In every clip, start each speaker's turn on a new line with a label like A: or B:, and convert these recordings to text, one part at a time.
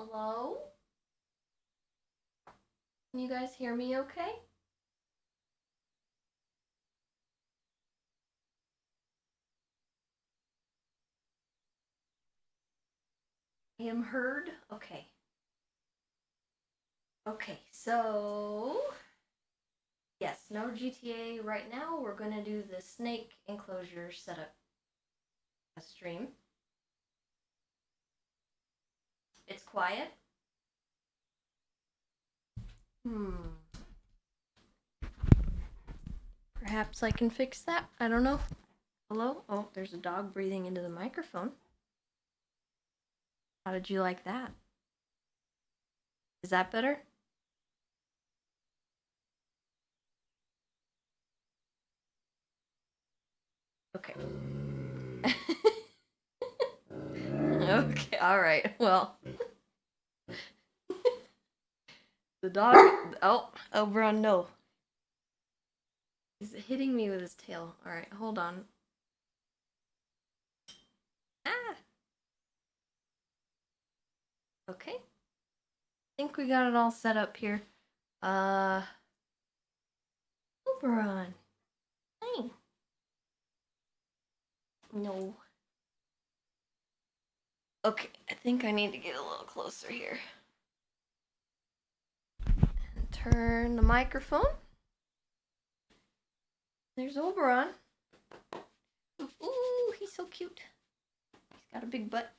A: Hello? Can you guys hear me okay? I am heard? Okay. Okay, so yes, no GTA right now. We're gonna do the snake enclosure setup stream. It's quiet. Perhaps I can fix that. I don't know. Hello? Oh, there's a dog breathing into the microphone. How did you like that? Is that better? Okay. Okay, alright. Well. The dog. Oh, Oberon, no. He's hitting me with his tail. Alright, hold on. Ah! Okay. I think we got it all set up here. Oberon. Hey. No. Okay, I think I need to get a little closer here. And turn the microphone. There's Oberon. Ooh, he's so cute. He's got a big butt.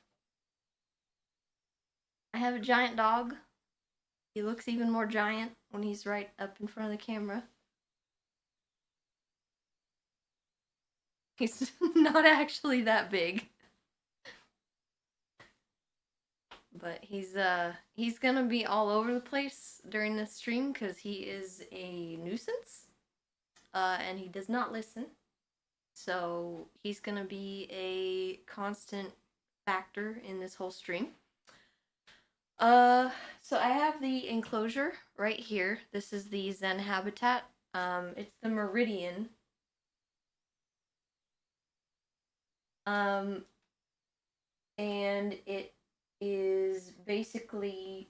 A: I have a giant dog. He looks even more giant when he's right up in front of the camera. He's not actually that big. But he's gonna be all over the place during this stream because he is a nuisance. And he does not listen. So he's gonna be a constant factor in this whole stream. So I have the enclosure right here. This is the Zen habitat. It's the Meridian. And it is basically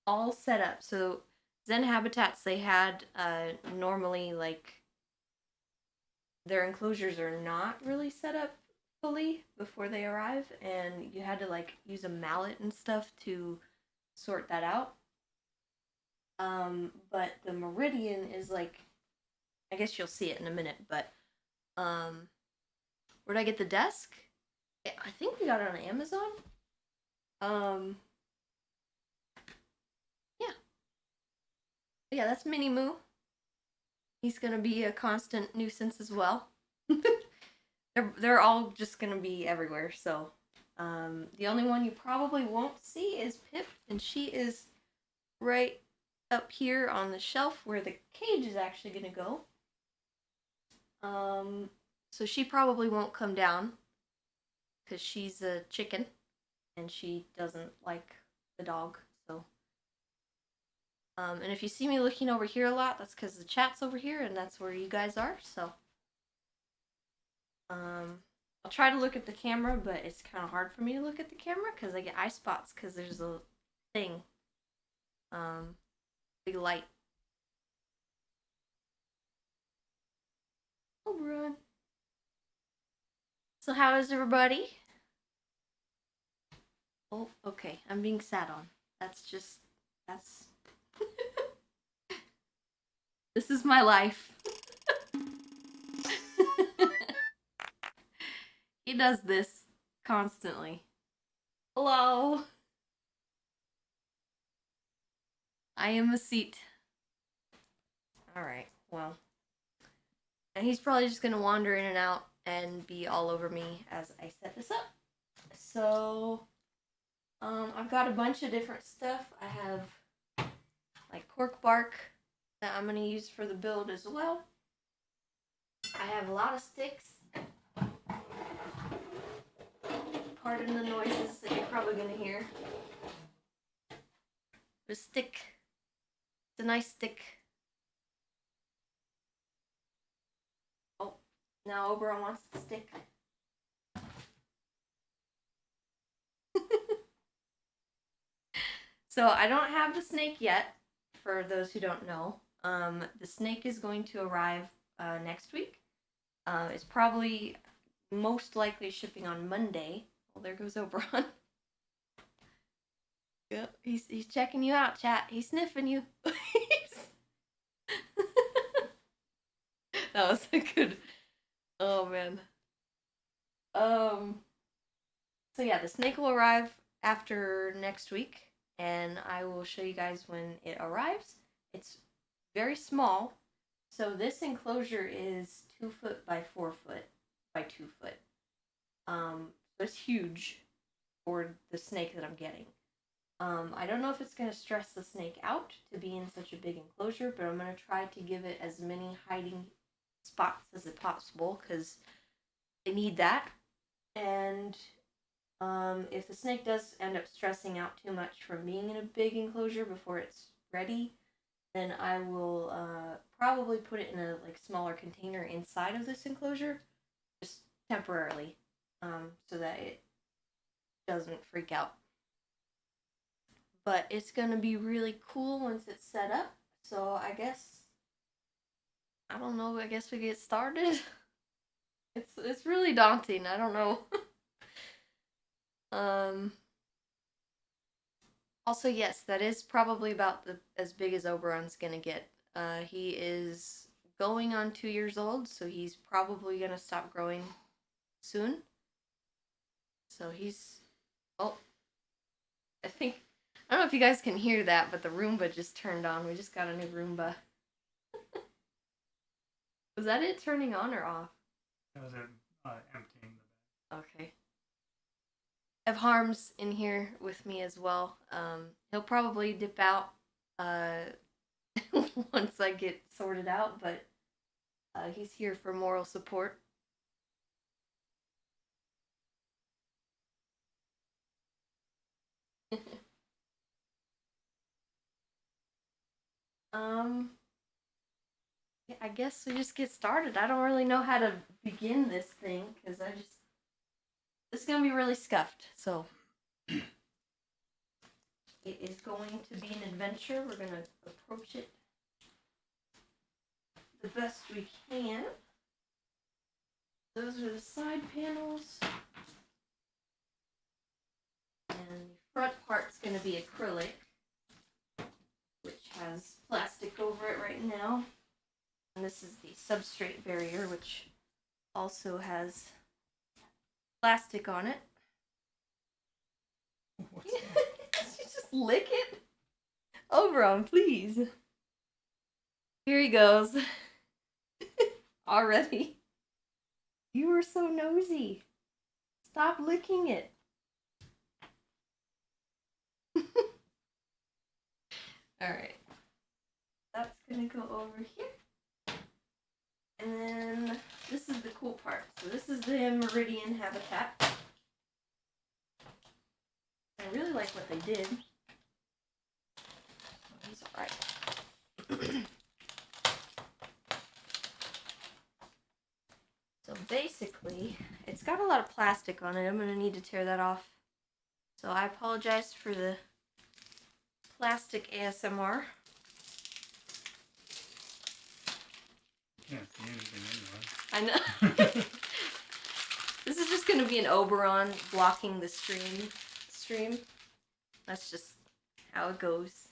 A: all set up. So Zen habitats, they had normally like their enclosures are not really set up fully before they arrive, and you had to like use a mallet and stuff to sort that out. But the Meridian is like, I guess you'll see it in a minute, but where'd I get the desk? I think we got it on Amazon. Yeah. Yeah, that's Mini Moo. He's gonna be a constant nuisance as well. they're all just gonna be everywhere, so the only one you probably won't see is Pip, and she is right up here on the shelf where the cage is actually gonna go. So she probably won't come down because she's a chicken and she doesn't like the dog. So, and if you see me looking over here a lot, that's because the chat's over here and that's where you guys are. So, I'll try to look at the camera, but it's kind of hard for me to look at the camera because I get eye spots because there's a thing, big light. Oh, run. So how is everybody? Oh, okay. I'm being sat on. That's this is my life. He does this constantly. Hello. I am a seat. Alright, well. And he's probably just gonna wander in and out and be all over me as I set this up. So, I've got a bunch of different stuff. I have like cork bark that I'm gonna use for the build as well. I have a lot of sticks. Pardon the noises that you're probably gonna hear. The stick. It's a nice stick. Oh, now Oberon wants the stick. So I don't have the snake yet, for those who don't know. The snake is going to arrive next week. It's probably most likely shipping on Monday. Well, there goes Oberon. Yep, he's checking you out, chat. He's sniffing you. That was a good. Oh man. So yeah, the snake will arrive after next week, and I will show you guys when it arrives. It's very small, so this enclosure is 2 foot by 4 foot by 2 foot. So it's huge for the snake that I'm getting. I don't know if it's gonna stress the snake out to be in such a big enclosure, but I'm gonna try to give it as many hiding spots as possible because they need that. And if the snake does end up stressing out too much from being in a big enclosure before it's ready, then I will probably put it in a smaller container inside of this enclosure, just temporarily, so that it doesn't freak out. But it's gonna be really cool once it's set up. So I guess I don't know. I guess we get started. It's really daunting. I don't know. Also, yes, that is probably about as big as Oberon's gonna get. He is going on 2 years old, so he's probably gonna stop growing soon. So he's, oh, I don't know if you guys can hear that, but the Roomba just turned on. We just got a new Roomba. Was that it turning on or off?
B: That was emptying the bag.
A: Okay. I have Harms in here with me as well. He'll probably dip out once I get sorted out, but he's here for moral support. Yeah, I guess we just get started. I don't really know how to begin this thing because it's gonna be really scuffed. So it is going to be an adventure. We're gonna approach it the best we can. Those are the side panels. And the front part's going to be acrylic, which has plastic over it right now. And this is the substrate barrier, which also has plastic on it.
B: What's that?
A: You just lick it? Oberon, please. Here he goes. Already. You were so nosy. Stop licking it. Alright. That's gonna go over here. And then this is the cool part. So this is the Meridian habitat. I really like what they did. He's alright. So basically, it's got a lot of plastic on it. I'm going to need to tear that off. So I apologize for the plastic ASMR.
B: Can't see anything
A: anyway. I know. This is just going to be an Oberon blocking the stream. That's just how it goes.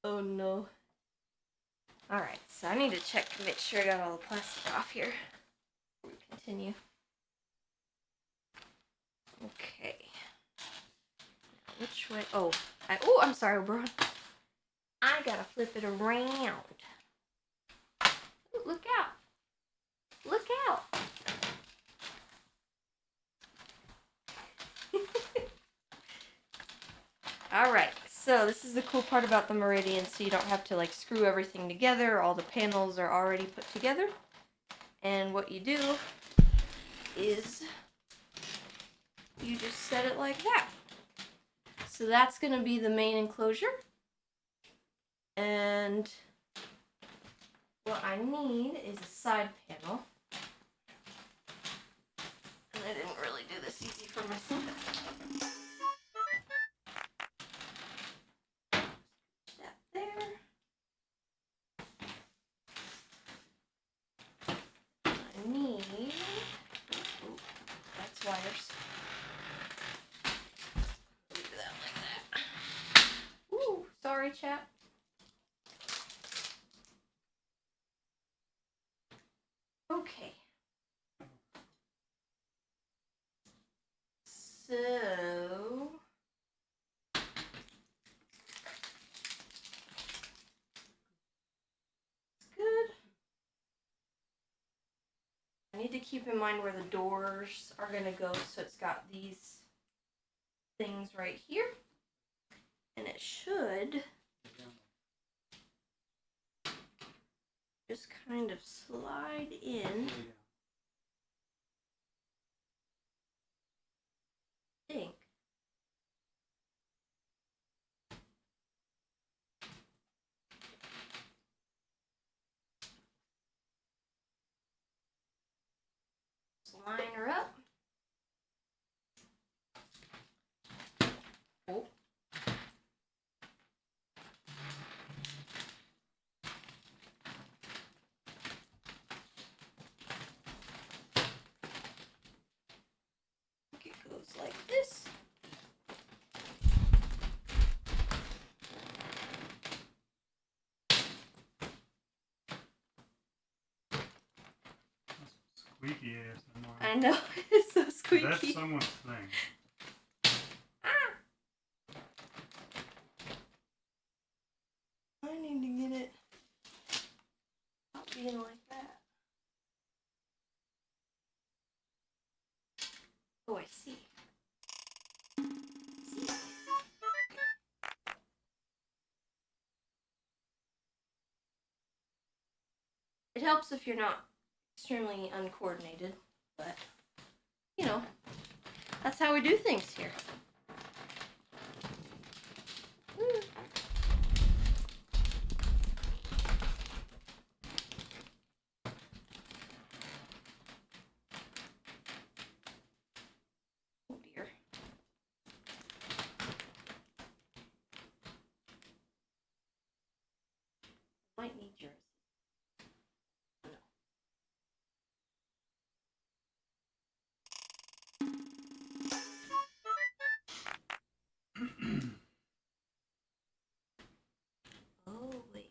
A: Oh no. Alright, so I need to check to make sure I got all the plastic off here before we continue. Okay. Which way? Oh, I'm sorry, Oberon. I gotta flip it around. Ooh, look out. Look out. Alright, so this is the cool part about the Meridian, so you don't have to screw everything together. All the panels are already put together. And what you do is you just set it like that. So that's going to be the main enclosure. And what I need is a side panel. And I didn't really do this this easy for myself. That there. I need. Oh, that's wires. Leave that like that. Ooh, sorry, chap. Okay. So. Good. I need to keep in mind where the doors are going to go, so it's got these things right here. And it should just kind of slide in. I think. Just line her up. Oh. It goes like this.
B: Squeaky ASMR.
A: I know, it's so squeaky.
B: That's someone's thing.
A: Ah! I need to get it not being like that. Oh, I see. It helps if you're not extremely uncoordinated, but, you know, that's how we do things here. Woo. Oh dear. Might need yours. Oh, wait.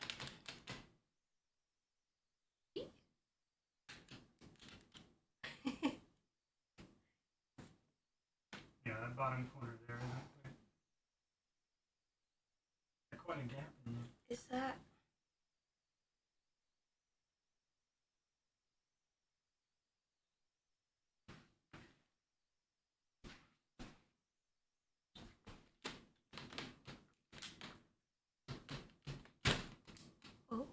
B: Yeah, that bottom corner there isn't quite a gap in there.
A: Is that? Oh.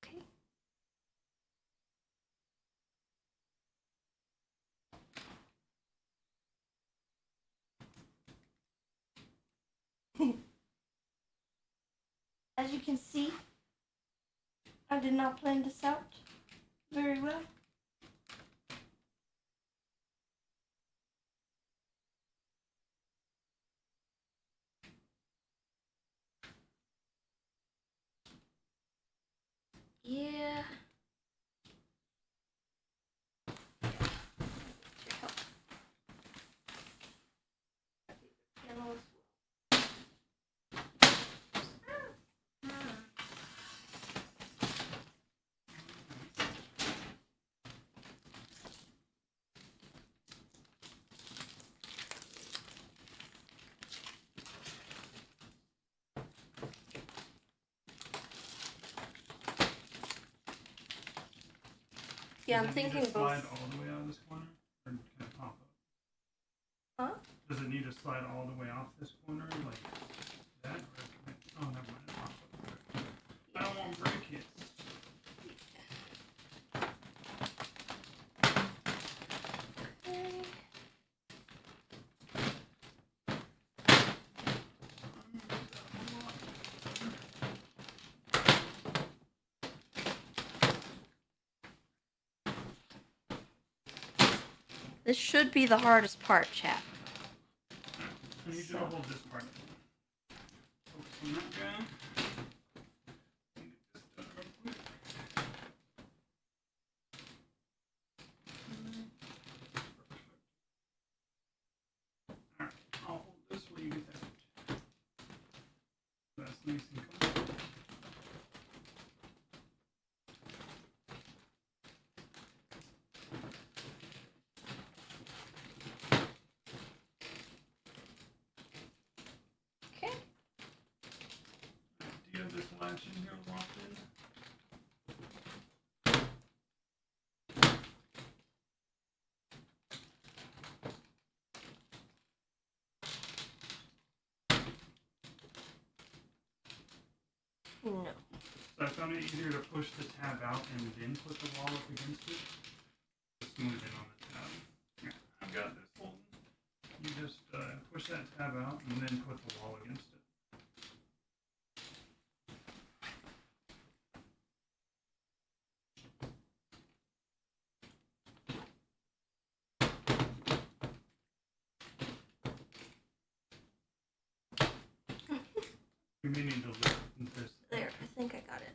A: Okay. As you can see, I did not plan this out very well. Yeah. Yeah, I'm thinking
B: both. Does it need to slide
A: both.
B: all the way out of this corner, or can it pop up?
A: Huh?
B: Does it need to slide all the way off this corner, like that, or can it? Oh, never mind. It pops up there. I don't want to break it.
A: Okay. This should be the hardest part, chat.
B: I need you to hold this part. Focus on that guy. Get this done real quick. Alright, I'll hold this while you get that. That's nice and comfortable.
A: Okay.
B: Do you have this latch in here locked in?
A: No.
B: So I found it easier to push the tab out and then put the wall up against it. Just move it on the tab. Yeah, I've got this holding. You just push that tab out and then put the wall against it. You may need to lift this.
A: There, I think I got it.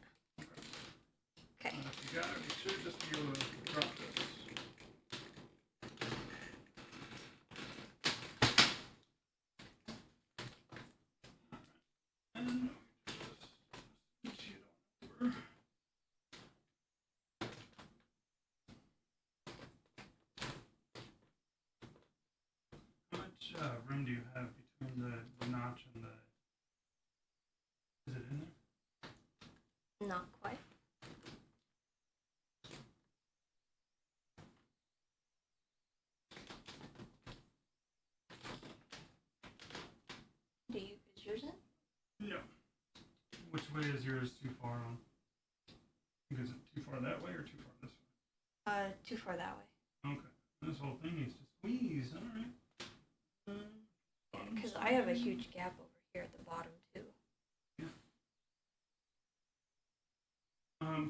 A: Okay.
B: If you got it, you should just be able to drop this. And just switch it over. How much room do you have between the notch and the... Is it in there?
A: Not quite. Is yours in?
B: No. Which way is yours too far on? Is it too far that way or too far this way?
A: Too far that way.
B: Okay. This whole thing needs to squeeze, alright.
A: Because I have a huge gap over here at the bottom too.
B: Yeah.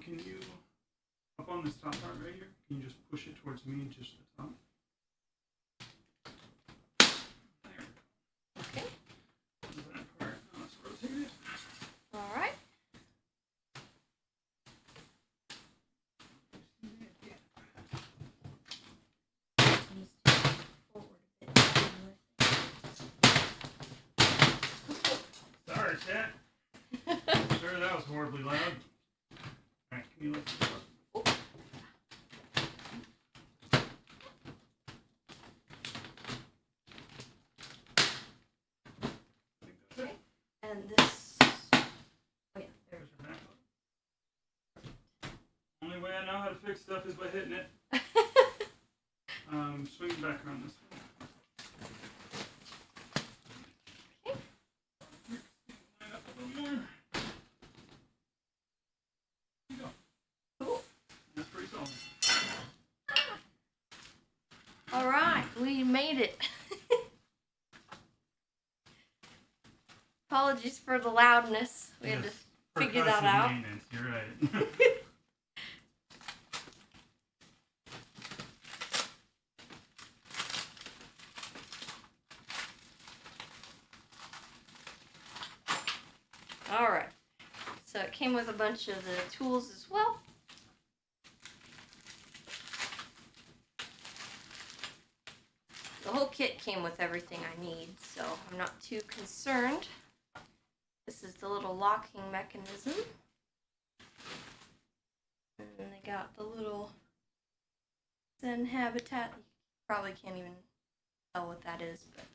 B: Can you, up on this top part right here, can you just push it towards me, just the top? There.
A: Okay.
B: That part, now let's rotate it.
A: All right. Needs to go forward a bit.
B: Sorry, chat. I'm sure that was horribly loud. Alright, can you lift this up? I think that's it.
A: And this. Oh yeah, there.
B: There's your back up. Only way I know how to fix stuff is by hitting it. Swing it back around this way.
A: Okay.
B: Line up a little more. There you go.
A: Cool.
B: That's pretty solid.
A: All right, we made it. Apologies for the loudness. We had to figure that
B: Percussive
A: out.
B: Maintenance, you're right.
A: All right. So it came with a bunch of the tools as well. The whole kit came with everything I need, so I'm not too concerned. This is the little locking mechanism. And then they got the little Zen habitat. You probably can't even tell what that is, but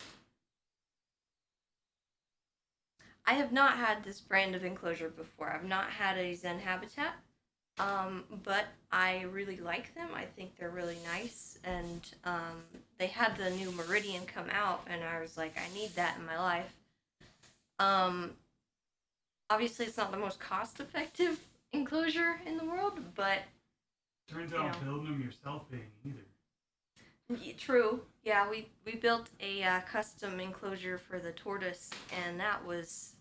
A: I have not had this brand of enclosure before. I've not had a Zen habitat, but I really like them. I think they're really nice, and they had the new Meridian come out, and I was like, I need that in my life. Obviously, it's not the most cost-effective enclosure in the world, but
B: Turns out building them yourself ain't either.
A: yeah, true. Yeah, we built a custom enclosure for the tortoise, and that was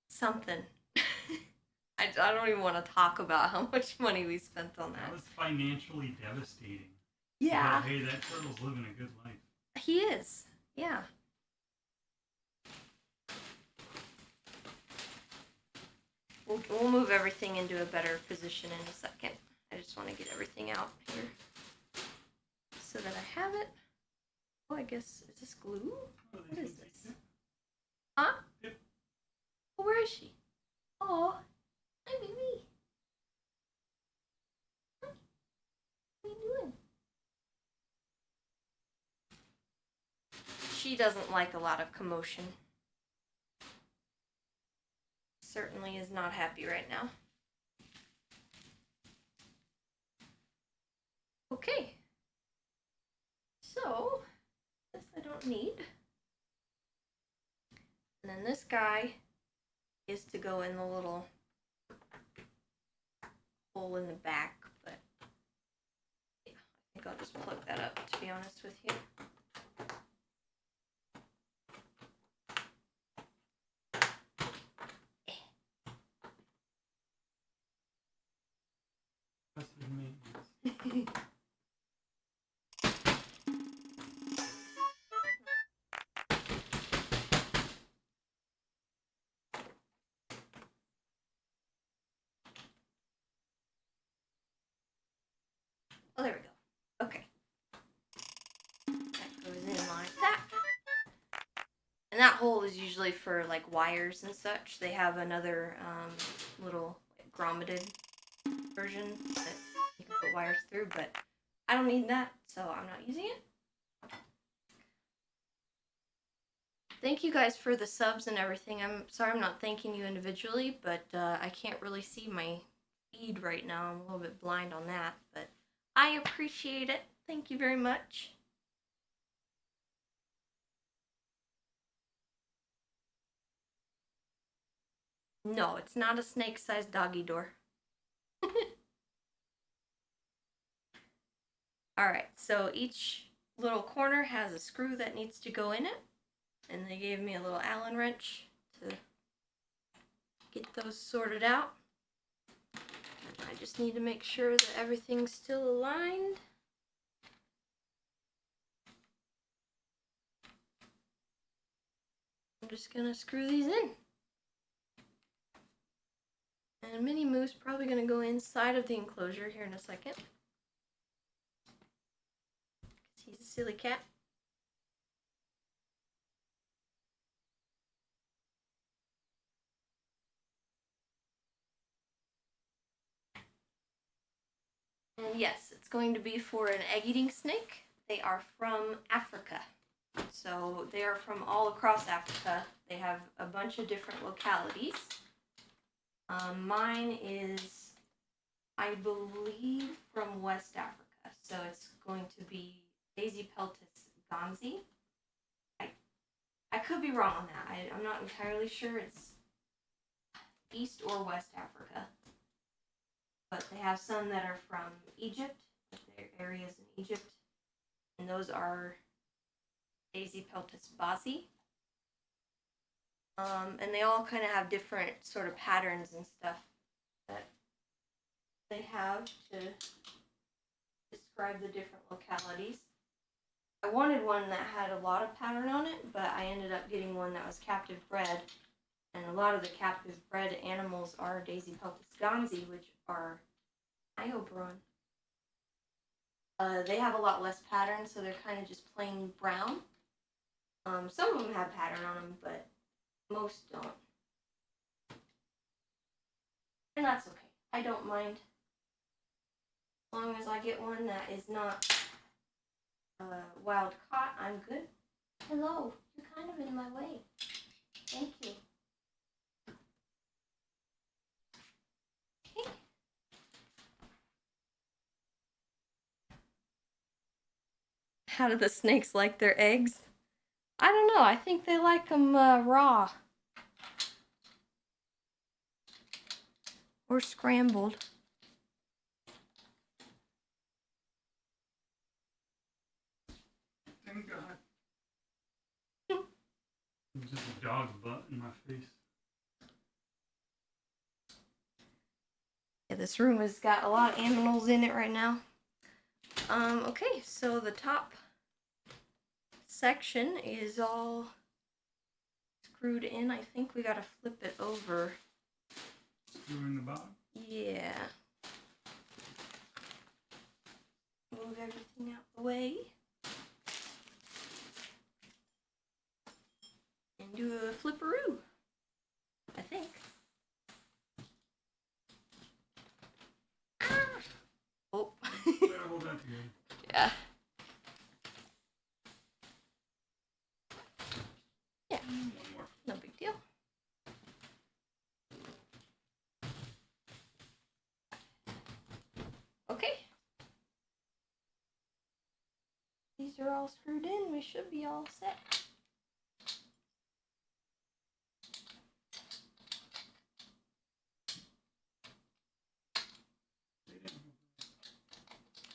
A: something. I don't even want to talk about how much money we spent on
B: That
A: that.
B: was financially devastating.
A: Yeah,
B: But hey, that turtle's living a good life.
A: he is. Yeah. We'll move everything into a better position in a second. I just want to get everything out here so that I have it. Oh, I guess, is this glue? What is this? Huh?
B: Yep.
A: Oh, where is she? Oh, hi, baby. Hi. What are you doing? She doesn't like a lot of commotion. Certainly is not happy right now. Okay. So, this I don't need. And then this guy is to go in the little hole in the back, but yeah, I think I'll just plug that up, to be honest with you.
B: That's maintenance.
A: Oh, there we go. Okay. That goes in like that. And that hole is usually for like wires and such. They have another little grommeted version that you can put wires through, but I don't need that, so I'm not using it. Thank you guys for the subs and everything. I'm sorry I'm not thanking you individually, but I can't really see my feed right now. I'm a little bit blind on that, but I appreciate it. Thank you very much. No, it's not a snake-sized doggy door. Alright, so each little corner has a screw that needs to go in it. And they gave me a little Allen wrench to get those sorted out. I just need to make sure that everything's still aligned. I'm just gonna screw these in. And Mini Moo's probably gonna go inside of the enclosure here in a second. Because he's a silly cat. And yes, it's going to be for an egg-eating snake. They are from Africa. So they are from all across Africa. They have a bunch of different localities. Mine is, I believe, from West Africa. So it's going to be Daisy peltis ganzi. I could be wrong on that. I'm not entirely sure it's East or West Africa. But they have some that are from Egypt, their areas in Egypt. And those are Daisy peltis basi. And they all kind of have different sort of patterns and stuff that they have to describe the different localities. I wanted one that had a lot of pattern on it, but I ended up getting one that was captive bred. And a lot of the captive bred animals are Daisy peltis ganzi, which are Ioberon. They have a lot less pattern, so they're kind of just plain brown. Some of them have pattern on them, but most don't. And that's okay. I don't mind. As long as I get one that is not wild caught, I'm good. Hello, you're kind of in my way. Thank you. Okay. How do the snakes like their eggs? I don't know. I think they like them raw. Or scrambled.
B: Thank God. Just a dog butt in my face.
A: this room has got a lot of aminals in it right now. Okay, so the top section is all screwed in. I think we gotta flip it over.
B: Screw in the bottom?
A: Yeah. Move everything out the way. And do a flipperoo, I think. Ah! Oh.
B: Better hold that together.
A: Yeah. Yeah.
B: One more.
A: No big deal. Okay. These are all screwed in. We should be all set.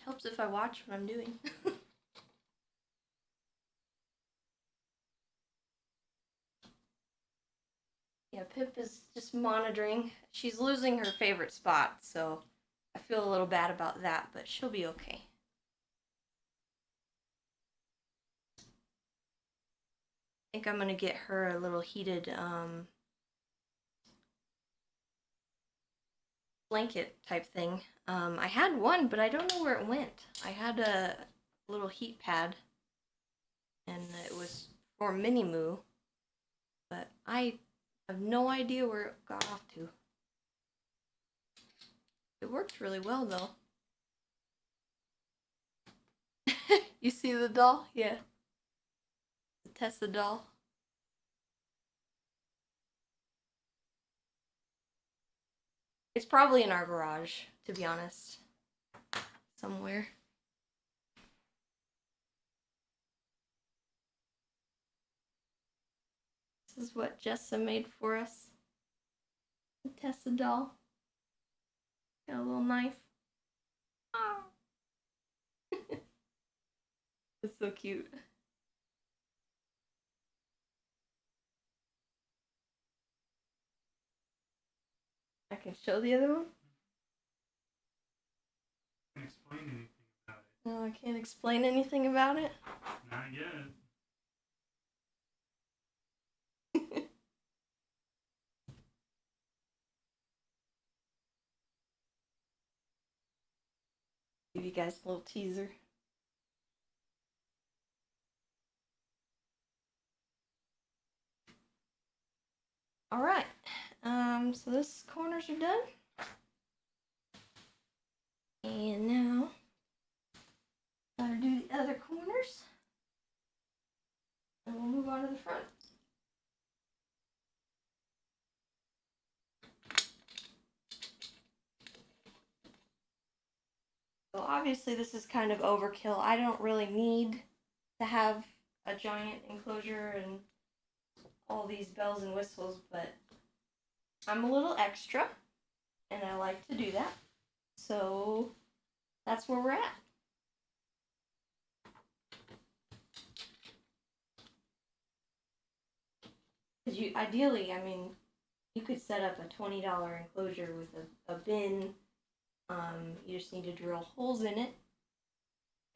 A: Helps if I watch what I'm doing. Yeah, Pip is just monitoring. She's losing her favorite spot, so I feel a little bad about that, but she'll be okay. I think I'm gonna get her a little heated blanket type thing. I had one, but I don't know where it went. I had a little heat pad, and it was for Mini Moo, but I have no idea where it got off to. It worked really well, though. You see the doll? Yeah. The Tessa doll. It's probably in our garage, to be honest. Somewhere. This is what Jessa made for us. The Tessa doll. Got a little knife. Oh. It's so cute. I can show the other one.
B: Can't explain anything about it.
A: No, I can't explain anything about it.
B: Not yet.
A: Give you guys a little teaser. All right. So this corners are done. And now gotta do the other corners. And we'll move on to the front. So obviously this is kind of overkill. I don't really need to have a giant enclosure and all these bells and whistles, but I'm a little extra and I like to do that. So that's where we're at. Because you ideally, I mean, you could set up a $20 enclosure with a bin. You just need to drill holes in it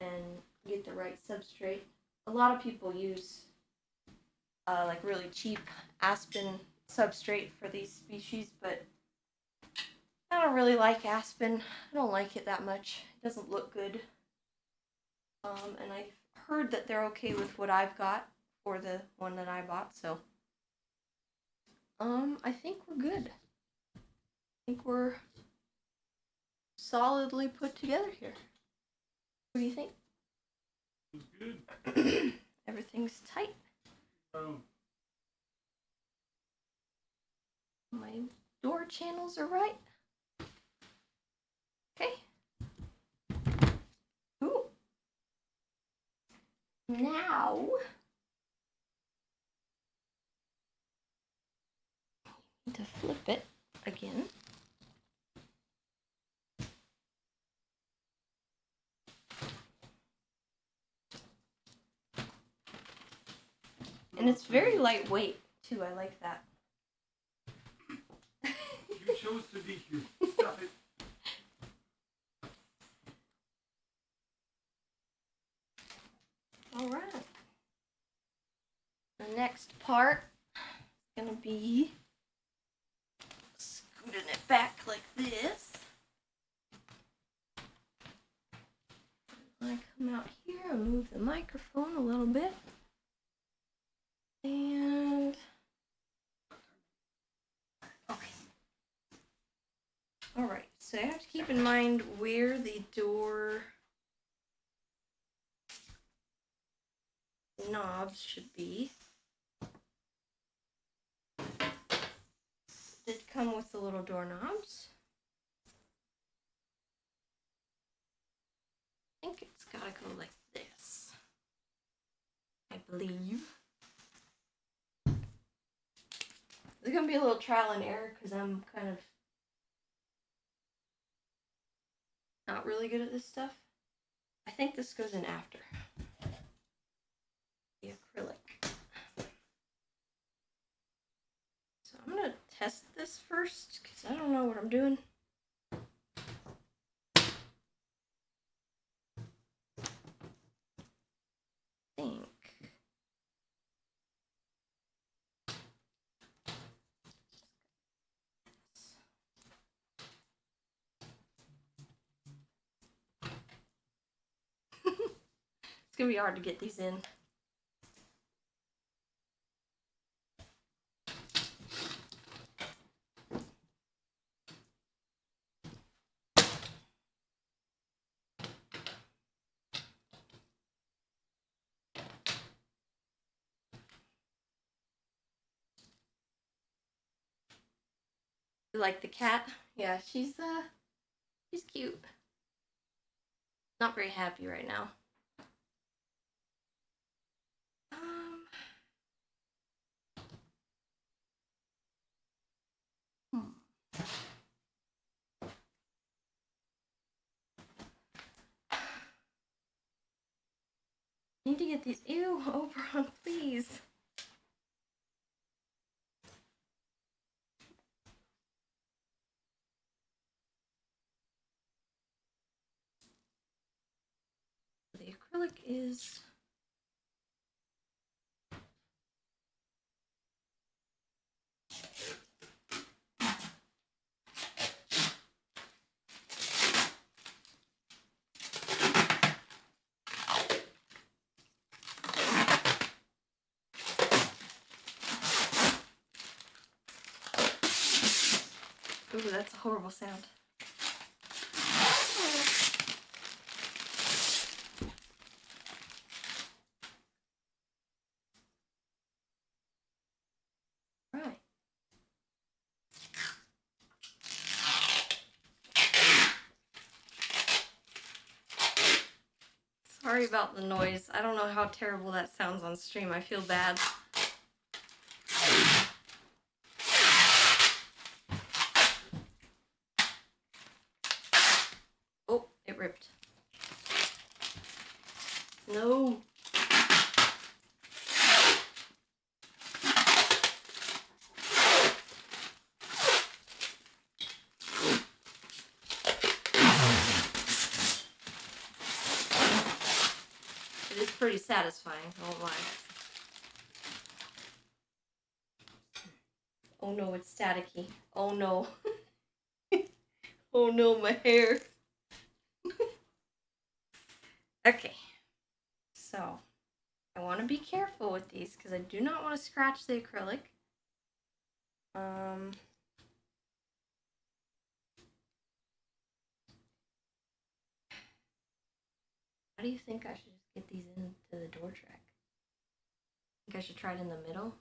A: and get the right substrate. A lot of people use like really cheap aspen substrate for these species, but I don't really like aspen. I don't like it that much. It doesn't look good. And I've heard that they're okay with what I've got for the one that I bought, so I think we're good. I think we're solidly put together here. What do you think?
B: It's good.
A: Everything's tight.
B: Oh.
A: My door channels are right. Okay. Ooh. Now need to flip it again. And it's very lightweight too. I like that.
B: You chose to be here. Stop it.
A: Alright. The next part is gonna be scooting it back like this. I come out here and move the microphone a little bit. And okay. Alright, so I have to keep in mind where the door knobs should be. Did come with the little doorknobs. I think it's gotta go like this, I believe. There's gonna be a little trial and error because I'm kind of not really good at this stuff. I think this goes in after the acrylic. So I'm gonna test this first because I don't know what I'm doing. I think it's gonna be hard to get these in. You like the cat? Yeah, she's cute. Not very happy right now. I need to get these. Ew, Oberon, please. The acrylic is ooh, that's a horrible sound. Right. Sorry about the noise. I don't know how terrible that sounds on stream. I feel bad. Oh, it ripped. No. It is pretty satisfying, I won't lie. Oh no, it's staticky. Oh no. Oh no, my hair. Okay. So, I want to be careful with these because I do not want to scratch the acrylic. How do you think I should just get these into the door track? Think I should try it in the middle?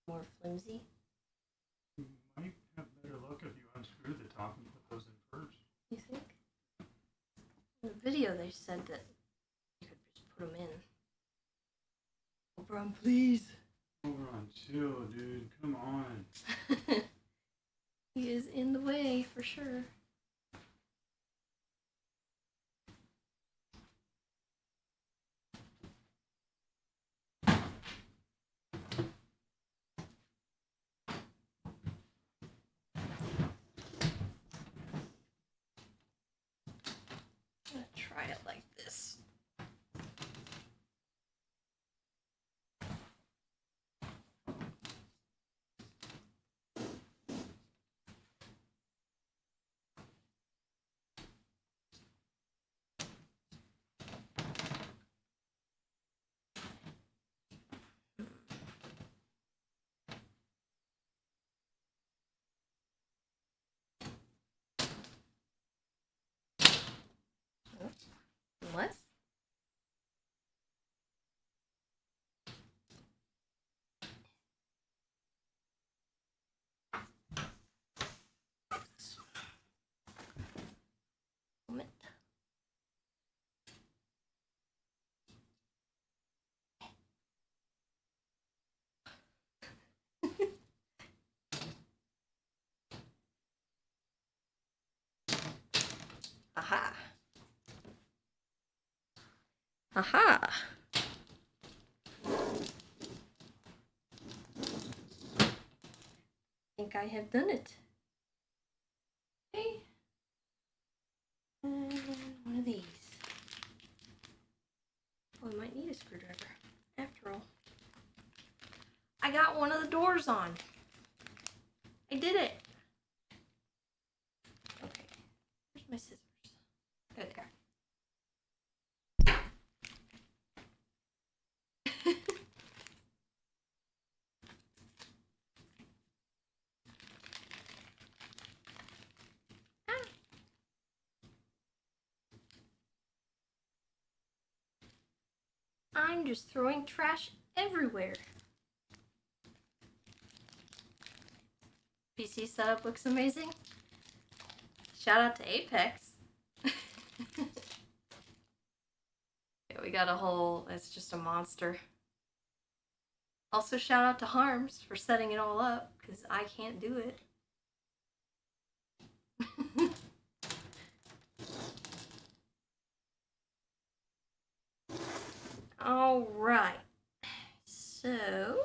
A: More flimsy?
B: You might have better luck if you unscrew the top and put those in first.
A: You think? In the video they said that you could just put them in. Oberon, please.
B: Oberon, chill, dude. Come on.
A: He is in the way for sure. I'm gonna try it like this. Aha! I think I have done it. Okay. And one of these. Oh, I might need a screwdriver. After all. I got one of the doors on. I did it. Okay. Where's my scissors? Okay. I'm just throwing trash everywhere. PC setup looks amazing. Shout out to Apex. Yeah, we got a whole, it's just a monster. Also shout out to Harms for setting it all up, because I can't do it. Alright. So...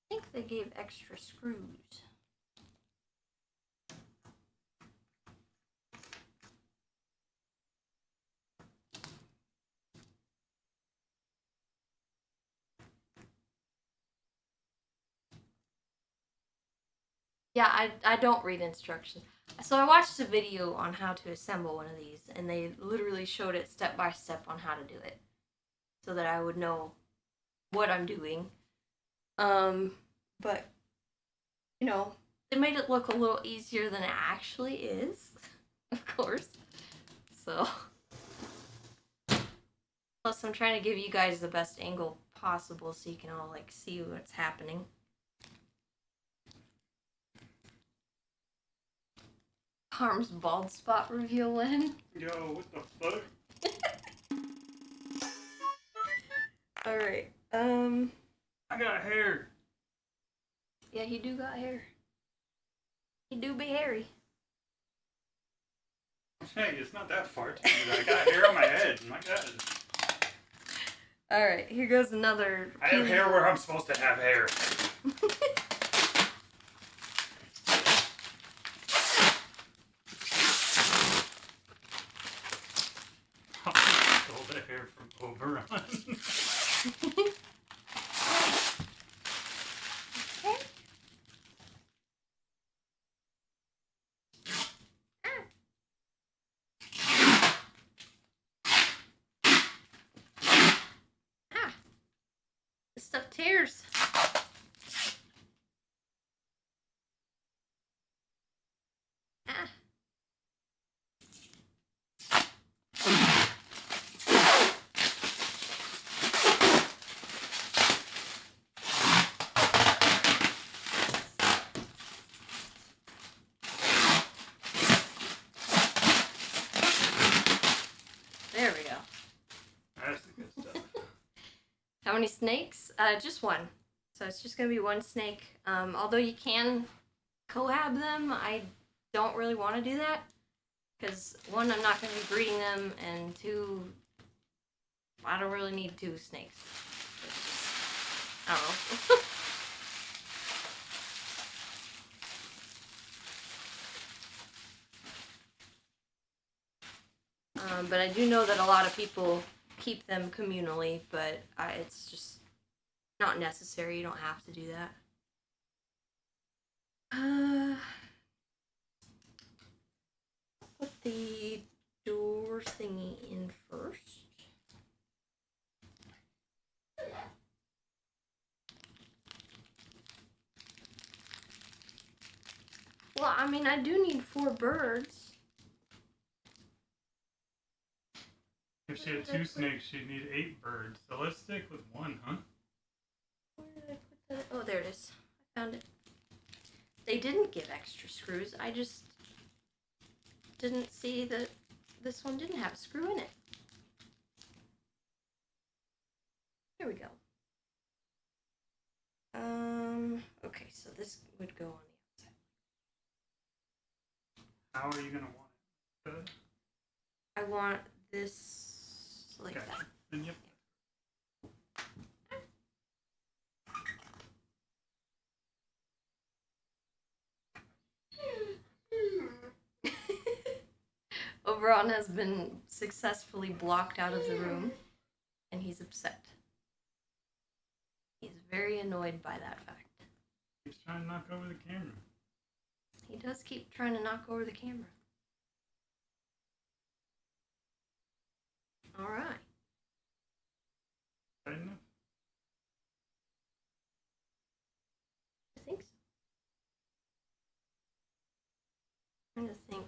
A: I think they gave extra screws. Yeah, I don't read instructions. So I watched a video on how to assemble one of these, and they literally showed it step by step on how to do it, so that I would know what I'm doing. But, you know, they made it look a little easier than it actually is, of course. So, plus I'm trying to give you guys the best angle possible so you can all, like, see what's happening. Harm's bald spot reveal in.
B: Yo, what the fuck?
A: Alright,
B: I got hair.
A: yeah, he do got hair. He do be hairy.
B: Hey, it's not that far. I got hair on my head. My God.
A: Alright, here goes another.
B: I have hair where I'm supposed to have hair. I stole the hair from Oberon.
A: This stuff tears. Ah. There we go.
B: That's the good stuff.
A: How many snakes? Just one. So it's just gonna be one snake. Although you can collab them, I don't really want to do that. Because one, I'm not gonna be breeding them, and two, I don't really need two snakes. I don't know. But I do know that a lot of people keep them communally, but it's just not necessary. You don't have to do that. Put the door thingy in first. Well, I mean, I do need 4 birds.
B: If she had 2 snakes, she'd need 8 birds. So let's stick with 1, huh?
A: Where did I put that? Oh, there it is. I found it. They didn't give extra screws. I just didn't see that this one didn't have a screw in it. There we go. so this would go on the outside.
B: How are you gonna want it?
A: I want this like
B: Gotcha.
A: that.
B: Then yep.
A: Oberon has been successfully blocked out of the room, and he's upset. He's very annoyed by that fact.
B: He's trying to knock over the camera.
A: He does keep trying to knock over the camera. Alright.
B: Tight enough?
A: I think so. I'm trying to think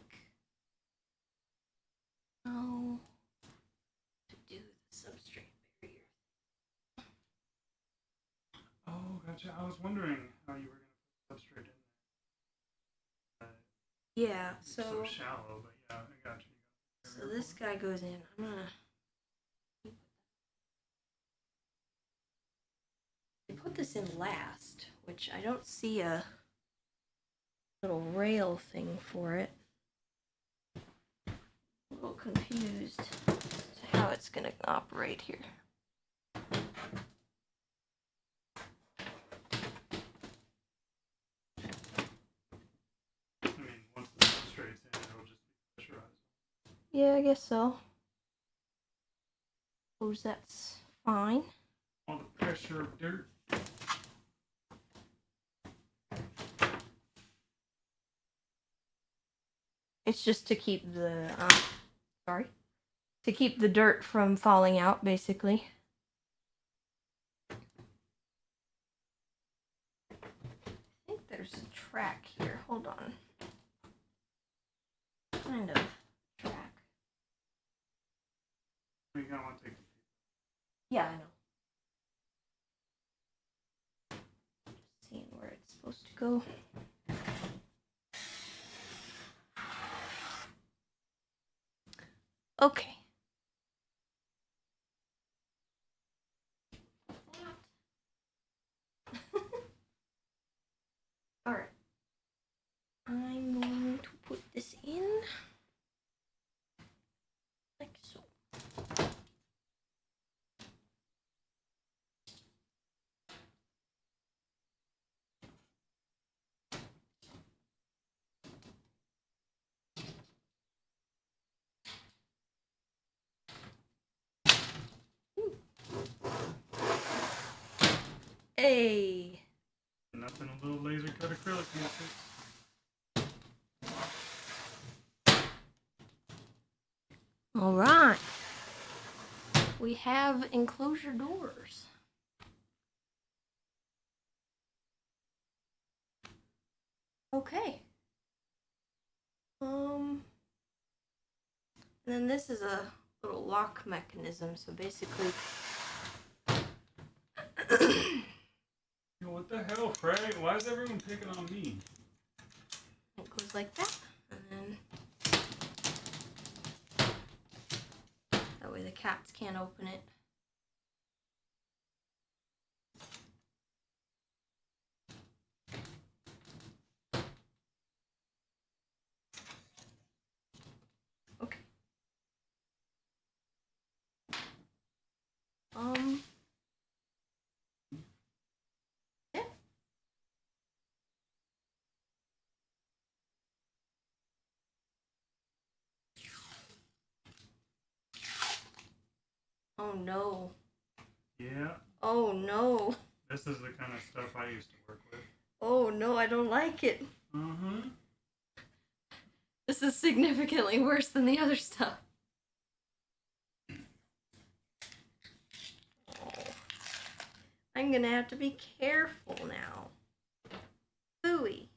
A: how to do the substrate barrier.
B: Oh, gotcha. I was wondering how you were gonna put substrate in there.
A: Yeah,
B: It's so shallow, but yeah, I got you.
A: So this guy goes in. I'm gonna. They put this in last, which I don't see a little rail thing for it. A little confused as to how it's gonna operate here.
B: I mean, once the substrate's in, it'll just be pressurized.
A: Yeah, I guess so. Suppose that's fine.
B: All the pressure of dirt.
A: It's just to keep the to keep the dirt from falling out, basically. I think there's a track here. Hold on. Kind of track.
B: You gotta want to take the
A: Yeah, I know. Just seeing where it's supposed to go. Okay. Alright. I'm going to put this in like so. Hey.
B: nothing a little laser cut acrylic can't fix.
A: All right. We have enclosure doors. Okay. And then this is a little lock mechanism. So basically,
B: Yo, what the hell, Frank? Why is everyone picking on me?
A: it goes like that, and then that way the cats can't open it. Okay. Yeah. Oh no.
B: Yeah.
A: Oh no.
B: This is the kind of stuff I used to work with.
A: Oh no, I don't like it.
B: Mm-hmm.
A: This is significantly worse than the other stuff. Oh. I'm gonna have to be careful now. Booey.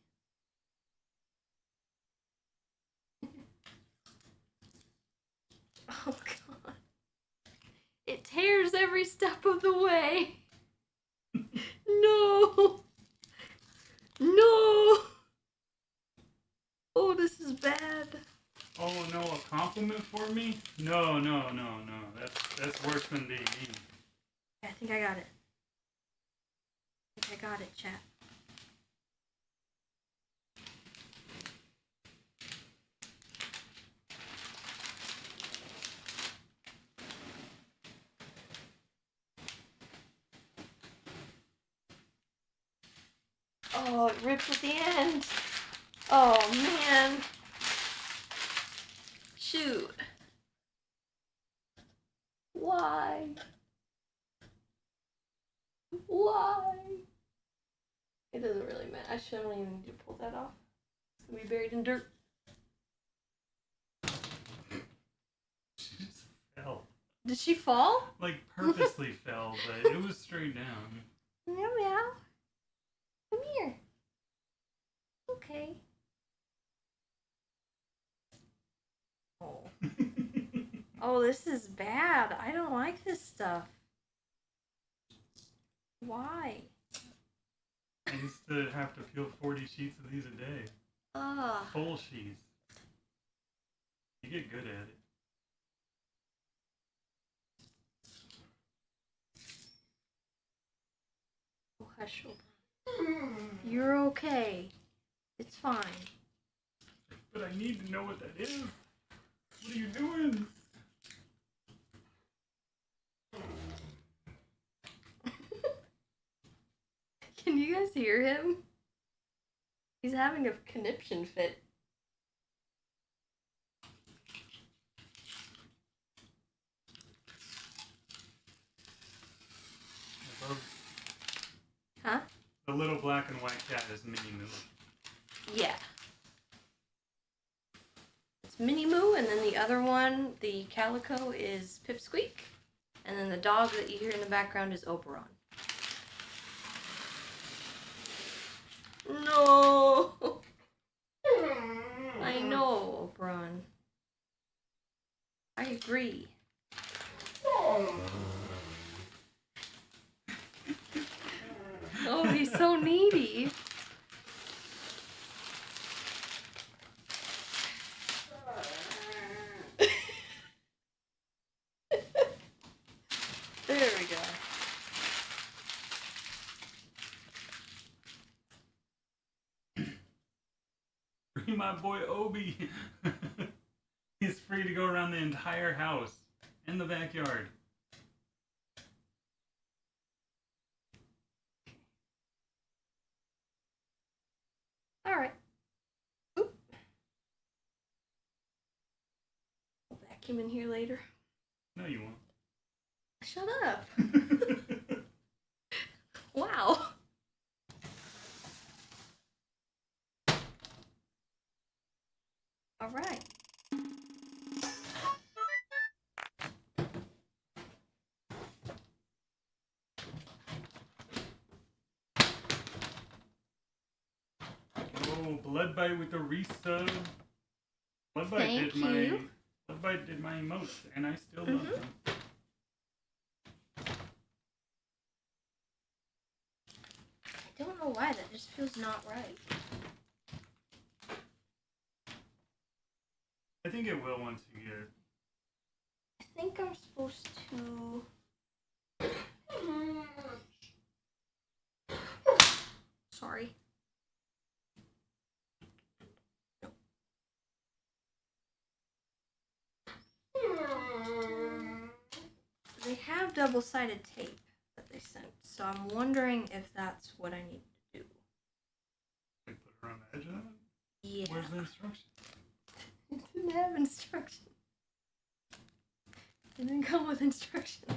A: Oh god. It tears every step of the way. No. No. Oh, this is bad.
B: Oh no, a compliment for me? No. That's worse than being mean.
A: I think I got it. I think I got it, chat. Oh, it ripped at the end. Oh, man. Shoot. Why? Why? It doesn't really matter. I shouldn't even need to pull that off. It's gonna be buried in dirt.
B: She just fell.
A: Did she fall?
B: Like, purposely fell, but it was straight down.
A: Meow meow. Come here. Okay. Oh. Oh, this is bad. I don't like this stuff. Why?
B: I used to have to peel 40 sheets of these a day.
A: Ugh.
B: Full sheets. You get good at it.
A: Oh, hush. You're okay. It's fine.
B: But I need to know what that is. What are you doing?
A: Can you guys hear him? He's having a conniption fit. Huh?
B: The little black and white cat is Minnie Moo.
A: Yeah. It's Minnie Moo, and then the other one, the calico, is Pipsqueak. And then the dog that you hear in the background is Oberon. No! I know, Oberon. I agree. Oh, he's so needy. There we go.
B: Free my boy Obi. He's free to go around the entire house and the backyard.
A: Alright. Oop. I'll vacuum in here later.
B: No, you won't.
A: Shut up. Wow. Alright.
B: Oh, blood bite with a resub. Blood bite
A: Thank
B: did my
A: you.
B: blood bite did my emotes, and I still love them.
A: I don't know why, that just feels not right.
B: I think it will once you get it.
A: I think I'm supposed to... Sorry. They have double-sided tape that they sent, so I'm wondering if that's what I need to do.
B: Like put her on the edge of that?
A: Yeah.
B: Where's the instruction?
A: It didn't have instructions. It didn't come with instructions.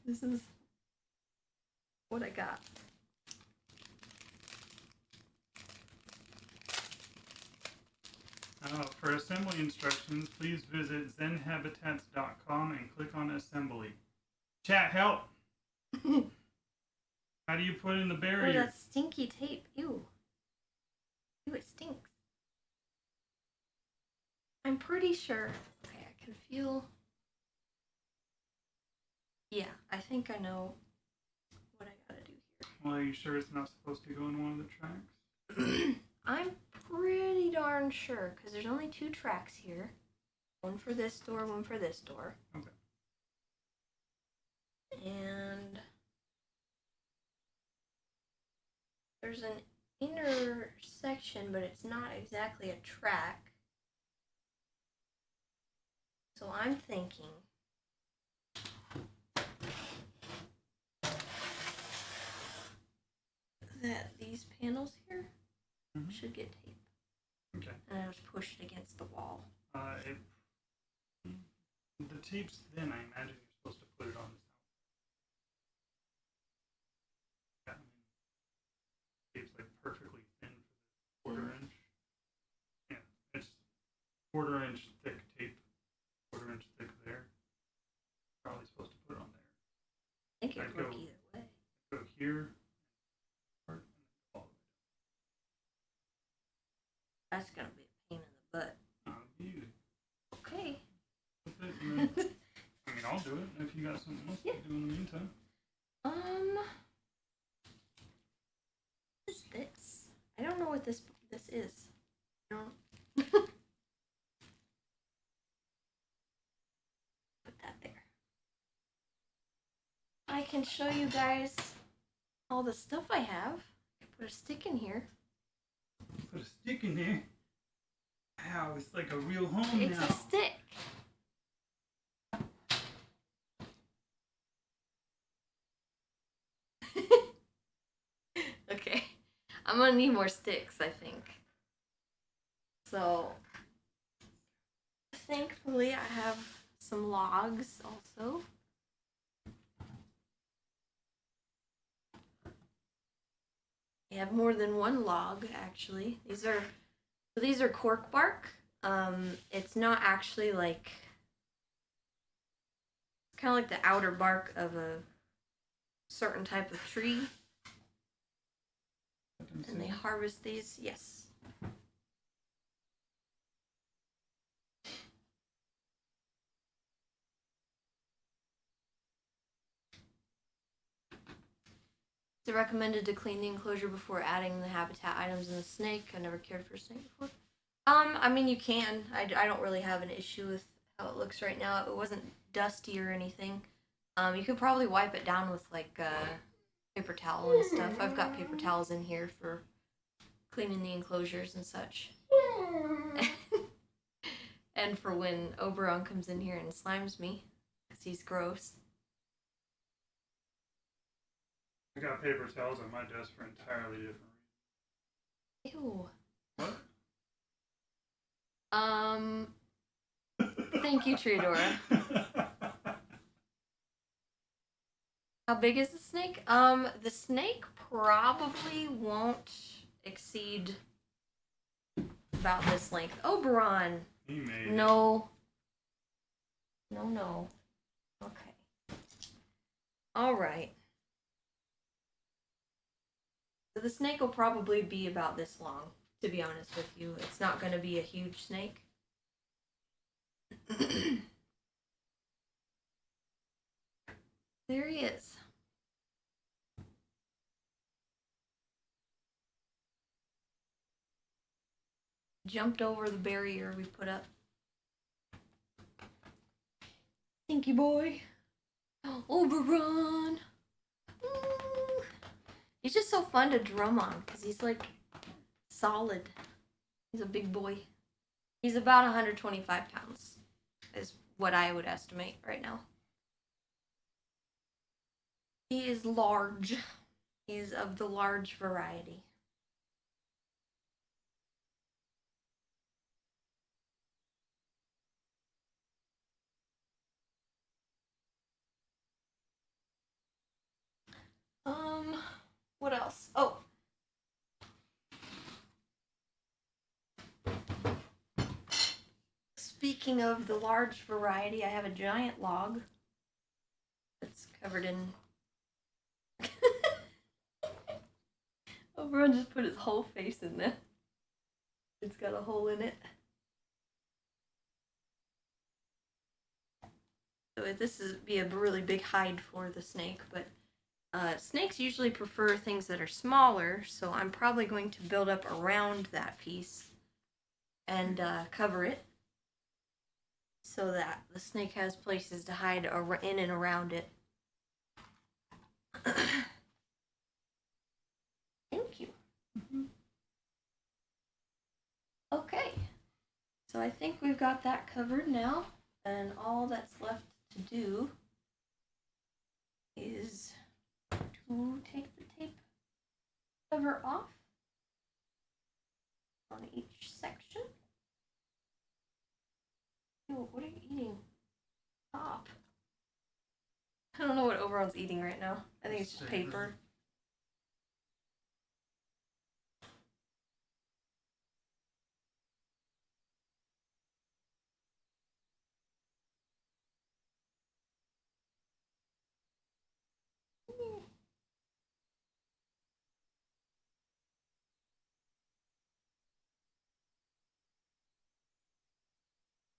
A: This is what I got.
B: For assembly instructions, please visit zenhabitats.com and click on assembly. Chat, help! How do you put in the
A: Oh,
B: barrier?
A: that stinky tape. Ew. Ew, it stinks. I'm pretty sure. Okay, I can feel. Yeah, I think I know what I gotta do
B: Well, are you sure it's not supposed to go in one of the tracks?
A: here. I'm pretty darn sure, because there's only 2 tracks here. One for this door, one for this door.
B: Okay.
A: And there's an inner section, but it's not exactly a track. So I'm thinking these panels here
B: Mhm.
A: should get tape.
B: Okay.
A: And I just push it against the wall.
B: The tape's thin. I imagine you're supposed to put it on this. Yeah, I mean, tape's like perfectly thin for the quarter-inch. Yeah, it's quarter-inch thick tape, quarter-inch thick there. Probably supposed to put it on there.
A: I think it
B: I'd
A: would work
B: go-
A: either way.
B: Go here. And all
A: That's gonna be a pain in the butt.
B: the way. Easy.
A: Okay.
B: With it, and then, I mean, I'll do it if you got something else to do in the meantime.
A: What is this? I don't know what this is. I don't. Put that there. I can show you guys all the stuff I have. Put a stick in here.
B: Put a stick in there. Wow, it's like a real home
A: It's
B: now.
A: a stick. Okay. I'm gonna need more sticks, I think. So, thankfully, I have some logs also. I have more than one log, actually. These are cork bark. It's not actually like, it's kind of like the outer bark of a certain type of tree. And they harvest these, yes. Is it recommended to clean the enclosure before adding the habitat items in the snake? I never cared for a snake before. I mean, you can. I don't really have an issue with how it looks right now. It wasn't dusty or anything. You could probably wipe it down with like paper towel and stuff. I've got paper towels in here for cleaning the enclosures and such. And for when Oberon comes in here and slimes me, because he's gross.
B: I got paper towels on my desk for entirely different reasons.
A: Ew.
B: What?
A: Thank you, Triadora. How big is the snake? The snake probably won't exceed about this length. Oberon!
B: He made
A: No. No. Okay. Alright. So the snake will probably be about this long, to be honest with you. It's not going to be a huge snake. There he is. Jumped over the barrier we put up. Stinky boy. Oberon. Ooh. He's just so fun to drum on because he's like solid. He's a big boy. He's about 125 pounds is what I would estimate right now. He is large. He is of the large variety. What else? Oh. Speaking of the large variety, I have a giant log that's covered in... Oberon just put his whole face in there. It's got a hole in it. So this would be a really big hide for the snake, but snakes usually prefer things that are smaller, so I'm probably going to build up around that piece and cover it so that the snake has places to hide in and around it. Thank you. Okay, so I think we've got that covered now, and all that's left to do is to take the tape cover off on each section. Ew, what are you eating? Stop. I don't know what Oberon's eating right now. I think it's just paper.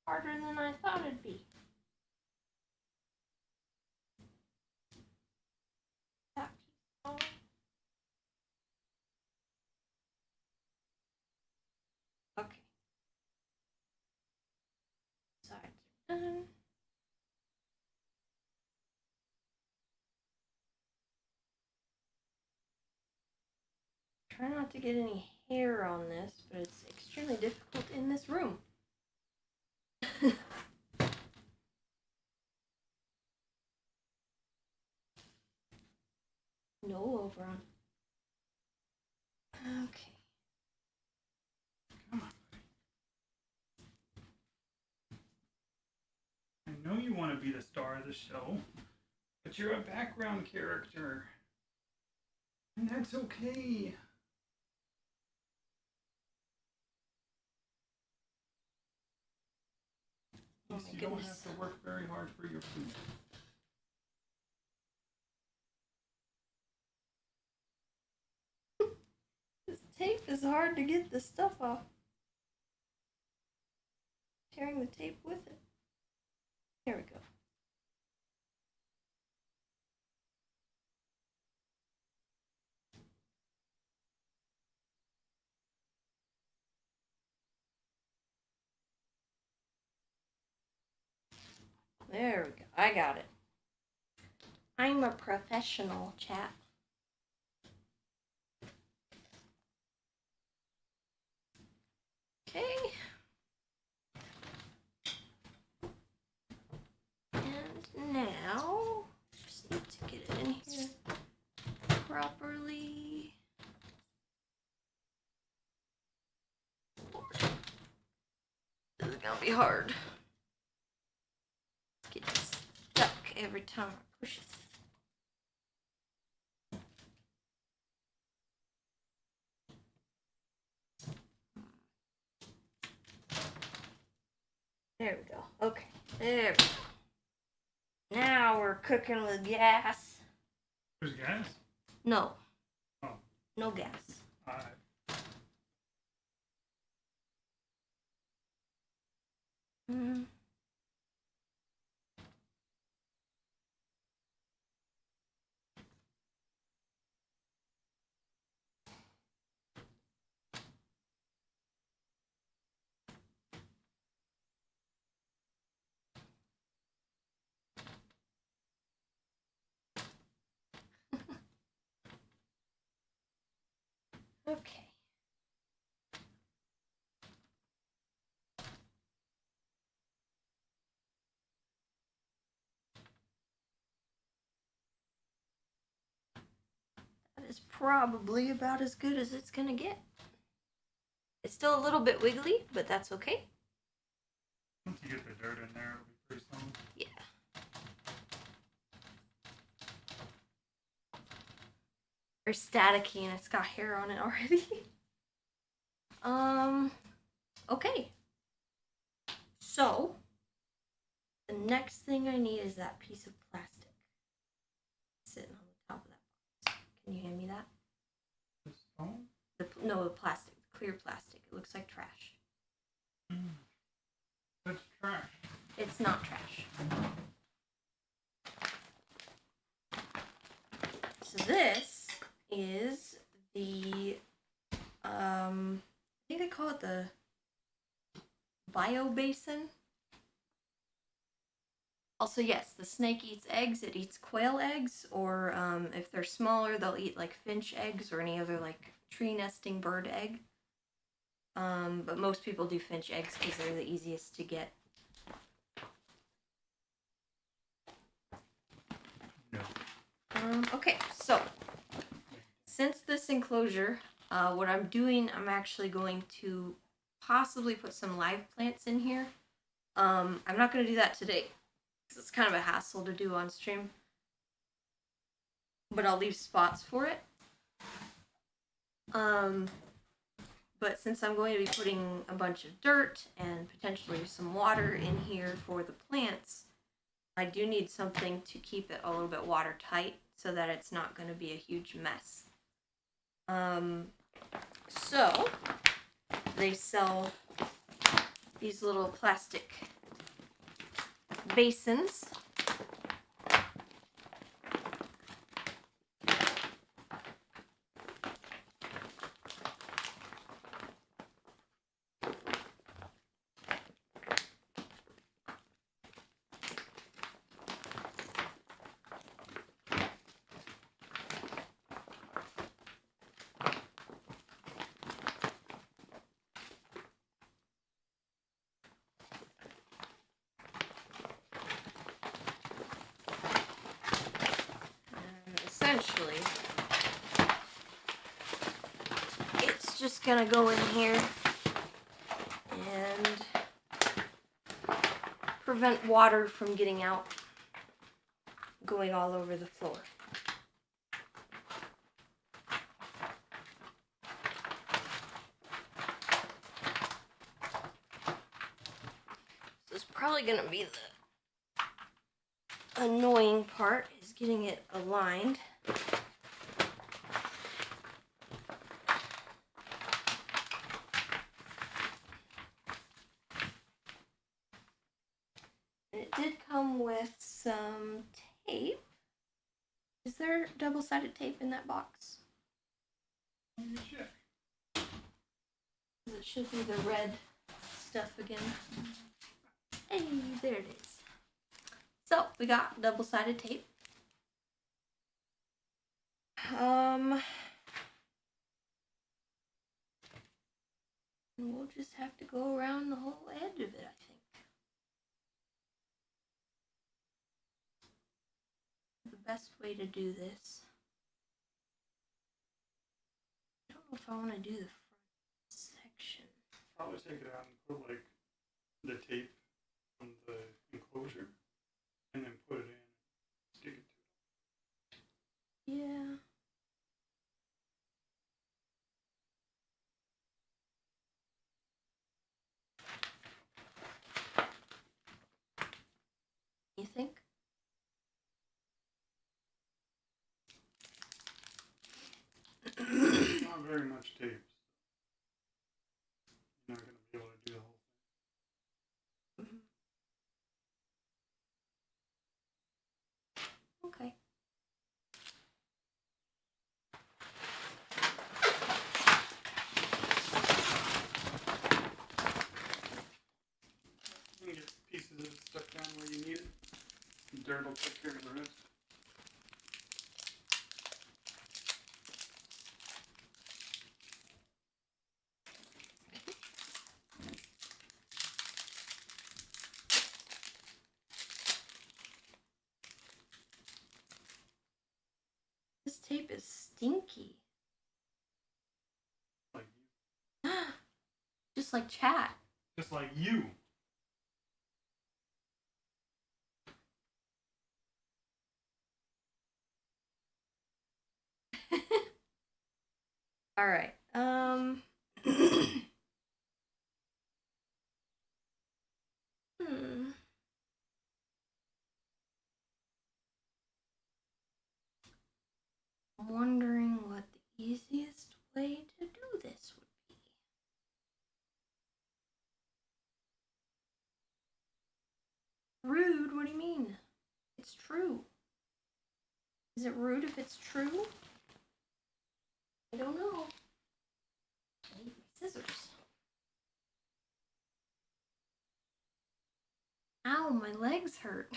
A: Harder than I thought it'd be. That piece on. Okay. Sides are done. Try not to get any hair on this, but it's extremely difficult in this room. No Oberon. Okay.
B: Come on, buddy. I know you want to be the star of the show, but you're a background character. And that's okay.
A: Oh
B: At least you don't have to work very hard for your food.
A: This tape is hard to get the stuff off. Tearing the tape with it. There we go. There we go. I got it. I'm a professional, chat. Okay. And now, just need to get it in here properly. This is gonna be hard. It's getting stuck every time I push it. There we go. Okay, there we go. Now we're cooking with gas.
B: There's gas?
A: No.
B: Oh.
A: No gas. Mm. Okay. That is probably about as good as it's gonna get. It's still a little bit wiggly, but that's okay.
B: Once you get the dirt in there, it'll be pretty solid.
A: Yeah. Very staticky and it's got hair on it already. Okay. So, the next thing I need is that piece of plastic sitting on the top of that box. Can you hand me that?
B: The stone?
A: No, the plastic, the clear plastic. It looks like trash.
B: That's trash.
A: It's not trash. So this is the, I think they call it the bio basin. Also, yes, the snake eats eggs. It eats quail eggs, or if they're smaller, they'll eat like finch eggs or any other like tree nesting bird egg. But most people do finch eggs because they're the easiest to get.
B: No.
A: Okay, so since this enclosure, what I'm doing, I'm actually going to possibly put some live plants in here. I'm not going to do that today because it's kind of a hassle to do on stream, but I'll leave spots for it. But since I'm going to be putting a bunch of dirt and potentially some water in here for the plants, I do need something to keep it a little bit watertight so that it's not going to be a huge mess. So they sell these little plastic basins. Essentially, it's just gonna go in here and prevent water from getting out, going all over the floor. So it's probably gonna be the annoying part, is getting it aligned. And it did come with some tape. Is there double-sided tape in that box?
B: Let me check.
A: It should be the red stuff again. Hey, there it is. So we got double-sided tape. And we'll just have to go around the whole edge of it, I think. The best way to do this. I don't know if I want to do the front section.
B: Probably take it out and put like the tape on the enclosure and then put it in, stick it to it.
A: Yeah. You think?
B: Not very much tape. You're not going to be able to do the whole thing.
A: Okay.
B: You can get pieces of stuff down where you need it. Dirt will take care of the rest.
A: This tape is stinky.
B: Like you.
A: Just like chat.
B: Just like you.
A: All right. I'm wondering what the easiest way to do this would be. Rude? What do you mean? It's true. Is it rude if it's true? I don't know. I need my scissors. Ow, my legs hurt.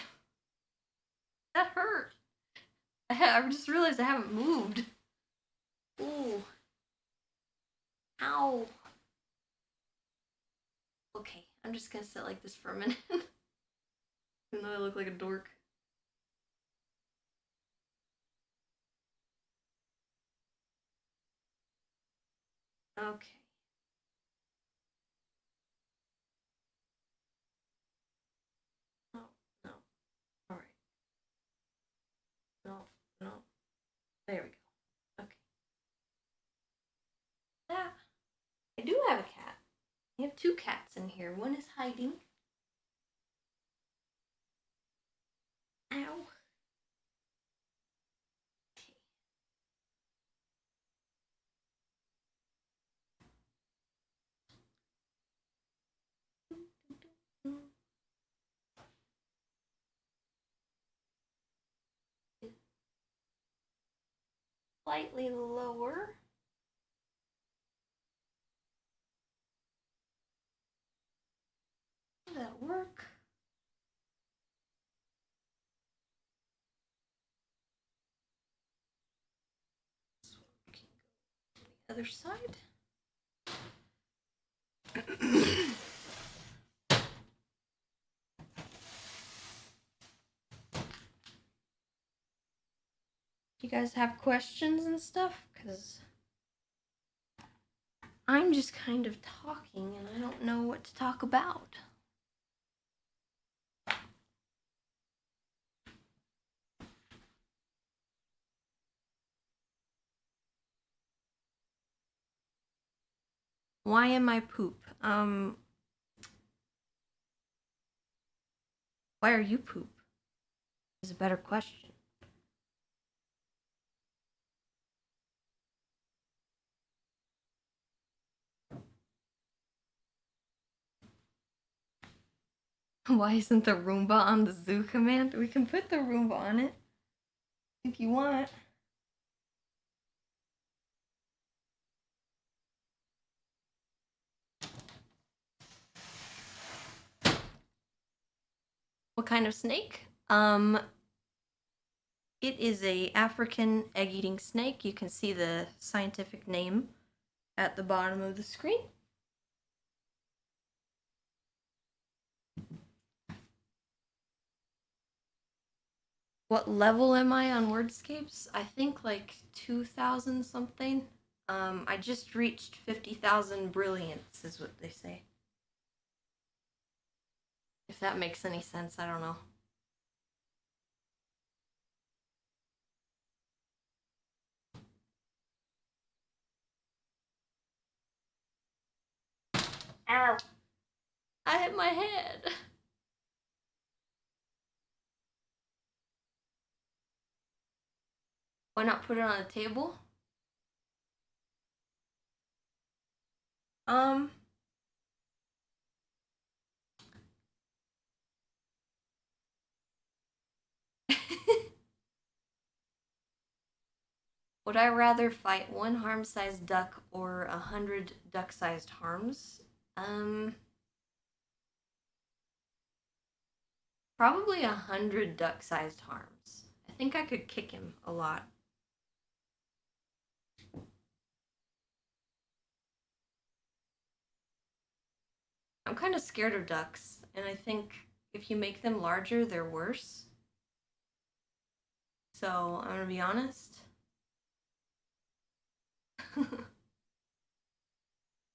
A: That hurt. I just realized I haven't moved. Ooh. Ow. Okay, I'm just gonna sit like this for a minute. Even though I look like a dork. Okay. No, no. All right. No, no. There we go. Okay. Ah, I do have a cat. I have two cats in here. One is hiding. Ow. Okay. Slightly lower. Will that work? So we can go to the other side. You guys have questions and stuff? Because I'm just kind of talking and I don't know what to talk about. Why am I poop? Why are you poop? Is a better question. Why isn't the Roomba on the zoo command? We can put the Roomba on it if you want. What kind of snake? It is a African egg-eating snake. You can see the scientific name at the bottom of the screen. What level am I on Wordscapes? I think like 2,000 something. I just reached 50,000 brilliance is what they say. If that makes any sense, I don't know. Ow. I hit my head. Why not put it on a table? Um, would I rather fight one harm-sized duck or 100 duck-sized harms? Probably 100 duck-sized harms. I think I could kick him a lot. I'm kind of scared of ducks, and I think if you make them larger, they're worse. So I'm gonna be honest.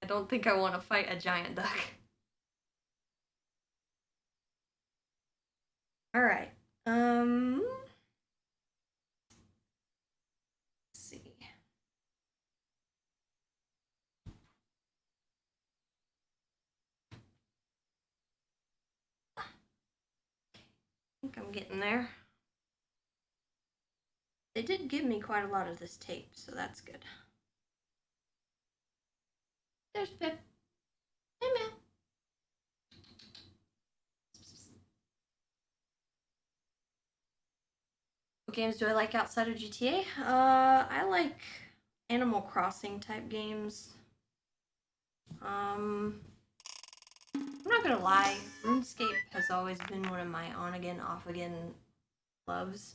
A: I don't think I want to fight a giant duck. All right. Let's see. I think I'm getting there. They did give me quite a lot of this tape, so that's good. There's Pip. Hey, man. What games do I like outside of GTA? I like Animal Crossing type games. I'm not gonna lie, RuneScape has always been one of my on again, off again loves.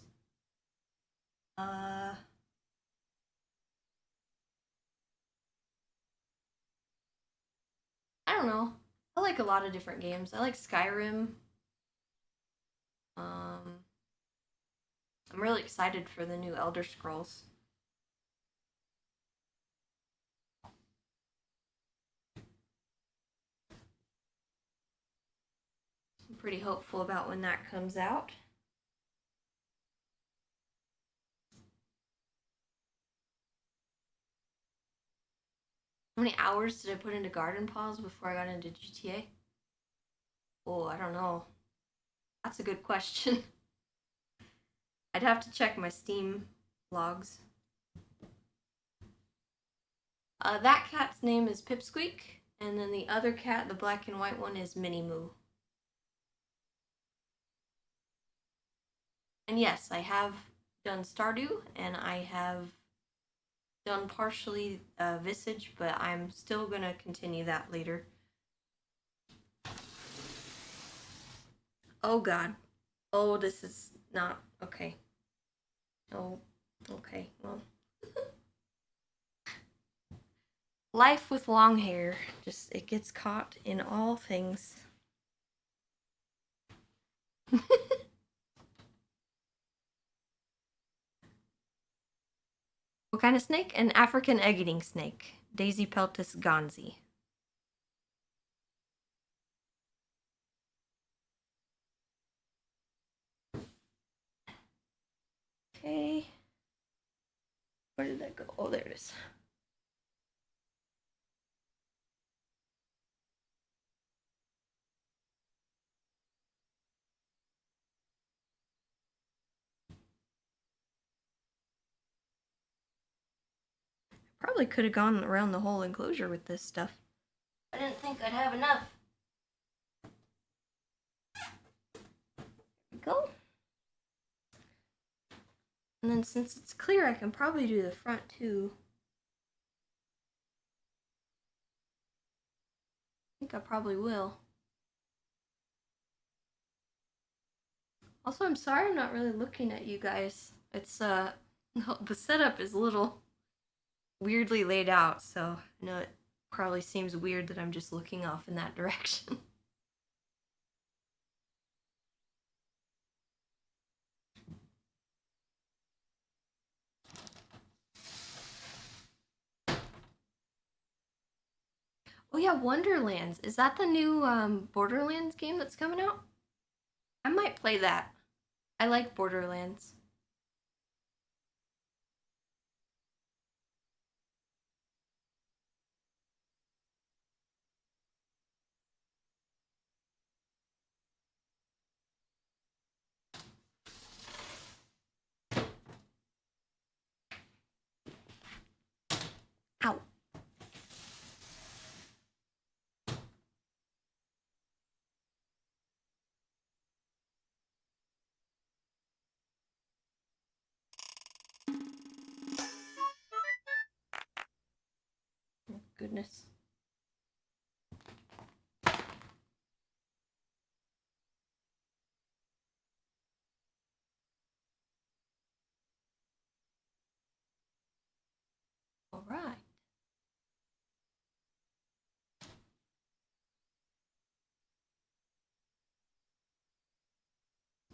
A: I don't know. I like a lot of different games. I like Skyrim. I'm really excited for the new Elder Scrolls. pretty hopeful about when that comes out. How many hours did I put into Garden Paws before I got into GTA? Oh, I don't know. That's a good question. I'd have to check my Steam logs. That cat's name is Pipsqueak, and then the other cat, the black and white one, is Minnie Moo. And yes, I have done Stardew, and I have done partially Visage, but I'm still gonna continue that later. Oh god. Oh, this is not okay. Oh, okay, well. Life with long hair, just it gets caught in all things. What kind of snake? An African egg-eating snake. Daisy peltis gonzi. Okay. Where did that go? Oh, there it is. Probably could have gone around the whole enclosure with this stuff. I didn't think I'd have enough. There we go. And then since it's clear, I can probably do the front too. I think I probably will. Also, I'm sorry I'm not really looking at you guys. It's, the setup is a little weirdly laid out, so I know it probably seems weird that I'm just looking off in that direction. Oh yeah, Wonderlands. Is that the new Borderlands game that's coming out? I might play that. I like Borderlands. Ow. Oh, goodness. All right.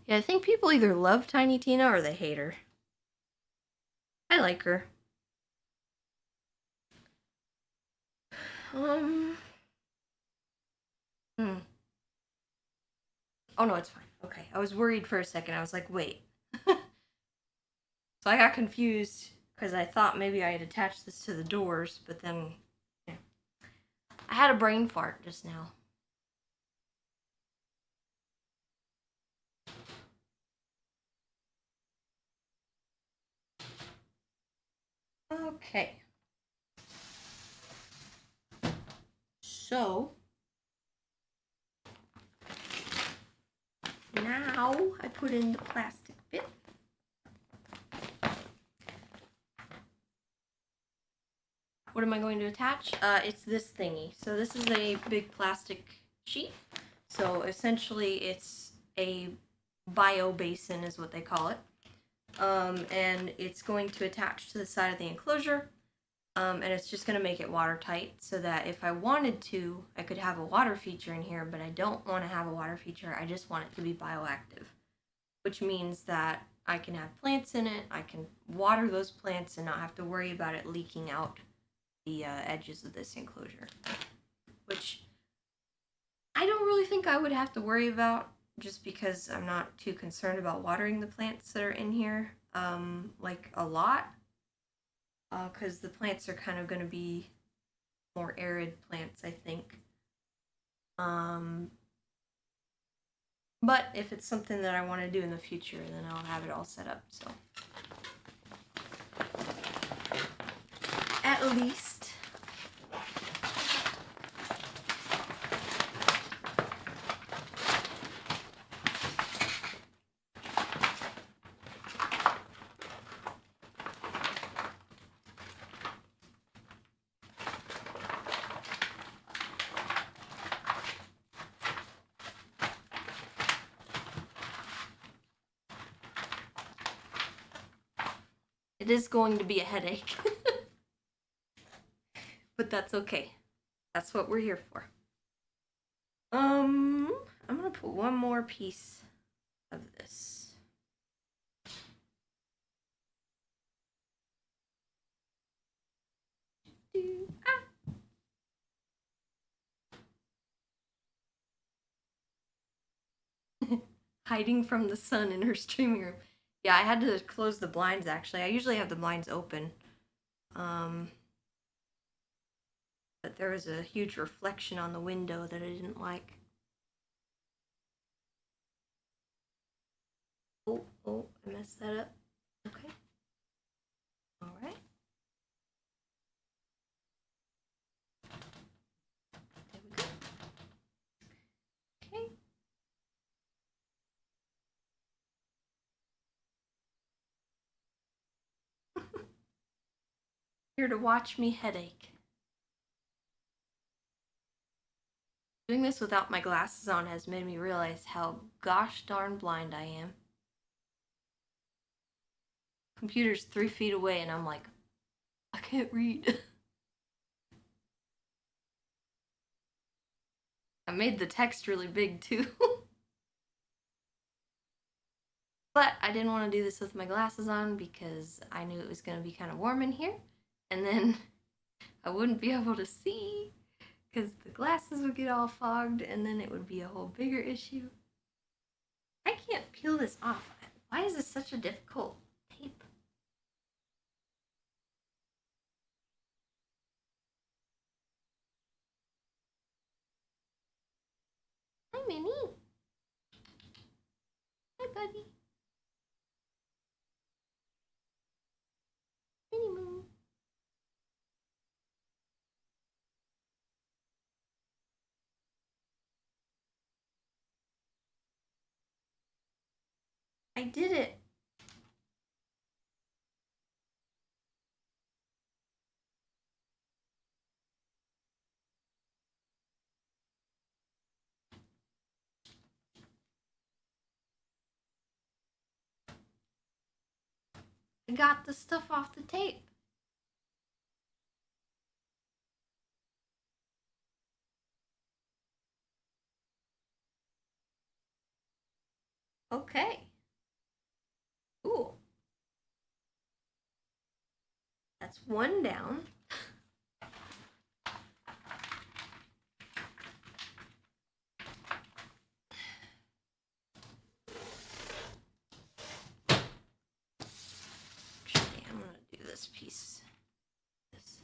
A: Yeah, I think people either love Tiny Tina or they hate her. I like her. Hmm. Oh no, it's fine. Okay. I was worried for a second. I was like, wait. So I got confused because I thought maybe I had attached this to the doors, but then yeah. I had a brain fart just now. Okay. So now I put in the plastic bit. What am I going to attach? It's this thingy. So this is a big plastic sheet. So essentially it's a bio basin is what they call it. And it's going to attach to the side of the enclosure. And it's just going to make it watertight so that if I wanted to, I could have a water feature in here, but I don't want to have a water feature. I just want it to be bioactive, which means that I can have plants in it. I can water those plants and not have to worry about it leaking out the edges of this enclosure, which I don't really think I would have to worry about just because I'm not too concerned about watering the plants that are in here, like a lot, because the plants are kind of going to be more arid plants, I think. But if it's something that I want to do in the future, then I'll have it all set up, so. At least. It is going to be a headache. But that's okay. That's what we're here for. I'm gonna put one more piece of this. Hiding from the sun in her streaming room. Yeah, I had to close the blinds actually. I usually have the blinds open. But there was a huge reflection on the window that I didn't like. Oh, I messed that up. Okay. All right. There we go. Okay. Here to watch me headache. Doing this without my glasses on has made me realize how gosh darn blind I am. Computer's 3 feet away and I'm like, I can't read. I made the text really big too. But I didn't want to do this with my glasses on because I knew it was going to be kind of warm in here. And then I wouldn't be able to see because the glasses would get all fogged and then it would be a whole bigger issue. I can't peel this off. Why is this such a difficult tape? Hi, Minnie. Hi, buddy. Minnie Moo. I did it. I got the stuff off the tape. Okay. Cool. That's one down. Actually, I'm gonna do this piece. This.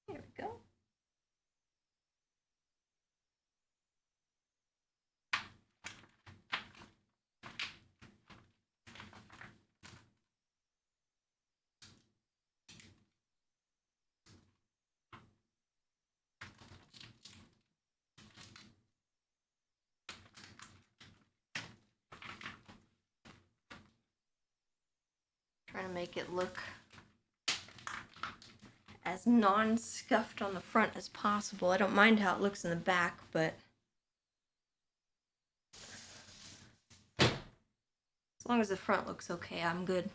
A: There we go. Trying to make it look as non-scuffed on the front as possible. I don't mind how it looks in the back, but as long as the front looks okay, I'm good.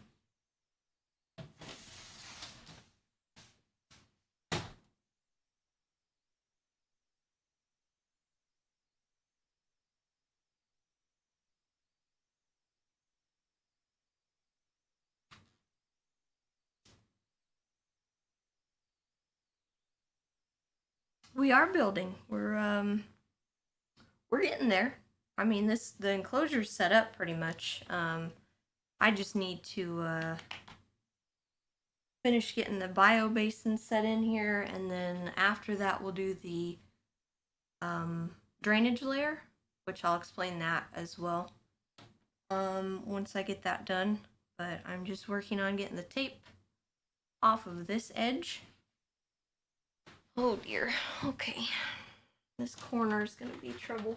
A: We are building. We're getting there. I mean, the enclosure's set up pretty much. I just need to finish getting the bio basin set in here, and then after that we'll do the drainage layer, which I'll explain that as well once I get that done. But I'm just working on getting the tape off of this edge. Oh dear. Okay. This corner is gonna be trouble.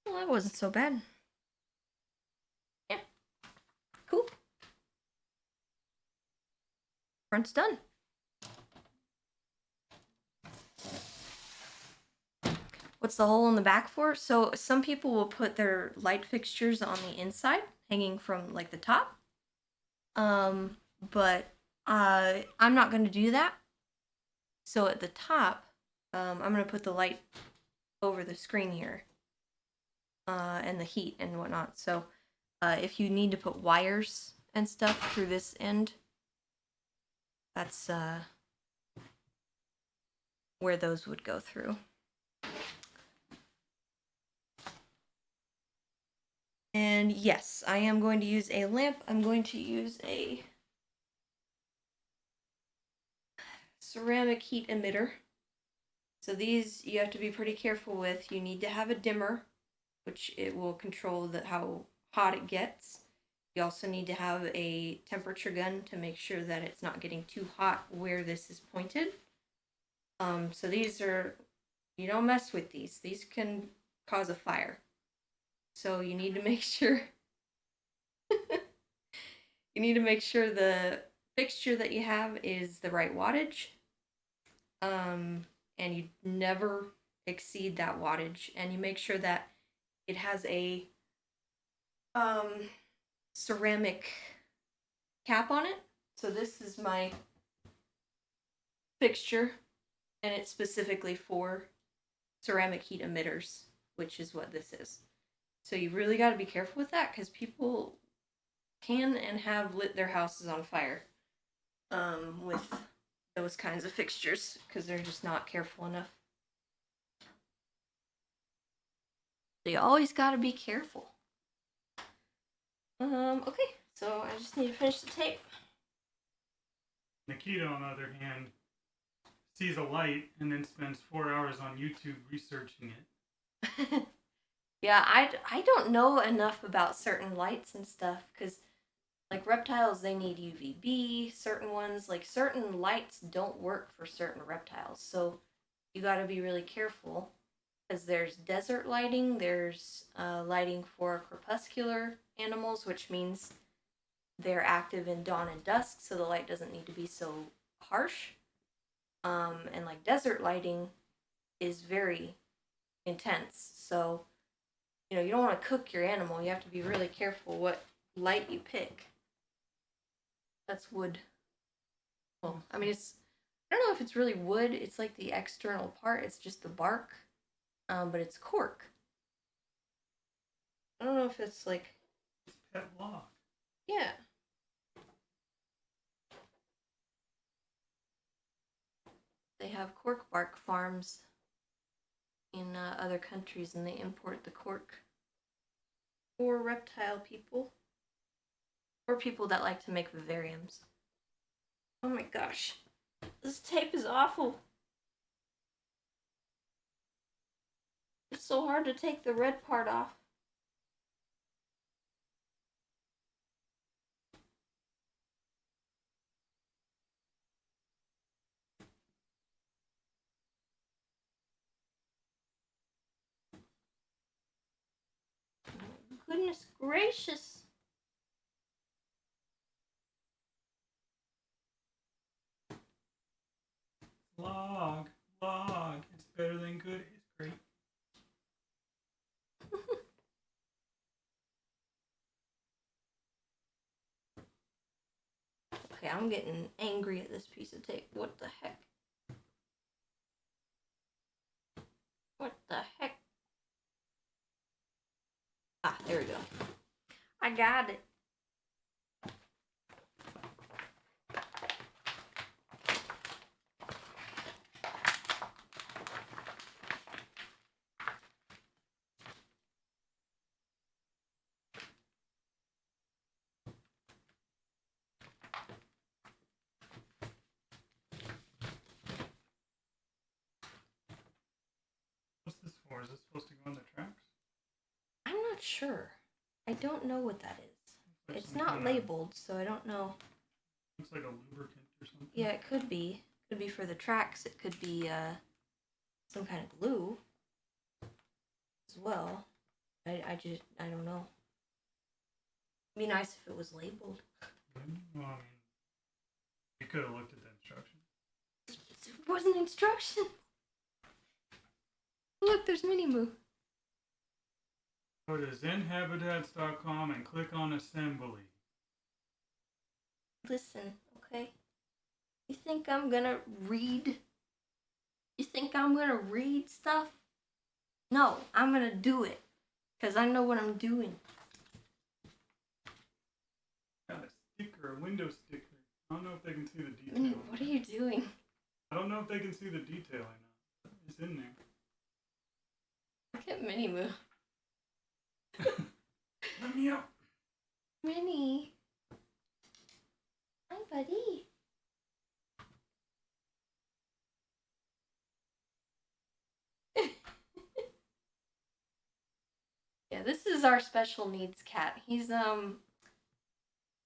A: Well, that wasn't so bad. Yeah. Cool. Front's done. What's the hole in the back for? So some people will put their light fixtures on the inside, hanging from like the top. But I'm not going to do that. So at the top, I'm going to put the light over the screen here, and the heat and whatnot. So if you need to put wires and stuff through this end, that's where those would go through. And yes, I am going to use a lamp. I'm going to use a ceramic heat emitter. So these you have to be pretty careful with. You need to have a dimmer, which it will control how hot it gets. You also need to have a temperature gun to make sure that it's not getting too hot where this is pointed. So these are, you don't mess with these. These can cause a fire. So you need to make sure you need to make sure the fixture that you have is the right wattage. And you never exceed that wattage, and you make sure that it has a ceramic cap on it. So this is my fixture, and it's specifically for ceramic heat emitters, which is what this is. So you really got to be careful with that, because people can and have lit their houses on fire with those kinds of fixtures, because they're just not careful enough. So you always got to be careful. Okay, so I just need to finish the tape.
B: Nakkida, on the other hand, sees a light and then spends 4 hours on YouTube researching it.
A: Yeah, I don't know enough about certain lights and stuff, because like reptiles, they need UVB. Certain ones, like certain lights don't work for certain reptiles, so you got to be really careful, because there's desert lighting, there's lighting for crepuscular animals, which means they're active in dawn and dusk, so the light doesn't need to be so harsh. And like desert lighting is very intense, so you don't want to cook your animal. You have to be really careful what light you pick. That's wood. Well, I mean, I don't know if it's really wood. It's like the external part. It's just the bark, but it's cork. I don't know if it's like.
B: It's pet log.
A: Yeah. They have cork bark farms in other countries, and they import the cork for reptile people, or people that like to make vivariums. Oh my gosh, this tape is awful. It's so hard to take the red part off. Goodness gracious.
B: Log. It's better than good. It's great.
A: Okay, I'm getting angry at this piece of tape. What the heck? got it.
B: What's this for? Is this supposed to go on the tracks?
A: I'm not sure. I don't know what that is.
B: Like
A: It's
B: some
A: not
B: kinda-
A: labeled, so I don't know.
B: Looks like a lubricant or something.
A: Yeah, it could be. Could be for the tracks. It could be some kind of glue as well. I don't know. It'd be nice if it was labeled.
B: Well, I mean, you could have looked at the instructions.
A: It wasn't instructions. Look, there's Minimoo.
B: Go to zenhabitats.com and click on assembly.
A: Listen, okay? You think I'm gonna read? You think I'm gonna read stuff? No, I'm gonna do it. Because I know what I'm doing.
B: Got a sticker, a window sticker. I don't know if they can see the detail.
A: What are you doing?
B: I don't know if they can see the detailing. It's in there.
A: Look at Minimoo.
B: Let me out.
A: Minnie. Hi, buddy. Yeah, this is our special needs cat. He's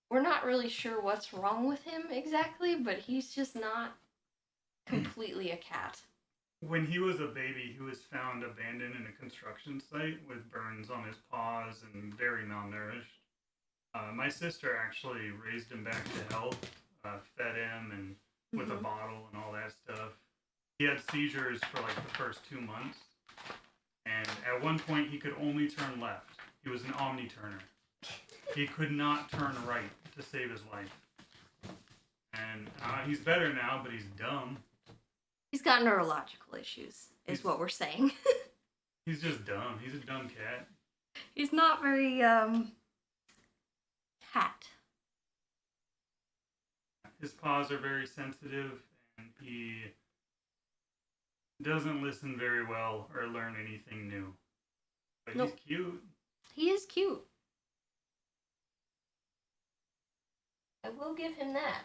A: we're not really sure what's wrong with him exactly, but he's just not completely a cat.
B: When he was a baby, he was found abandoned in a construction site with burns on his paws and very malnourished. My sister actually raised him back to health, fed him and with a bottle and all that stuff. He had seizures for like the first 2 months, and at one point he could only turn left. He was an omni-turner. He could not turn right to save his life. And he's better now, but he's dumb.
A: He's got neurological issues, is what we're saying.
B: He's just dumb. He's a dumb cat.
A: He's not very, cat.
B: His paws are very sensitive, and he doesn't listen very well or learn anything new. But
A: Nope.
B: He's cute.
A: He is cute. I will give him that.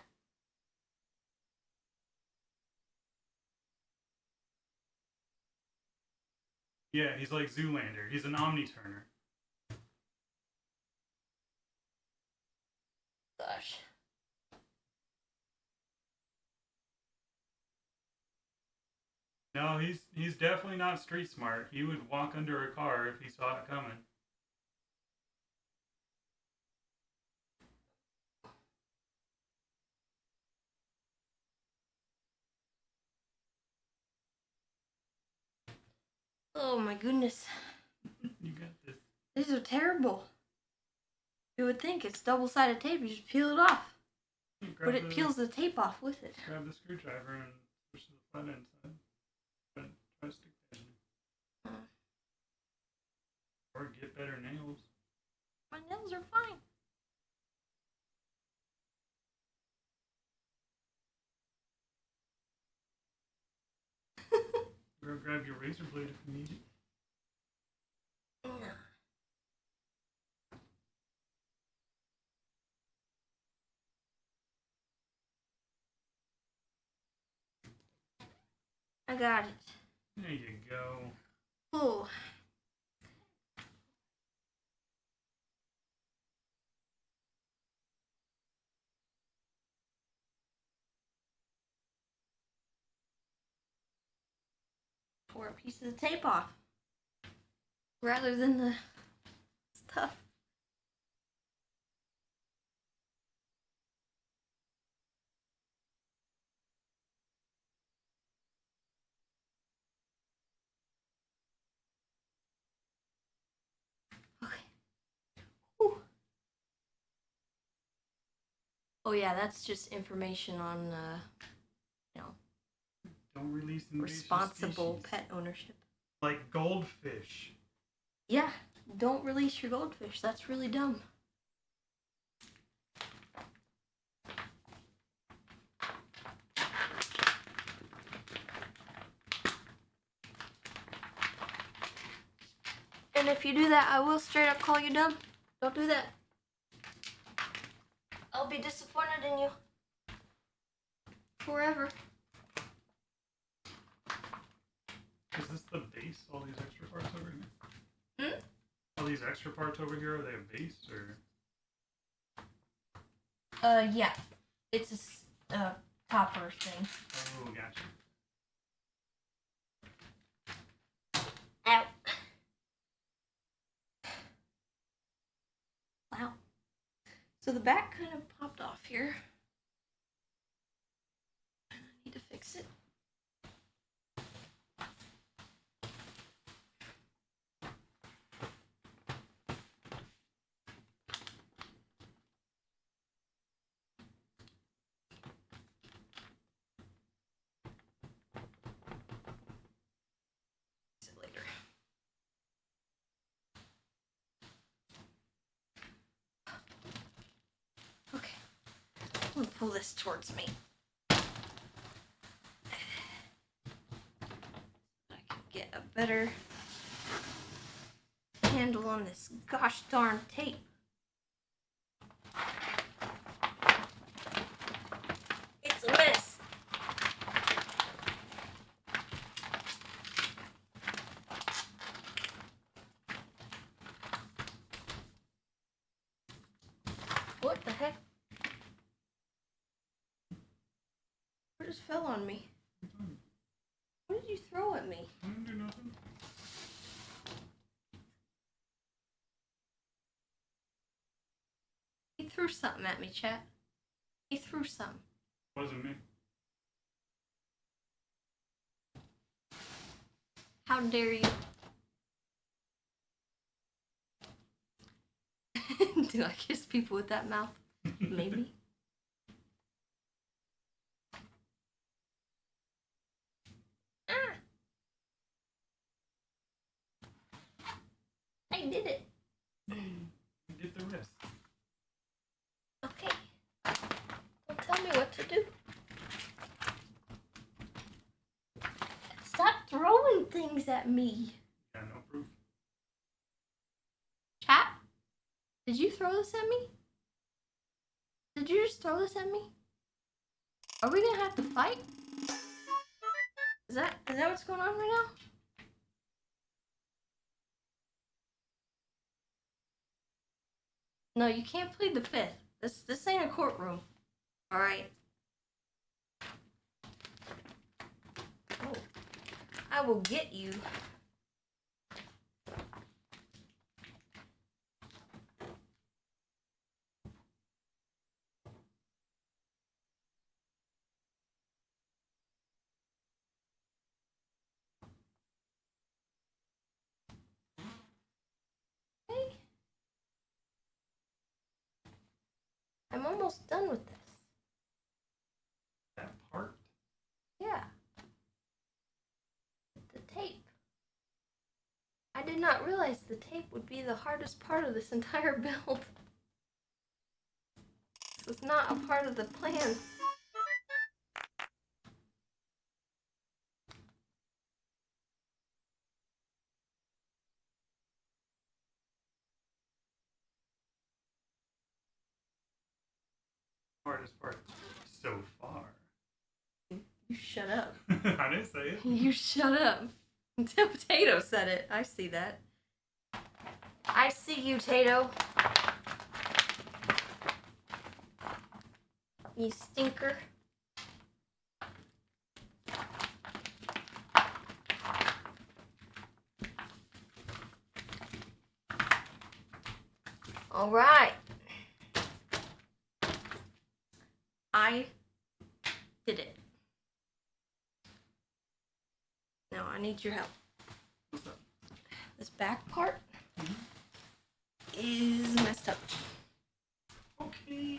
B: Yeah, he's like Zoolander. He's an omni-turner.
A: Gosh.
B: No, he's definitely not street smart. He would walk under a car if he saw it coming.
A: Oh my goodness.
B: You got this.
A: These are terrible. You would think it's double-sided tape, you just peel it off. But it peels the tape off with it.
B: Grab the screwdriver and push the flat end side. Try to stick that in. Or get better nails.
A: My nails are fine.
B: Go grab your razor blade if you need it.
A: I got it.
B: There you go.
A: Oh. Tore a piece of the tape off. Rather than the stuff. Okay. Whew. Oh yeah, that's just information on,
B: Don't release invasive
A: responsible
B: species.
A: pet ownership.
B: Like goldfish.
A: Yeah, don't release your goldfish. That's really dumb. And if you do that, I will straight up call you dumb. Don't do that. I'll be disappointed in you. Forever.
B: Is this the base? All these extra parts over here?
A: Hmm?
B: All these extra parts over here, are they a base or?
A: Yeah. It's a copper thing.
B: Oh, gotcha.
A: Ow. Wow. So the back kind of popped off here. I need to fix it. Fix it later. Okay. I'm gonna pull this towards me. I can get a better handle on this gosh darn tape. It's a mess. What the heck? It just fell on me. What did you throw at me?
B: I didn't do nothing.
A: He threw something at me, chat. He threw something.
B: Wasn't me.
A: How dare you? Do I kiss people with that mouth? Maybe. Ah! I did it.
B: Get the rest.
A: Okay. Don't tell me what to do. Stop throwing things at me.
B: Yeah, no proof.
A: Chat? Did you throw this at me? Did you just throw this at me? Are we gonna have to fight? Is that what's going on right now? No, you can't plead the fifth. This ain't a courtroom. Alright. Oh. I will get you. Okay. I'm almost done with this.
B: That part?
A: Yeah. The tape. I did not realize the tape would be the hardest part of this entire build. This was not a part of the plan.
B: Hardest part so far.
A: You shut up.
B: I didn't say it.
A: You shut up. Potato said it. I see that. I see you, Tato. You stinker. All right. I did it. Now I need your help.
B: What's up?
A: This back part is messed up.
B: Okay.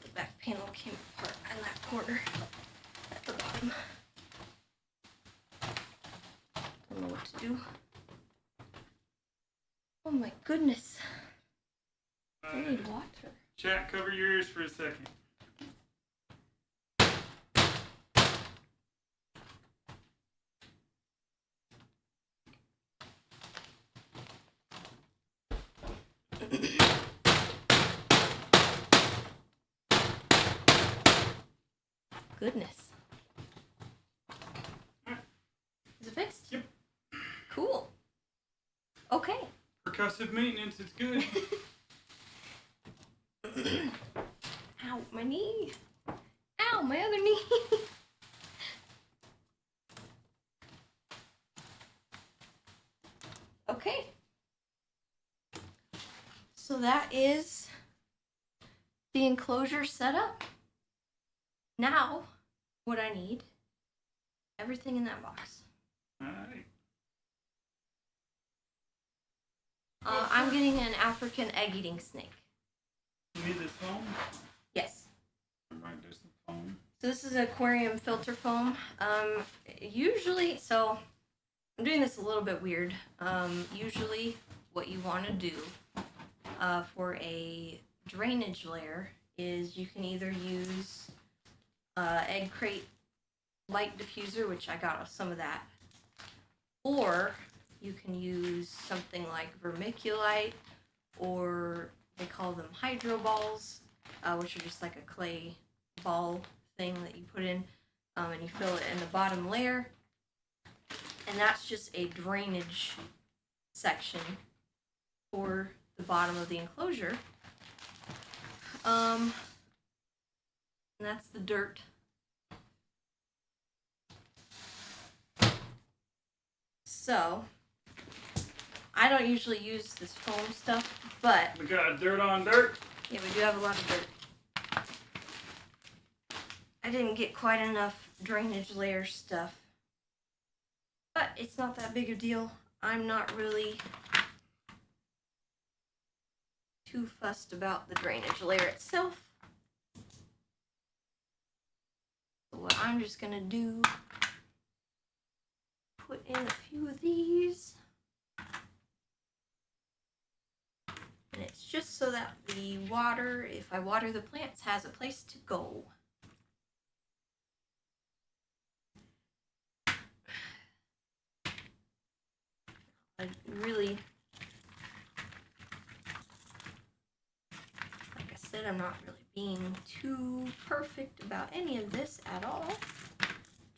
A: The back panel came apart in that corner at the bottom. Don't know what to do. Oh my goodness. I need water.
B: Chat, cover your ears for a second.
A: goodness. Is it fixed?
B: Yep.
A: Cool. Okay.
B: Percussive maintenance, it's good.
A: Ow, my knee. Ow, my other knee. Okay. So that is the enclosure setup. Now, what I need, everything in that box.
B: Alright.
A: I'm getting an African egg-eating snake.
B: You need this foam?
A: Yes.
B: Right, there's some foam.
A: So this is aquarium filter foam. Usually, so I'm doing this a little bit weird. Usually what you want to do for a drainage layer is you can either use egg crate light diffuser, which I got some of that, or you can use something like vermiculite, or they call them hydro balls, which are just like a clay ball thing that you put in, and you fill it in the bottom layer, and that's just a drainage section for the bottom of the enclosure. And that's the dirt. So I don't usually use this foam stuff, but
B: We got dirt on dirt.
A: yeah, we do have a lot of dirt. I didn't get quite enough drainage layer stuff, but it's not that big a deal. I'm not really too fussed about the drainage layer itself. So what I'm just gonna do, put in a few of these. And it's just so that the water, if I water the plants, has a place to go. I really, like I said, I'm not really being too perfect about any of this at all.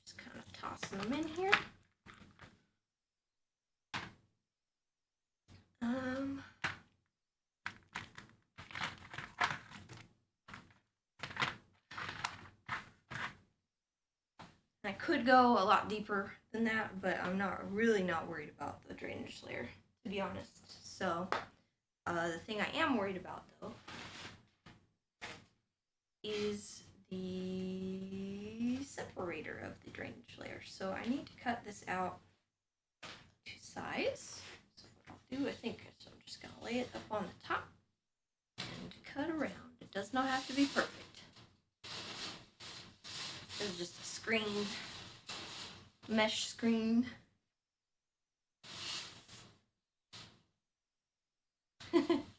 A: Just kind of tossing them in here. I could go a lot deeper than that, but I'm really not worried about the drainage layer, to be honest. So, the thing I am worried about, though, is the separator of the drainage layer. So I need to cut this out to size. So what I'll do, I think, so I'm just going to lay it up on the top and cut around. It does not have to be perfect. This is just a screen, mesh screen.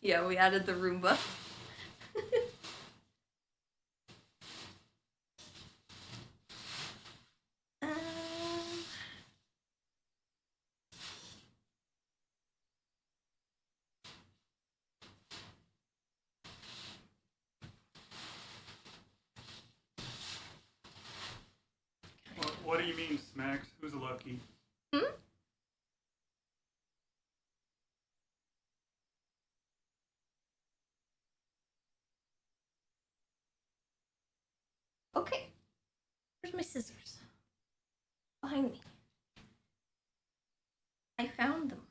A: Yeah, we added the Roomba.
B: What do you mean, Smacks? Who's lucky?
A: Okay. Where's my scissors? Behind me. I found them.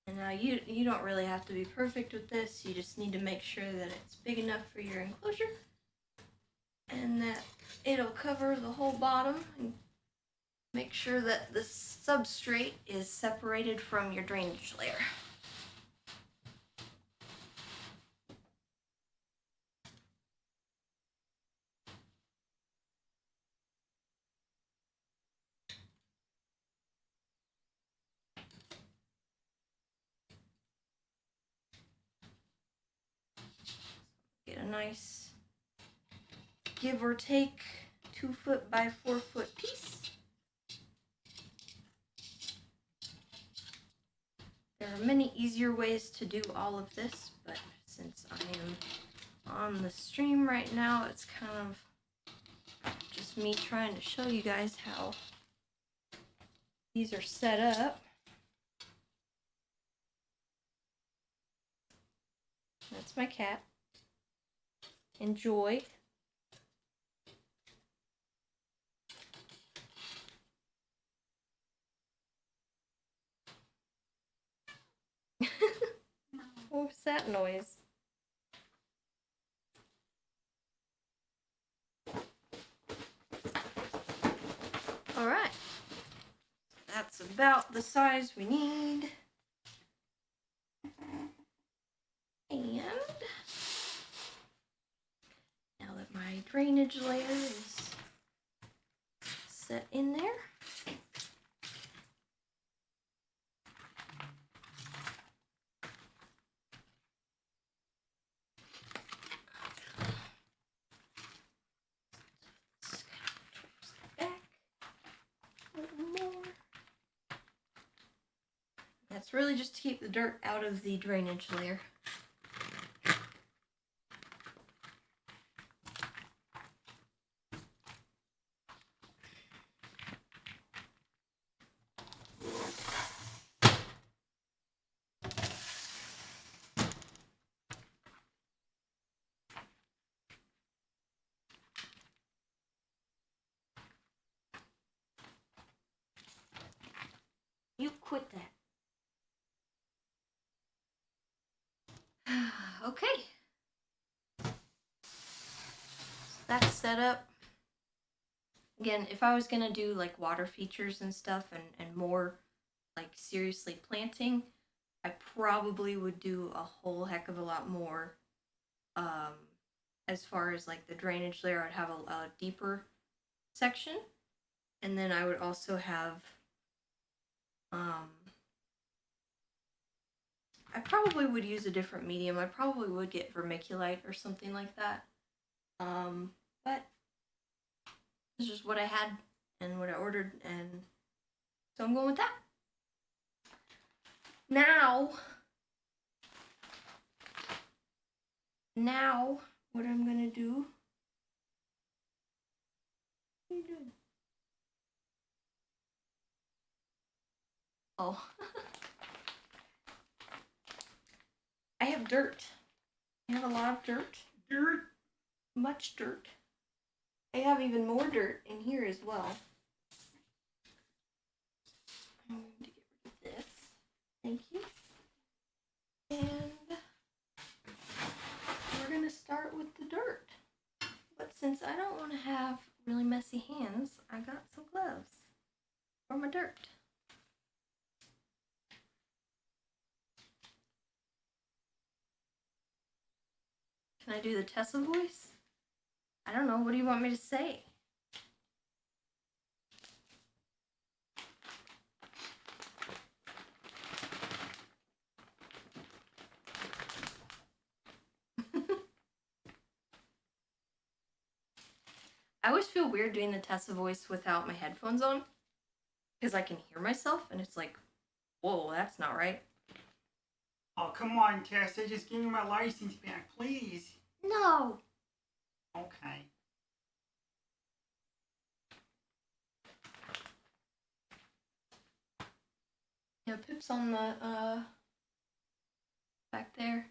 A: And now you don't really have to be perfect with this. You just need to make sure that it's big enough for your enclosure and that it'll cover the whole bottom, and make sure that the substrate is separated from your drainage layer. Get a nice, give or take, 2 foot by 4 foot piece. There are many easier ways to do all of this, but since I am on the stream right now, it's kind of just me trying to show you guys how these are set up. That's my cat. Enjoy. What was that noise? All right. That's about the size we need. And now that my drainage layer is set in there, back a little more. That's really just to keep the dirt out of the drainage layer. You quit that. Okay. That's set up. Again, if I was gonna do like water features and stuff and more like seriously planting, I probably would do a whole heck of a lot more. As far as like the drainage layer, I'd have a deeper section, and then I would also have I probably would use a different medium. I probably would get vermiculite or something like that. But this is what I had and what I ordered, and so I'm going with that. Now, what I'm gonna do. What are you doing? Oh. I have dirt. I have a lot of dirt.
B: Dirt.
A: Much dirt. I have even more dirt in here as well. I'm going to get rid of this. Thank you. And we're going to start with the dirt. But since I don't want to have really messy hands, I got some gloves for my dirt. Can I do the Tessa voice? I don't know. What do you want me to say? I always feel weird doing the Tessa voice without my headphones on, because I can hear myself and it's like, whoa, that's not right.
B: Oh, come on, Tessa. Just give me my license back, please.
A: No.
B: Okay.
A: Yeah, Pip's on the, back there.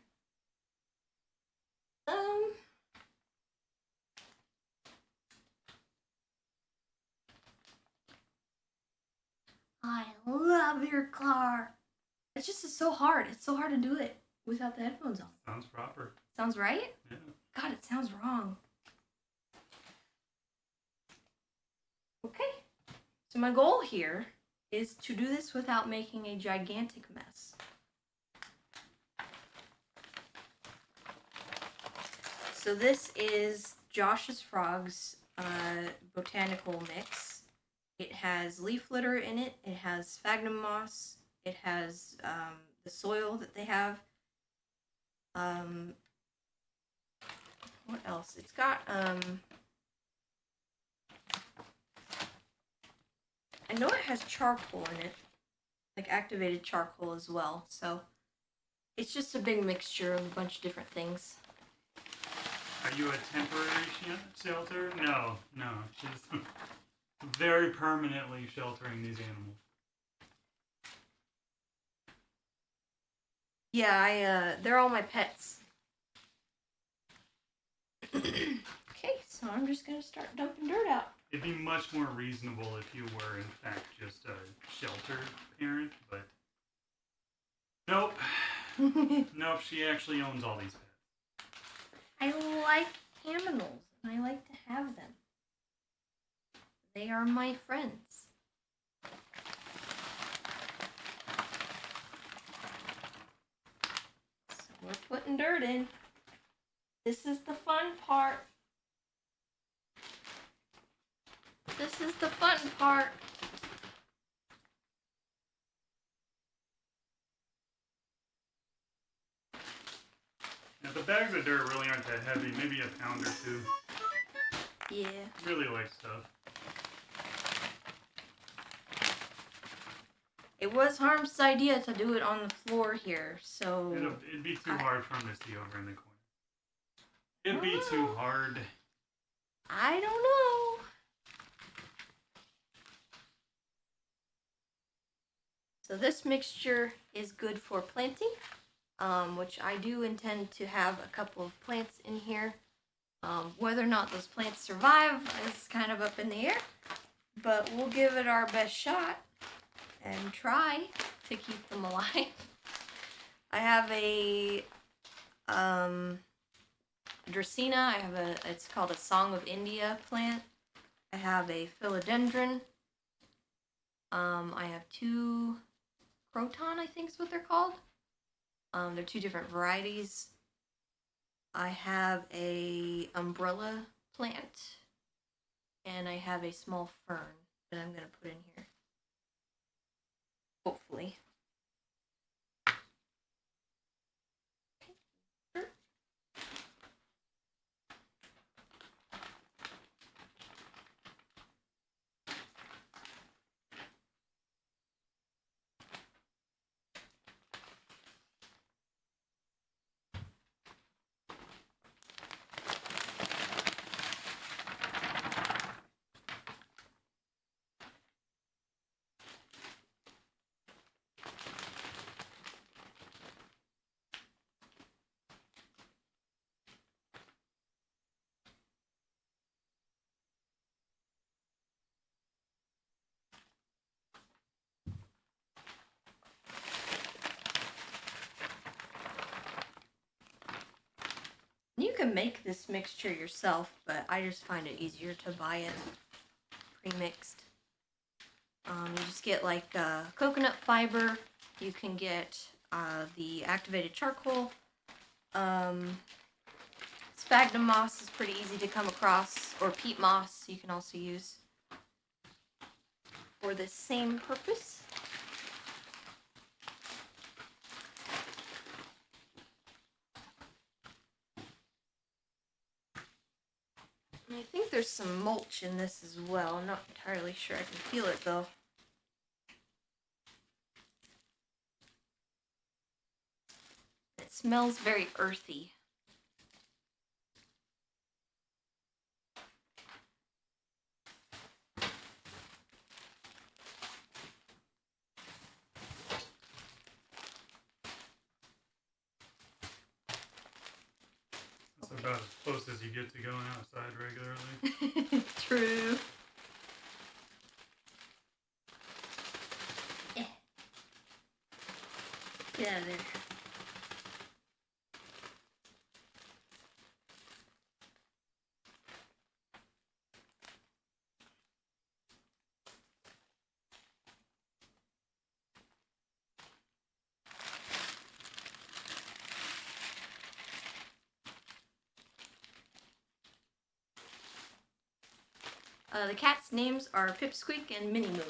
A: I love your car. It's just so hard. It's so hard to do it without the headphones on.
B: Sounds proper.
A: Sounds right?
B: Yeah.
A: God, it sounds wrong. Okay. So my goal here is to do this without making a gigantic mess. So this is Josh's Frogs botanical mix. It has leaf litter in it. It has sphagnum moss. It has the soil that they have. What else? It's got I know it has charcoal in it. like activated charcoal as well. So it's just a big mixture of a bunch of different things.
B: Are you a temporary shelter? No, no. She's very permanently sheltering these animals.
A: Yeah, they're all my pets. Okay, so I'm just gonna start dumping dirt out.
B: It'd be much more reasonable if you were, in fact, just a sheltered parent, but nope. Nope, she actually owns all these pets.
A: I like animals, and I like to have them. They are my friends. So we're putting dirt in. This is the fun part. This is the fun part.
B: Now, the bags of dirt really aren't that heavy, maybe a pound or two.
A: Yeah.
B: Really light stuff.
A: It was Harm's idea to do it on the floor here, so...
B: It'd be too hard for him to see over in the corner. It'd be too hard.
A: I don't know. So this mixture is good for planting, which I do intend to have a couple of plants in here. Whether or not those plants survive is kind of up in the air, but we'll give it our best shot and try to keep them alive. I have a Dracaena. It's called a Song of India plant. I have a philodendron. I have two croton, I think is what they're called. They're two different varieties. I have a umbrella plant, and I have a small fern that I'm gonna put in here. Hopefully. You can make this mixture yourself, but I just find it easier to buy it pre-mixed. You just get like coconut fiber. You can get the activated charcoal. Sphagnum moss is pretty easy to come across, or peat moss you can also use for the same purpose. And I think there's some mulch in this as well. I'm not entirely sure. I can feel it though. It smells very earthy.
B: That's about as close as you get to going outside regularly.
A: True. Get out of there. The cats' names are Pipsqueak and Minnie Moo. I'm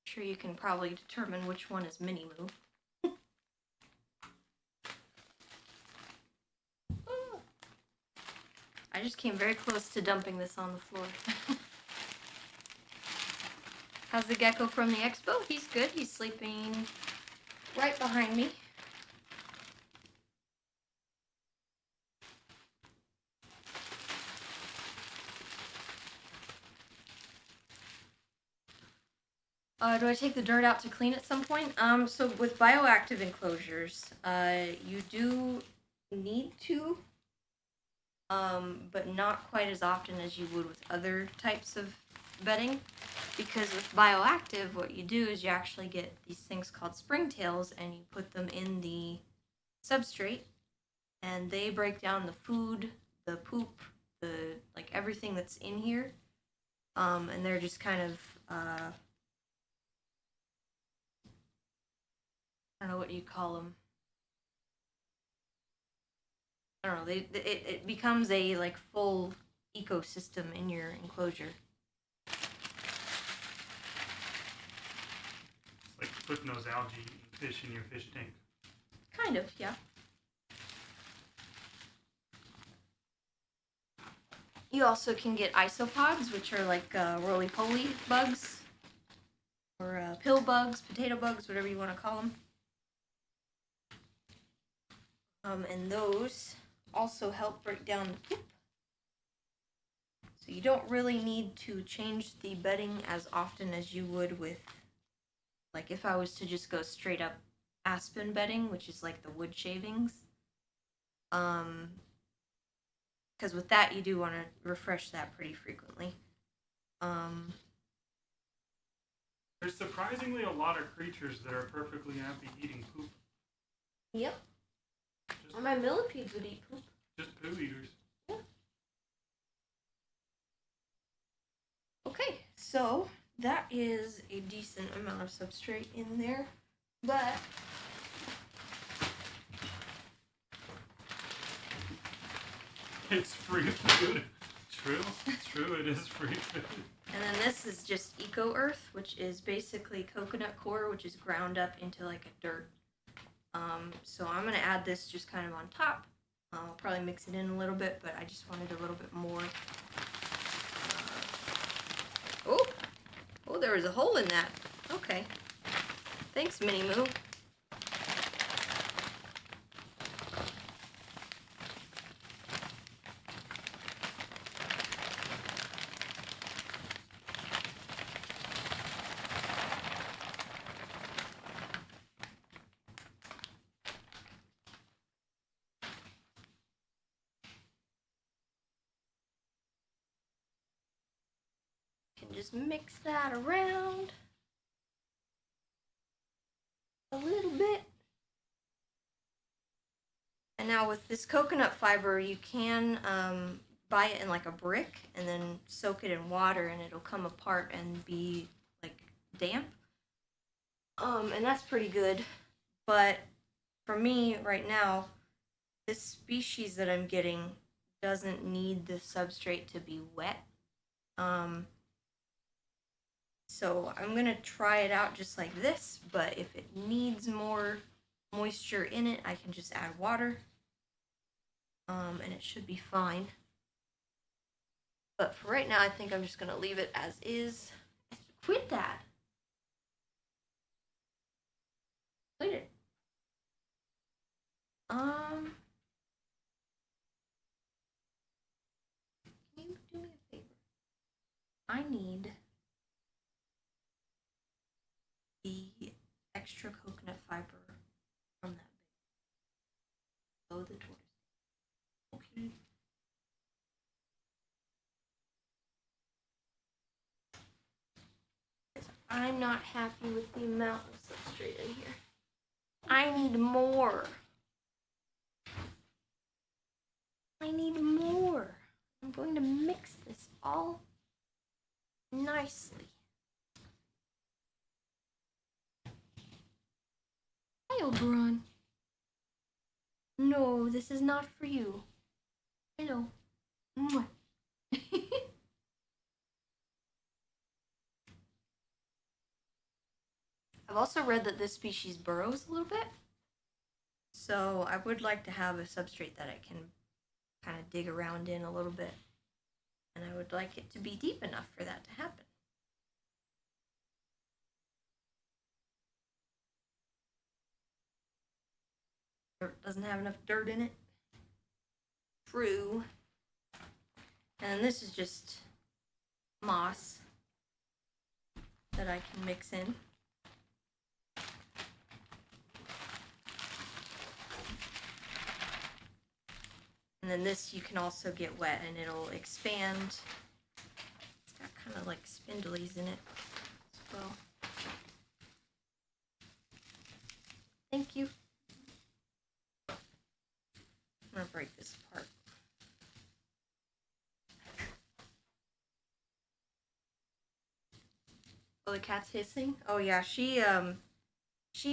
A: sure you can probably determine which one is Minnie Moo. I just came very close to dumping this on the floor. How's the gecko from the expo? He's good. He's sleeping right behind me. Do I take the dirt out to clean at some point? So with bioactive enclosures, you do need to, but not quite as often as you would with other types of bedding. Because with bioactive, what you do is you actually get these things called springtails, and you put them in the substrate, and they break down the food, the poop, the like everything that's in here, and they're just kind of I don't know what you call them. I don't know. It becomes a like full ecosystem in your enclosure.
B: It's like putting those algae fish in your fish tank.
A: Kind of, yeah. You also can get isopods, which are like roly-poly bugs, or pill bugs, potato bugs, whatever you want to call them. And those also help break down the poop. So you don't really need to change the bedding as often as you would with, like if I was to just go straight up aspen bedding, which is like the wood shavings. Because with that you do want to refresh that pretty frequently.
B: There's surprisingly a lot of creatures that are perfectly happy eating poop.
A: Yep.
B: Just,
A: My millipedes would eat poop.
B: just poo eaters.
A: Yeah. Okay, so that is a decent amount of substrate in there, but
B: It's free food. True, it is free food.
A: and then this is just Eco Earth, which is basically coconut coir, which is ground up into like a dirt. So I'm gonna add this just kind of on top. I'll probably mix it in a little bit, but I just wanted a little bit more. Oh, there was a hole in that. Okay. Thanks, Mini Moo. Can just mix that around a little bit. And now with this coconut fiber, you can buy it in like a brick and then soak it in water, and it'll come apart and be like damp. And that's pretty good. But for me right now, this species that I'm getting doesn't need the substrate to be wet. So I'm gonna try it out just like this, but if it needs more moisture in it, I can just add water. And it should be fine. But for right now, I think I'm just gonna leave it as is. Quit that. Quit it. Can you do me a favor? I need the extra coconut fiber from that below the tortoise.
B: Okay.
A: I'm not happy with the amount of substrate in here. I need more. I need more. I'm going to mix this all nicely. Hi, Oberon. No, this is not for you. Hello. Mwah. I've also read that this species burrows a little bit. So I would like to have a substrate that I can kind of dig around in a little bit. And I would like it to be deep enough for that to happen. It doesn't have enough dirt in it. True. And this is just moss that I can mix in. And then this you can also get wet and it'll expand. It's got kind of like spindlies in it as well. Thank you. I'm gonna break this apart. Oh, the cat's hissing? Oh yeah, she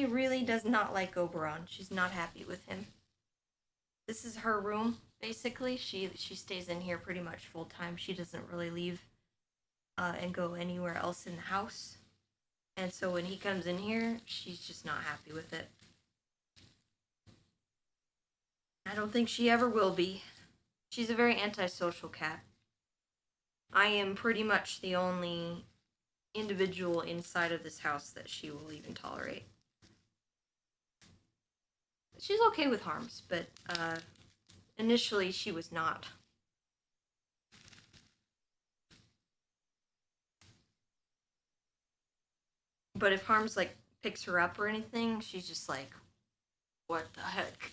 A: really does not like Oberon. She's not happy with him. This is her room, basically. She stays in here pretty much full time. She doesn't really leave and go anywhere else in the house. And so when he comes in here, she's just not happy with it. I don't think she ever will be. She's a very antisocial cat. I am pretty much the only individual inside of this house that she will even tolerate. She's okay with harms, but initially she was not. But if Harms like picks her up or anything, she's just like, what the heck?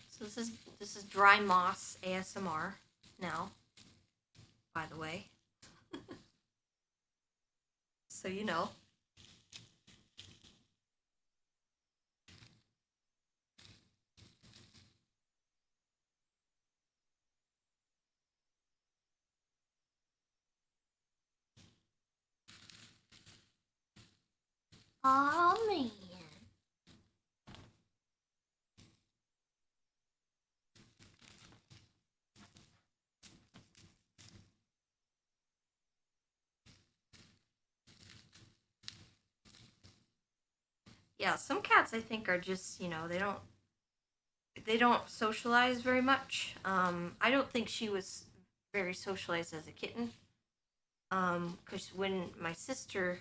A: So this is dry moss ASMR now, by the way. So you know. Oh man. Yeah, some cats I think are just, you know, they don't socialize very much. I don't think she was very socialized as a kitten. Because when my sister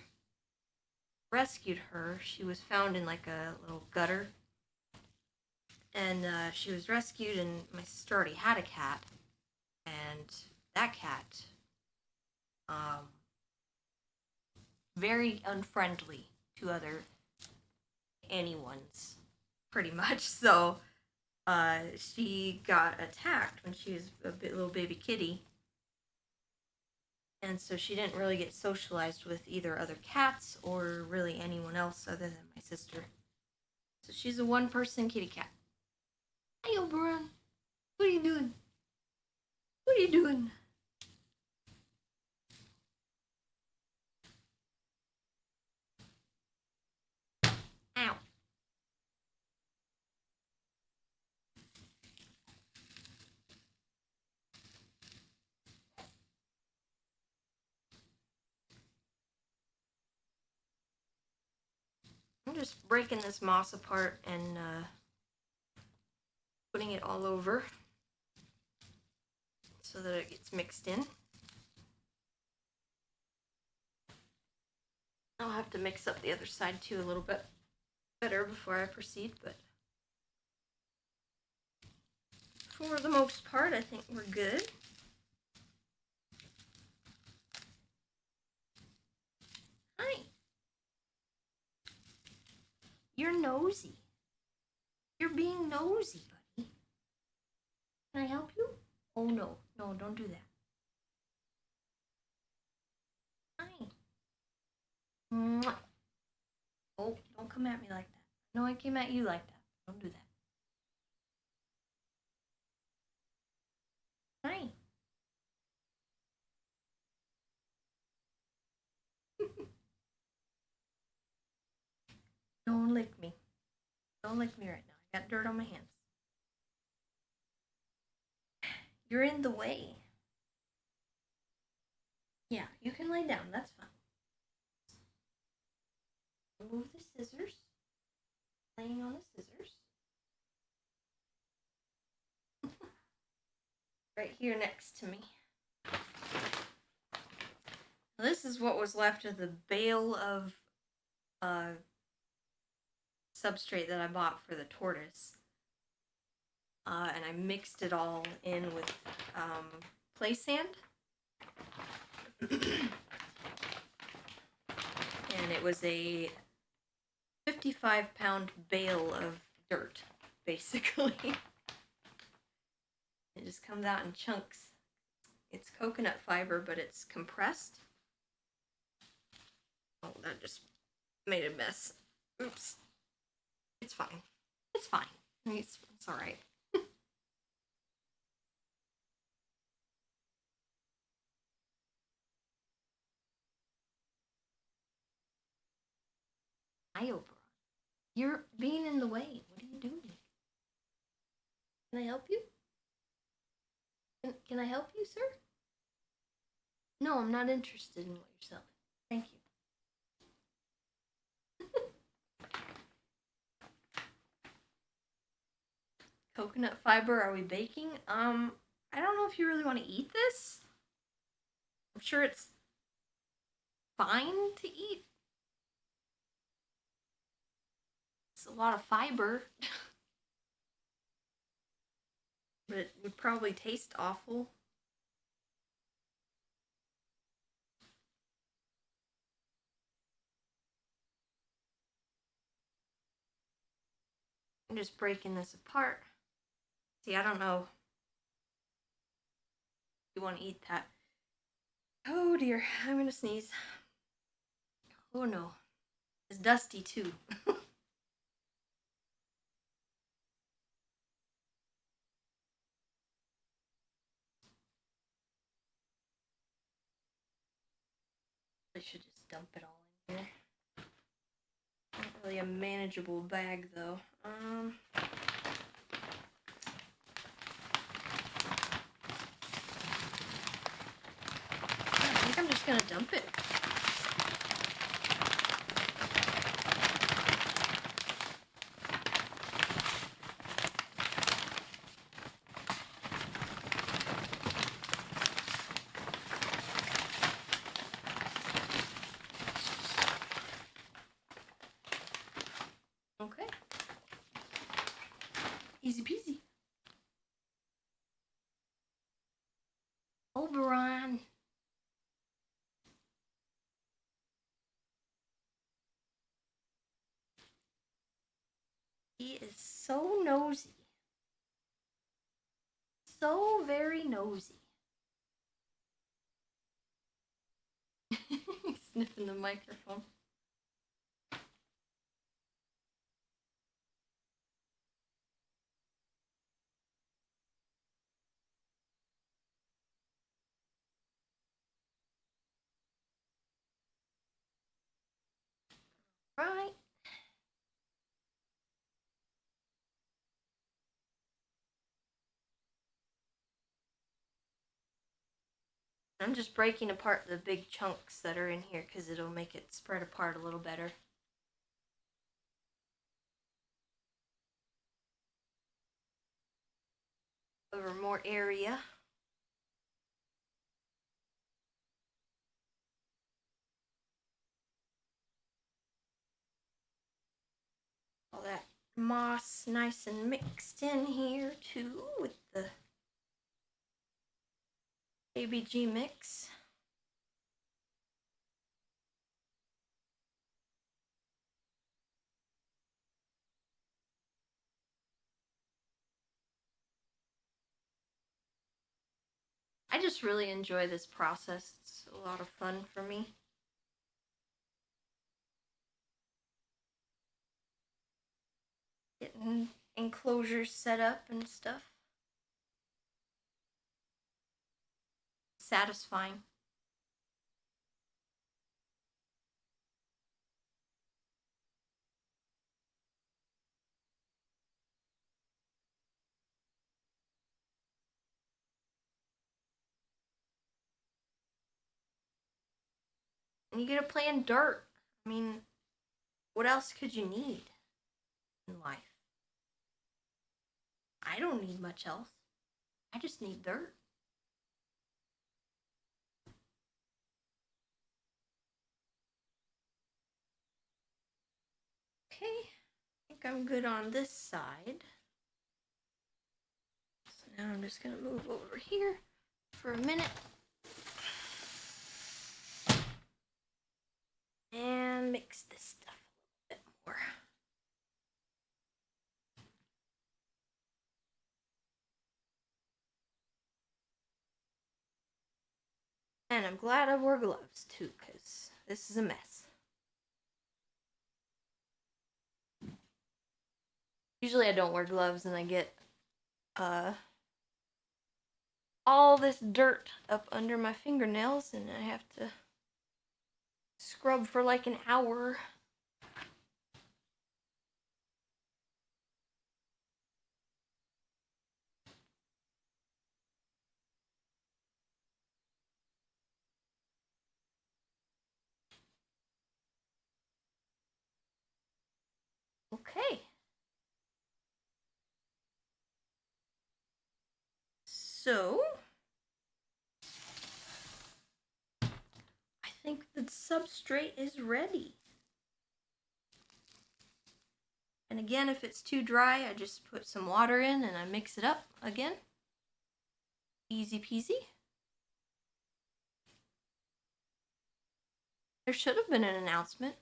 A: rescued her, she was found in like a little gutter. And she was rescued, and my sister already had a cat. And that cat, very unfriendly to other anyone's, pretty much. So she got attacked when she was a little baby kitty. And so she didn't really get socialized with either other cats or really anyone else other than my sister. So she's a one-person kitty cat. Hey, Oberon. What are you doing? What are you doing? Ow. I'm just breaking this moss apart and putting it all over so that it gets mixed in. I'll have to mix up the other side too a little bit better before I proceed, but for the most part, I think we're good. Hi. You're nosy. You're being nosy, buddy. Can I help you? Oh no, no, don't do that. Hi. Mwah. Oh, don't come at me like that. No, I came at you like that. Don't do that. Hi. Don't lick me. Don't lick me right now. I got dirt on my hands. You're in the way. Yeah, you can lay down. That's fine. Remove the scissors. Laying on the scissors. Right here next to me. This is what was left of the bale of substrate that I bought for the tortoise. And I mixed it all in with play sand. And it was a 55-pound bale of dirt, basically. It just comes out in chunks. It's coconut fiber, but it's compressed. Oh, that just made a mess. Oops. It's fine. It's fine. It's alright. Hi, Oberon. You're being in the way. What are you doing? Can I help you? Can I help you, sir? No, I'm not interested in what you're selling. Thank you. Coconut fiber, are we baking? I don't know if you really want to eat this. I'm sure it's fine to eat. It's a lot of fiber. But it would probably taste awful. I'm just breaking this apart. See, I don't know. You want to eat that? Oh dear, I'm gonna sneeze. Oh no. It's dusty too. I should just dump it all in here. Not really a manageable bag though. I think I'm just gonna dump it. Okay. Easy peasy. Oberon. He is so nosy. So very nosy. He's sniffing the microphone. Right. I'm just breaking apart the big chunks that are in here because it'll make it spread apart a little better. Over more area. All that moss nice and mixed in here too with the ABG mix. I just really enjoy this process. It's a lot of fun for me. Getting enclosures set up and stuff. Satisfying. And you get to play in dirt. I mean, what else could you need in life? I don't need much else. I just need dirt. Okay, I think I'm good on this side. So now I'm just gonna move over here for a minute. And mix this stuff a little bit more. And I'm glad I wore gloves too, because this is a mess. Usually I don't wear gloves and I get all this dirt up under my fingernails and I have to scrub for like an hour. Okay. So, I think the substrate is ready. And again, if it's too dry, I just put some water in and I mix it up again. Easy peasy. There should have been an announcement.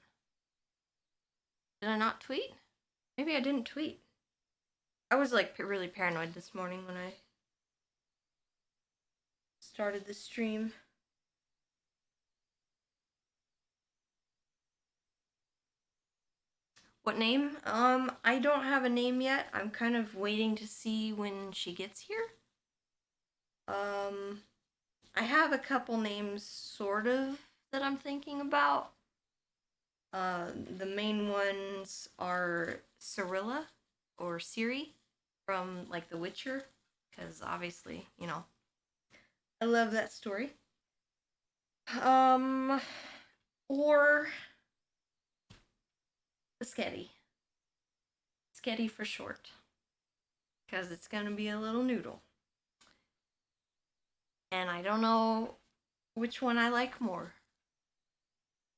A: Did I not tweet? Maybe I didn't tweet. I was like really paranoid this morning when I started the stream. What name? I don't have a name yet. I'm kind of waiting to see when she gets here. I have a couple names sort of that I'm thinking about. The main ones are Cirilla or Ciri from like The Witcher, because obviously, you know, I love that story. Or Sketty. Sketty for short, because it's gonna be a little noodle. And I don't know which one I like more.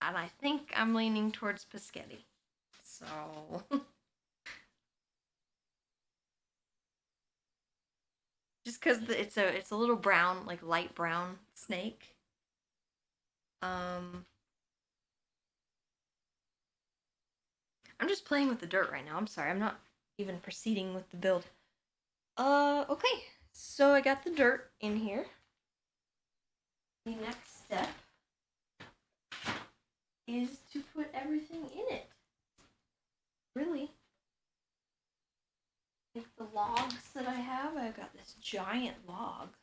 A: And I think I'm leaning towards Paschetti. So just because it's a little brown, like light brown snake. I'm just playing with the dirt right now. I'm sorry, I'm not even proceeding with the build. Okay. So I got the dirt in here. The next step is to put everything in it. Really. Like the logs that I have, I've got this giant log.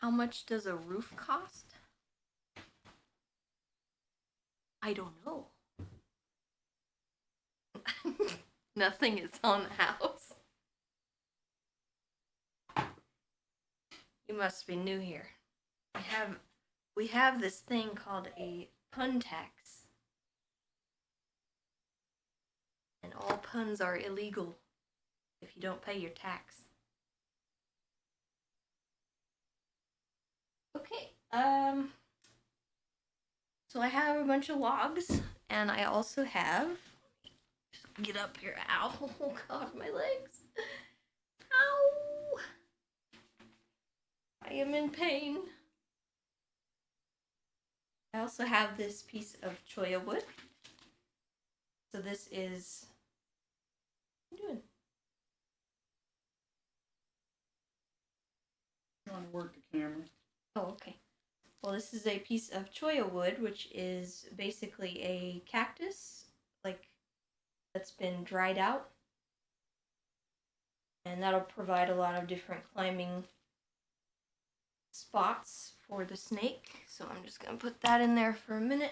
A: How much does a roof cost? I don't know. Nothing is on the house. You must be new here. We have this thing called a pun tax. And all puns are illegal if you don't pay your tax. Okay, so I have a bunch of logs, and I also have, just get up here, ow, oh god, my legs, ow, I am in pain. I also have this piece of choya wood, so this is, what are you doing?
B: Trying to work the camera.
A: Oh, okay. Well, this is a piece of choya wood, which is basically a cactus, like, that's been dried out. And that'll provide a lot of different climbing spots for the snake. So I'm just going to put that in there for a minute.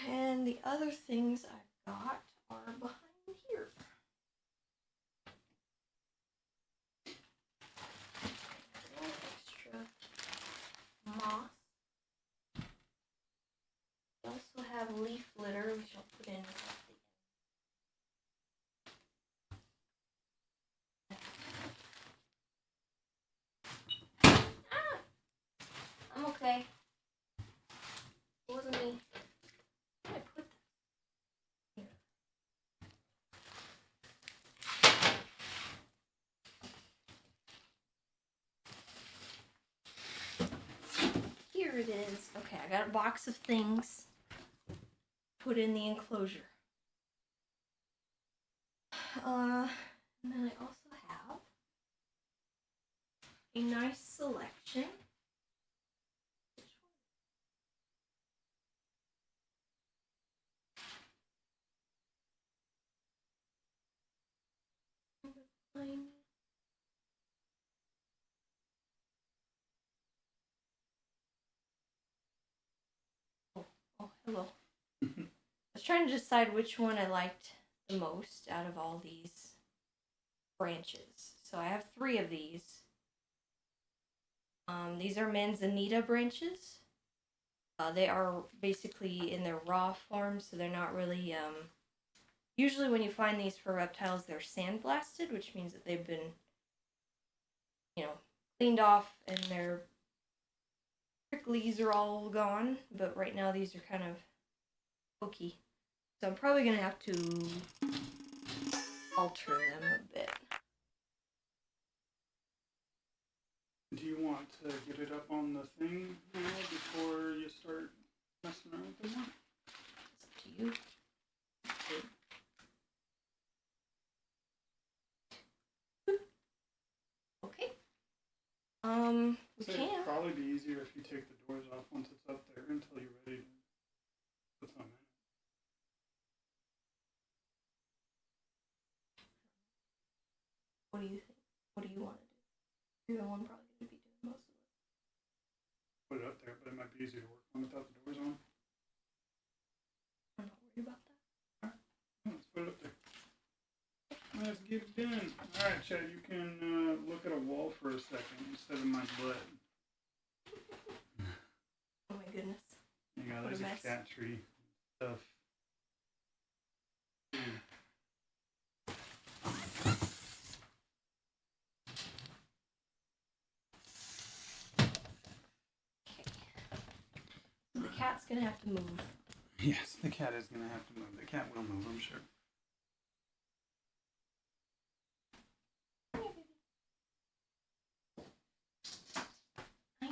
A: And the other things I've got are behind here. Extra moss. We also have leaf litter, which I'll put in at the end. Here it is. Okay, I got a box of things. Put in the enclosure. And then I also have a nice selection. Oh, hello. I was trying to decide which one I liked the most out of all these branches. So I have 3 of these. These are manzanita branches. They are basically in their raw form, so they're not really, usually when you find these for reptiles, they're sandblasted, which means that they've been, cleaned off and their pricklies are all gone, but right now these are kind of pokey. So I'm probably going to have to alter them a bit.
B: Do you want to get it up on the thing now before you start messing around with them?
A: It's up to you. Okay. We
B: So
A: can.
B: it'd probably be easier if you take the doors off once it's up there until you're ready to put something in.
A: What do you think? What do you want to do? You're the one probably going to be doing most of it.
B: Put it up there, but it might be easier to work on without the doors on.
A: I'm not worried about that.
B: Let's put it up there. Let's get it done. Alright, Chad, you can look at a wall for a second instead of my butt.
A: Oh my goodness.
B: You know,
A: What a
B: there's a
A: mess.
B: cat tree stuff.
A: The cat's going to have to move.
B: Yes, the cat is going to have to move. The cat will move, I'm sure.
A: I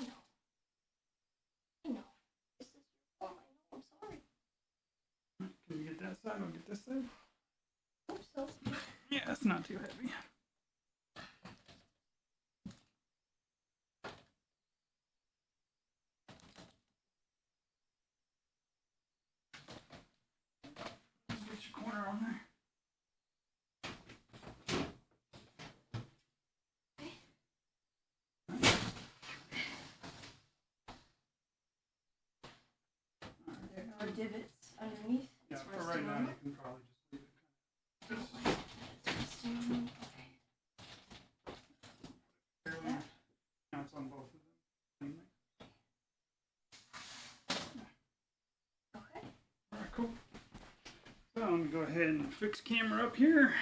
A: know. This is your fault. I know. I'm sorry.
B: Can you get that side? I'll get this side.
A: Hope so.
B: Yeah, it's not too heavy. Get your corner on there.
A: There are divots underneath.
B: Yeah,
A: It's
B: for right
A: resting
B: now,
A: on
B: you
A: them.
B: can probably just leave it
A: It's resting on them. Okay.
B: fairly. Counts on both of them.
A: Okay.
B: Alright, cool. So I'm gonna go ahead and fix camera up here.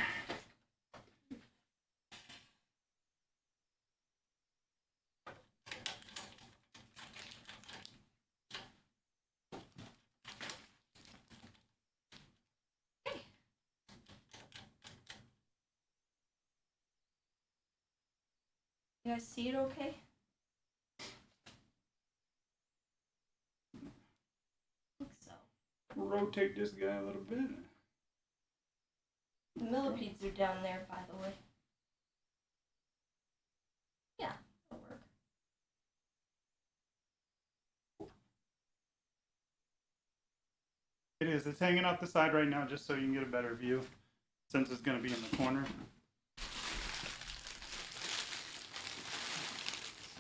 A: You guys see it okay? I think so.
B: Rotate this guy a little bit.
A: The millipedes are down there, by the way. Yeah, that'll work.
B: It is. It's hanging off the side right now just so you can get a better view since it's going to be in the corner.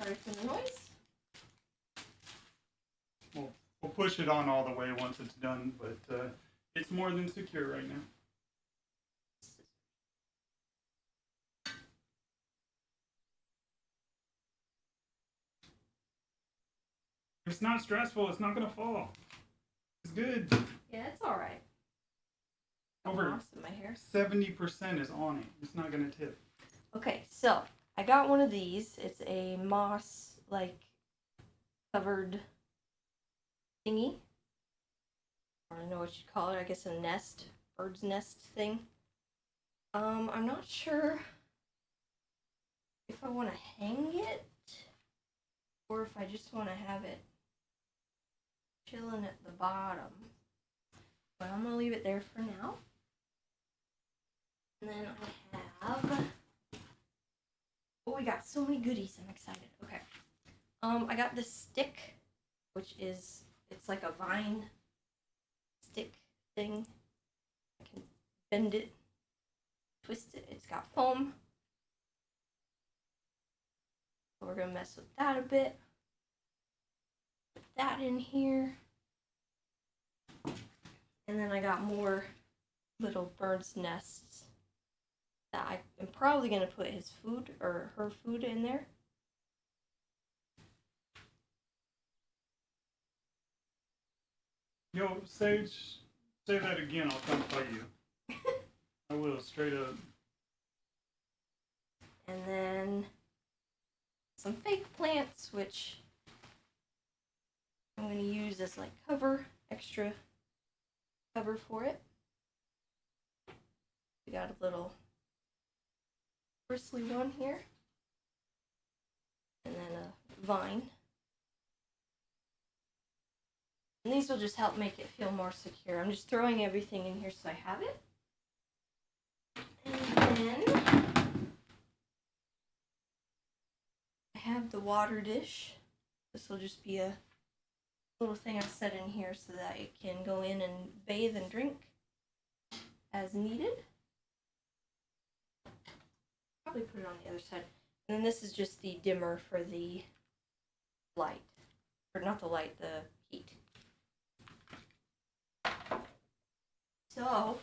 A: Sorry for the noise.
B: We'll push it on all the way once it's done, but it's more than secure right now. If it's not stressful, it's not going to fall. It's good.
A: Yeah, it's alright.
B: Over
A: Moss in my hair.
B: 70% is on it. It's not going to tip.
A: Okay, so I got one of these. It's a moss like covered thingy. I don't know what you'd call it. I guess a nest, bird's nest thing. I'm not sure if I want to hang it or if I just want to have it chilling at the bottom. But I'm gonna leave it there for now. And then I have, oh, we got so many goodies. I'm excited. Okay. I got this stick, which is, it's like a vine stick thing. I can bend it, twist it. It's got foam. So we're gonna mess with that a bit. Put that in here. And then I got more little bird's nests that I am probably gonna put his food or her food in there.
B: Yo, Sage, say that again. I'll come fight you. I will, straight up.
A: And then some fake plants, which I'm going to use as like cover, extra cover for it. We got a little bristly one here. And then a vine. And these will just help make it feel more secure. I'm just throwing everything in here so I have it. And then I have the water dish. This will just be a little thing I set in here so that it can go in and bathe and drink as needed. Probably put it on the other side. And then this is just the dimmer for the light. Or not the light, the heat. So,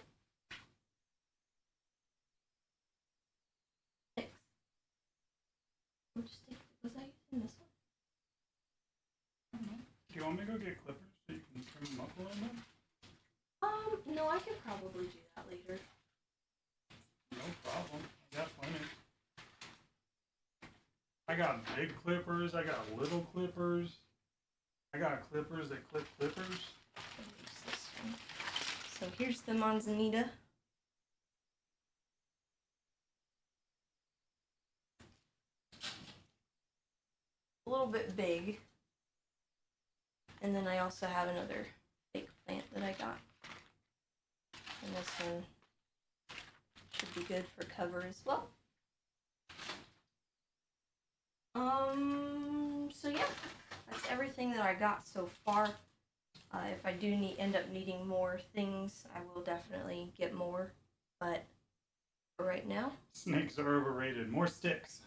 A: sticks. Which stick was I using? This one?
B: Do you want me to go get clippers so you can trim them up a little bit?
A: No, I could probably do that later.
B: No problem. I got plenty. I got big clippers. I got little clippers. I got clippers that clip clippers.
A: I'll use this one. So here's the manzanita. A little bit big. And then I also have another fake plant that I got. And this one should be good for cover as well. So yeah, that's everything that I got so far. If I do end up needing more things, I will definitely get more. But for right now,
B: Snakes are overrated. More sticks.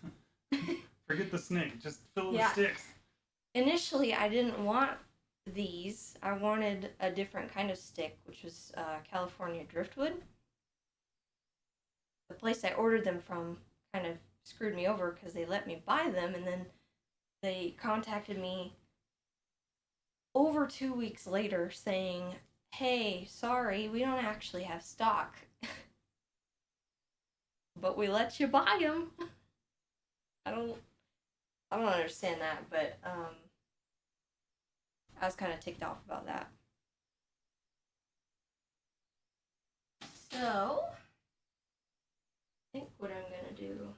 B: Forget the snake. Just fill it
A: Yeah.
B: with sticks.
A: initially I didn't want these. I wanted a different kind of stick, which was California driftwood. The place I ordered them from kind of screwed me over because they let me buy them, and then they contacted me over 2 weeks later saying, hey, sorry, we don't actually have stock. But we let you buy them. I don't understand that, but I was kind of ticked off about that. So, I think what I'm gonna do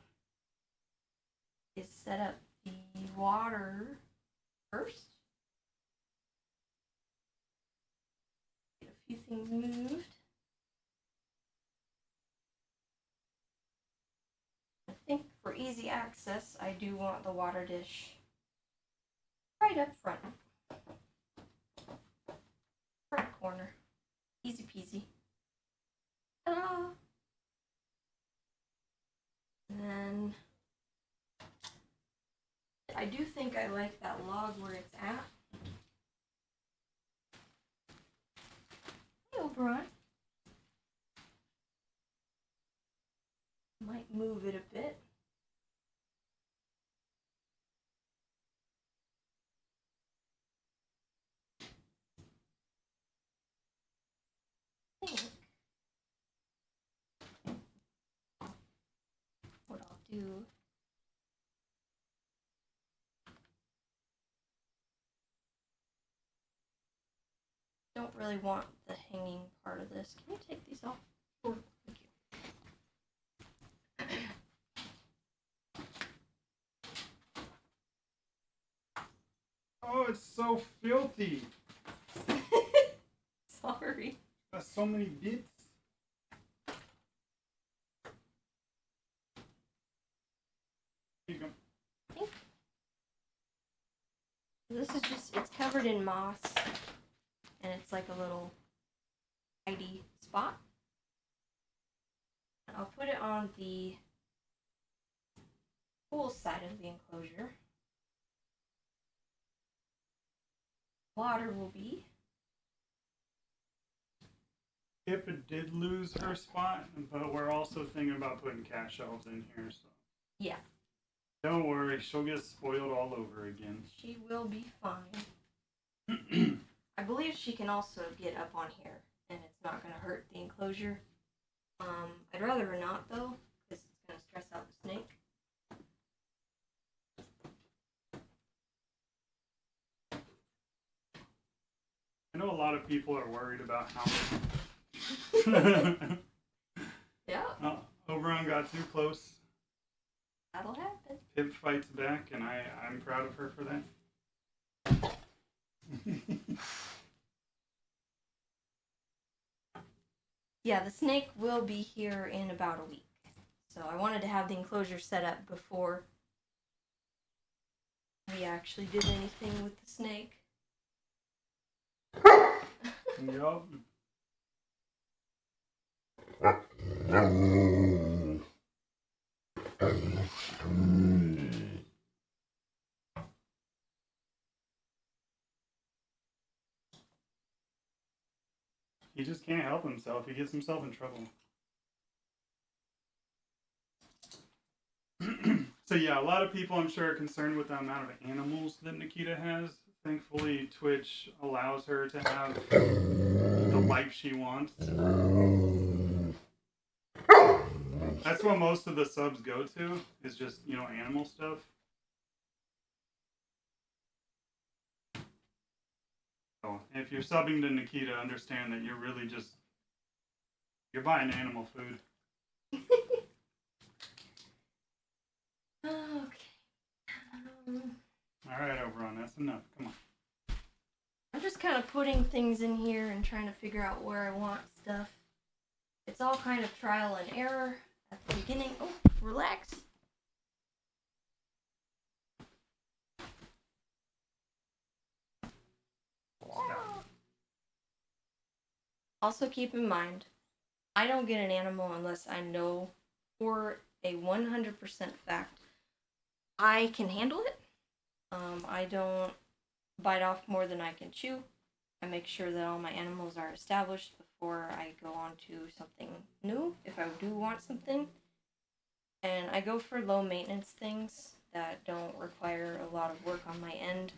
A: is set up the water first. Get a few things moved. I think for easy access, I do want the water dish right up front. Front corner. Easy peasy. Ta-da! And then I do think I like that log where it's at. Hey, O'Brien. Might move it a bit. I think what I'll do don't really want the hanging part of this. Can you take these off? Sure. Thank you.
B: Oh, it's so filthy. That's so many bits. Here you go.
A: This is just, it's covered in moss, and it's like a little tidy spot. I'll put it on the pool side of the enclosure. Water will be.
B: If it did lose her spot, but we're also thinking about putting cat shelves in here, so.
A: Yeah.
B: Don't worry, she'll get spoiled all over again.
A: She will be fine. I believe she can also get up on here, and it's not going to hurt the enclosure. I'd rather her not, though, because it's going to stress out the snake.
B: I know a lot of people are worried about how
A: Yeah.
B: Oberon got too close.
A: That'll happen.
B: Pip fights back, and I'm proud of her for that.
A: Yeah, the snake will be here in about a week. So I wanted to have the enclosure set up before we actually did anything with the snake.
B: Yup. He just can't help himself. He gets himself in trouble. So yeah, a lot of people I'm sure are concerned with the amount of animals that Nakkida has. Thankfully, Twitch allows her to have the life she wants. That's what most of the subs go to, is just, you know, animal stuff. So if you're subbing to Nakkida, understand that you're really just, you're buying animal food.
A: Okay.
B: Alright, Oberon, that's enough. Come on.
A: I'm just kind of putting things in here and trying to figure out where I want stuff. It's all kind of trial and error at the beginning. Oh, relax. Also keep in mind, I don't get an animal unless I know for a 100% fact I can handle it. I don't bite off more than I can chew. I make sure that all my animals are established before I go on to something new, if I do want something. And I go for low maintenance things that don't require a lot of work on my end,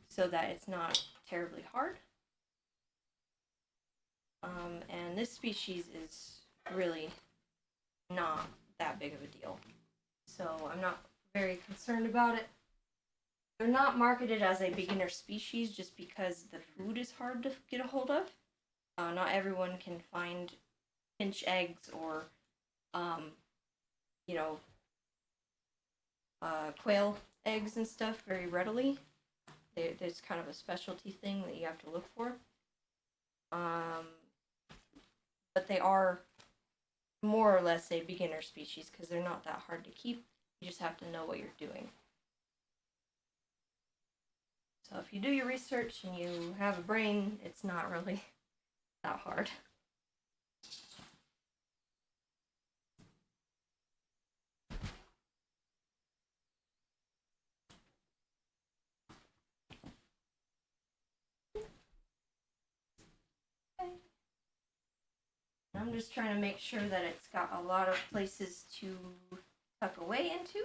A: so that it's not terribly hard. And this species is really not that big of a deal, so I'm not very concerned about it. They're not marketed as a beginner species just because the food is hard to get a hold of. Not everyone can find pinch eggs or, you know, quail eggs and stuff very readily. There's kind of a specialty thing that you have to look for. But they are more or less a beginner species because they're not that hard to keep. You just have to know what you're doing. So if you do your research and you have a brain, it's not really that hard. Okay. I'm just trying to make sure that it's got a lot of places to tuck away into.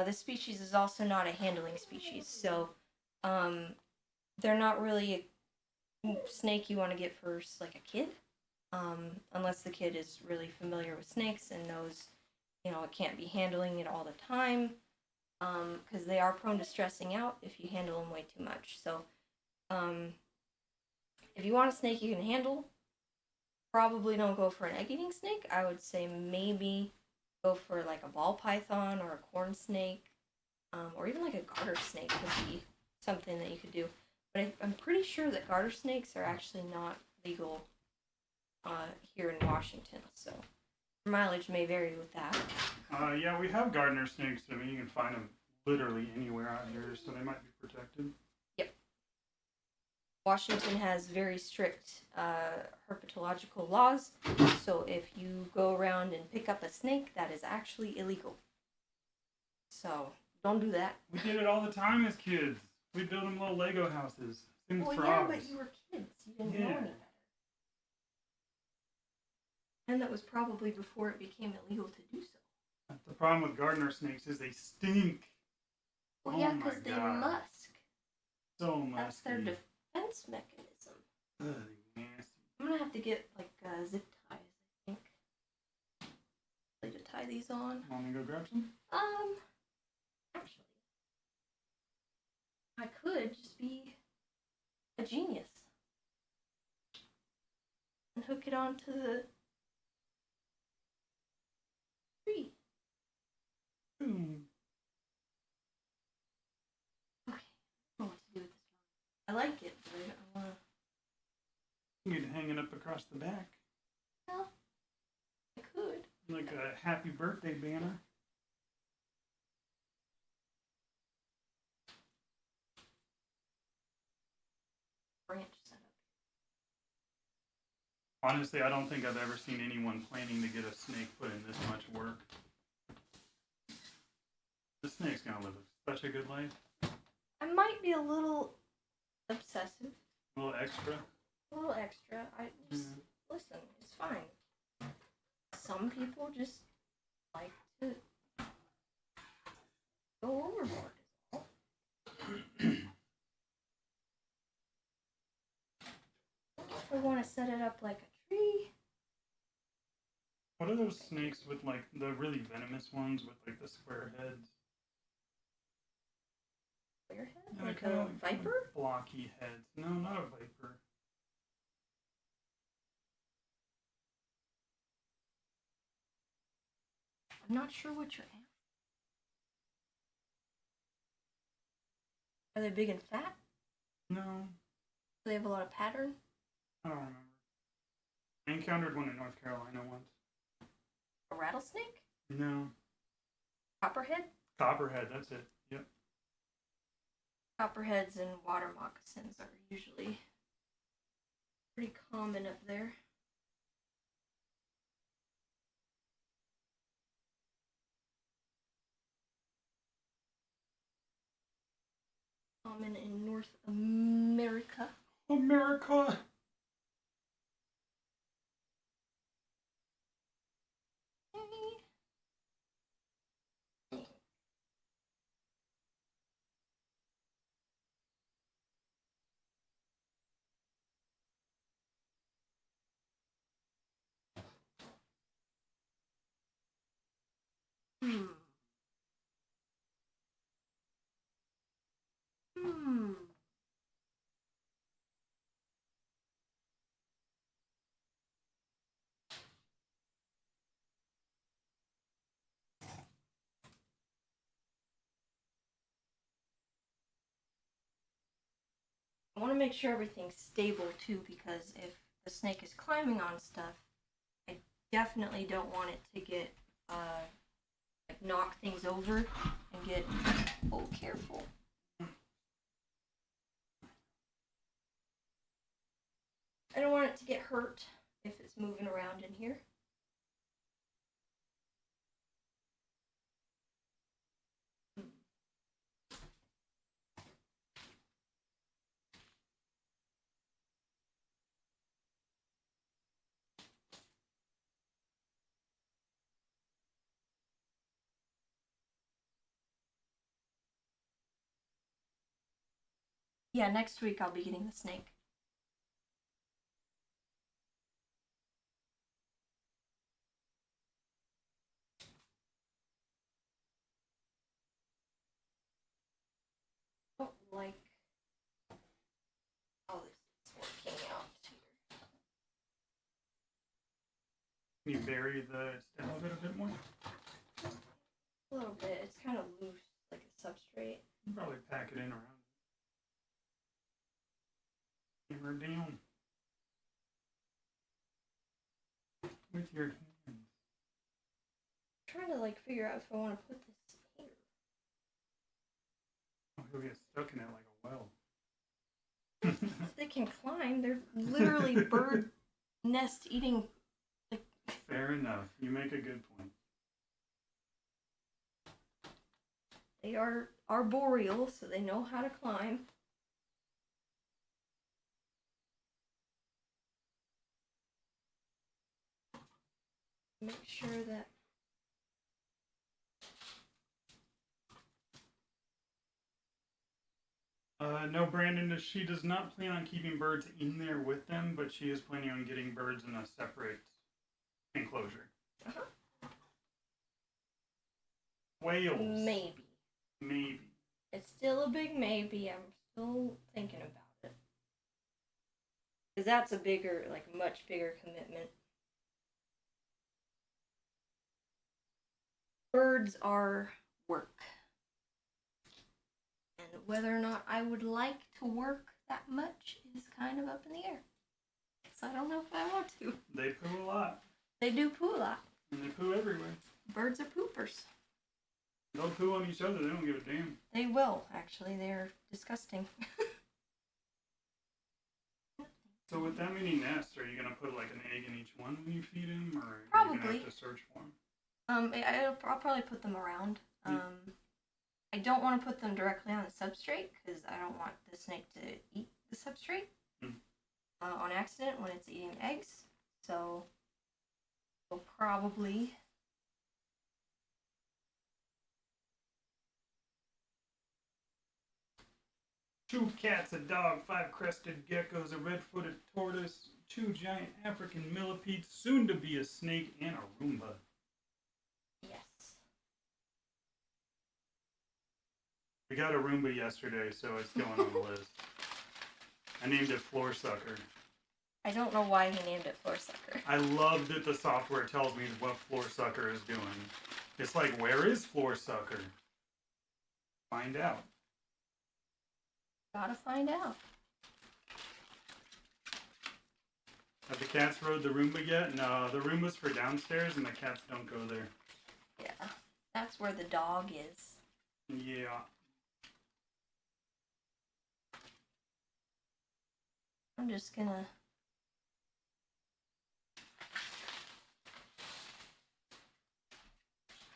A: This species is also not a handling species, so they're not really a snake you want to get for like a kid, unless the kid is really familiar with snakes and knows, you know, it can't be handling it all the time, because they are prone to stressing out if you handle them way too much. So if you want a snake you can handle, probably don't go for an egg-eating snake. I would say maybe go for like a ball python or a corn snake, or even like a garter snake would be something that you could do. But I'm pretty sure that garter snakes are actually not legal here in Washington, so mileage may vary with that.
B: Yeah, we have gardener snakes. I mean, you can find them literally anywhere out here, so they might be protected.
A: Yep. Washington has very strict herpetological laws, so if you go around and pick up a snake, that is actually illegal. So don't do that.
B: We did it all the time as kids. We built them little Lego houses.
A: Well, yeah, but you were kids. You didn't know any better. And that was probably before it became illegal to do so.
B: The problem with gardener snakes is they stink.
A: Well, yeah, because they musk.
B: So musky.
A: That's their defense mechanism.
B: Ugh, nasty.
A: I'm gonna have to get like zip ties, I think, to tie these on.
B: Want me to go grab some?
A: Actually, I could just be a genius and hook it onto the tree.
B: Boom.
A: Okay, I don't know what to do with this one. I like it, but I wanna.
B: You could hang it up across the back.
A: Well, I could.
B: Like a happy birthday banner.
A: Branch setup.
B: Honestly, I don't think I've ever seen anyone planning to get a snake put in this much work. This snake's gonna live such a good life.
A: I might be a little obsessive.
B: A little extra.
A: A little extra. I just listen. It's fine. Some people just like to go overboard. Is all. I want to set it up like a tree.
B: What are those snakes with like the really venomous ones with like the square heads?
A: Square head?
B: Yeah,
A: Like
B: kinda
A: a viper?
B: Blocky heads. No, not a viper.
A: I'm not sure what you're at. Are they big and fat?
B: No.
A: Do they have a lot of pattern?
B: I don't remember. I encountered one in North Carolina once.
A: A rattlesnake?
B: No.
A: Copperhead?
B: Copperhead, that's it. Yep.
A: Copperheads and water moccasins are usually pretty common up there. Common in North America.
B: America!
A: Hmm. Hmm. I want to make sure everything's stable too, because if the snake is climbing on stuff, I definitely don't want it to get like knock things over and get careful. I don't want it to get hurt if it's moving around in here. Yeah, next week I'll be getting the snake. Oh, like, oh, this is working out here.
B: Can you bury the stem of it a bit more?
A: A little bit. It's kind of loose, like a substrate.
B: You can probably pack it in around. Hammer down with your hands.
A: Trying to like figure out if I want to put this here.
B: Oh, he'll get stuck in it like a well.
A: If they can climb, they're literally bird nest eating. Like,
B: Fair enough. You make a good point.
A: they are arboreal, so they know how to climb. Make sure that
B: no, Brandon, she does not plan on keeping birds in there with them, but she is planning on getting birds in a separate enclosure. Whales.
A: maybe.
B: Maybe.
A: It's still a big maybe. I'm still thinking about it. Because that's a bigger, like, much bigger commitment. Birds are work. And whether or not I would like to work that much is kind of up in the air. So I don't know if I want to.
B: They poo a lot.
A: They do poo a lot.
B: And they poo everywhere.
A: Birds are poopers.
B: They'll poo on each other. They don't give a damn.
A: They will, actually. They're disgusting.
B: So with that many nests, are you going to put like an egg in each one when you feed them? Or are you
A: Probably.
B: going to have to search for them?
A: I'll probably put them around. I don't want to put them directly on the substrate because I don't want the snake to eat the substrate on accident when it's eating eggs. So we'll probably
B: Two cats, a dog, 5 crested geckos, a red-footed tortoise, 2 giant African millipedes, soon to be a snake, and a Roomba.
A: yes.
B: We got a Roomba yesterday, so it's going on the list. I named it Floor Sucker.
A: I don't know why he named it Floor Sucker.
B: I love that the software tells me what Floor Sucker is doing. It's like, where is Floor Sucker? Find out.
A: Gotta find out.
B: Have the cats rode the Roomba yet? No, the Roomba's for downstairs and the cats don't go there.
A: Yeah, that's where the dog is.
B: Yeah.
A: I'm just gonna...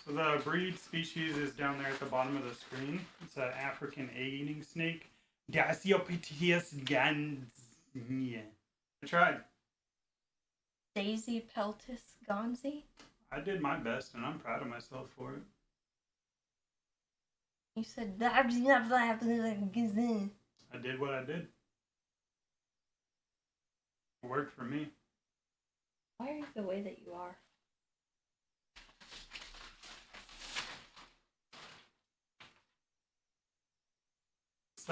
B: So the breed species is down there at the bottom of the screen. It's an African egg-eating snake. Gasiopithecus gans. Yeah. I tried.
A: Daisy Peltis Gonzi?
B: I did my best, and I'm proud of myself for it.
A: You said that.
B: I did what I did. It worked for me.
A: Why are you the way that you are?
B: It's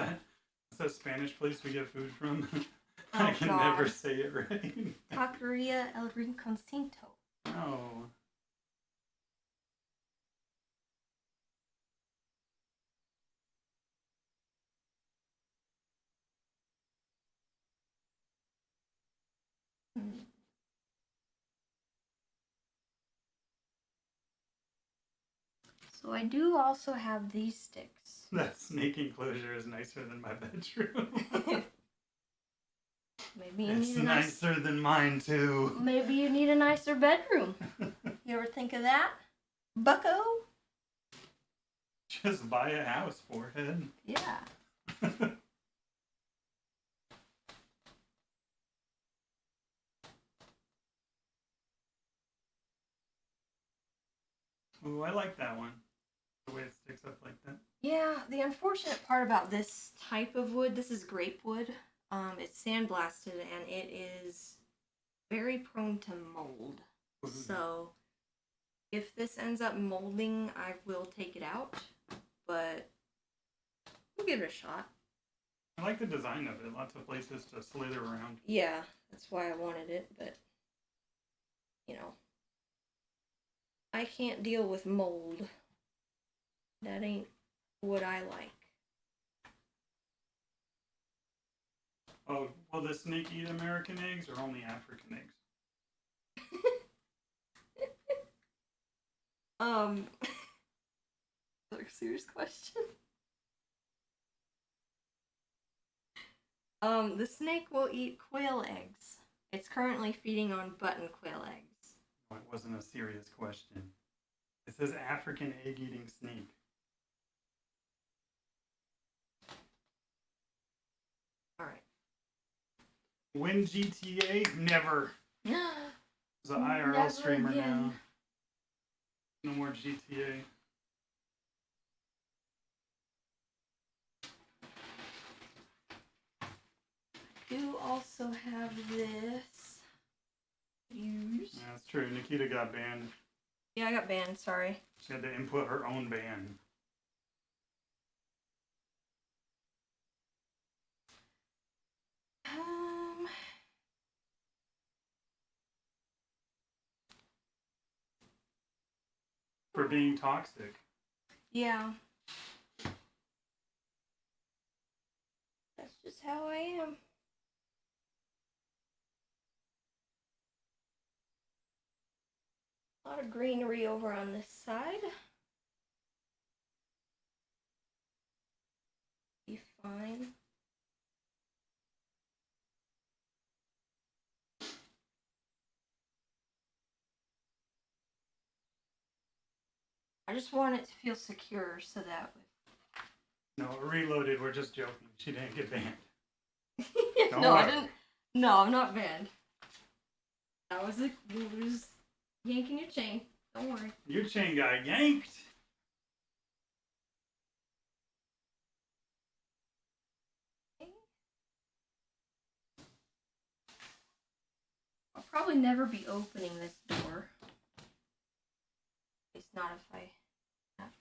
B: that Spanish place we get food from.
A: Oh,
B: I can
A: God.
B: never say it right.
A: Taqueria El Rinconcito.
B: Oh.
A: So I do also have these sticks.
B: That snake enclosure is nicer than my bedroom.
A: Maybe you
B: It's
A: need a nice...
B: nicer than mine, too.
A: Maybe you need a nicer bedroom. You ever think of that? Bucko?
B: Just buy a house, forehead.
A: Yeah.
B: Ooh, I like that one. The way it sticks up like that.
A: Yeah, the unfortunate part about this type of wood, this is grape wood. It's sandblasted and it is very prone to mold.
B: Ooh.
A: So if this ends up molding, I will take it out, but we'll give it a shot.
B: I like the design of it. Lots of places to slither around.
A: Yeah, that's why I wanted it, but you know, I can't deal with mold. That ain't what I like.
B: Oh, will the snake eat American eggs or only African eggs?
A: That's a serious question. The snake will eat quail eggs. It's currently feeding on button quail eggs.
B: No, it wasn't a serious question. It says African egg-eating snake.
A: Alright.
B: Win GTA? Never. It's an IRL
A: Never
B: streamer
A: again.
B: now. No more GTA.
A: Do also have this. Use.
B: Yeah, that's true. Nakkida got banned.
A: Yeah, I got banned, sorry.
B: She had to input her own ban. For being toxic.
A: Yeah. That's just how I am. A lot of greenery over on this side. Be fine. I just want it to feel secure so that
B: No, reloaded. We're just joking. She didn't get banned.
A: No, I didn't. No, I'm not banned. That was yanking your chain. Don't worry.
B: Your chain got yanked.
A: I'll probably never be opening this door. At least not if I have to.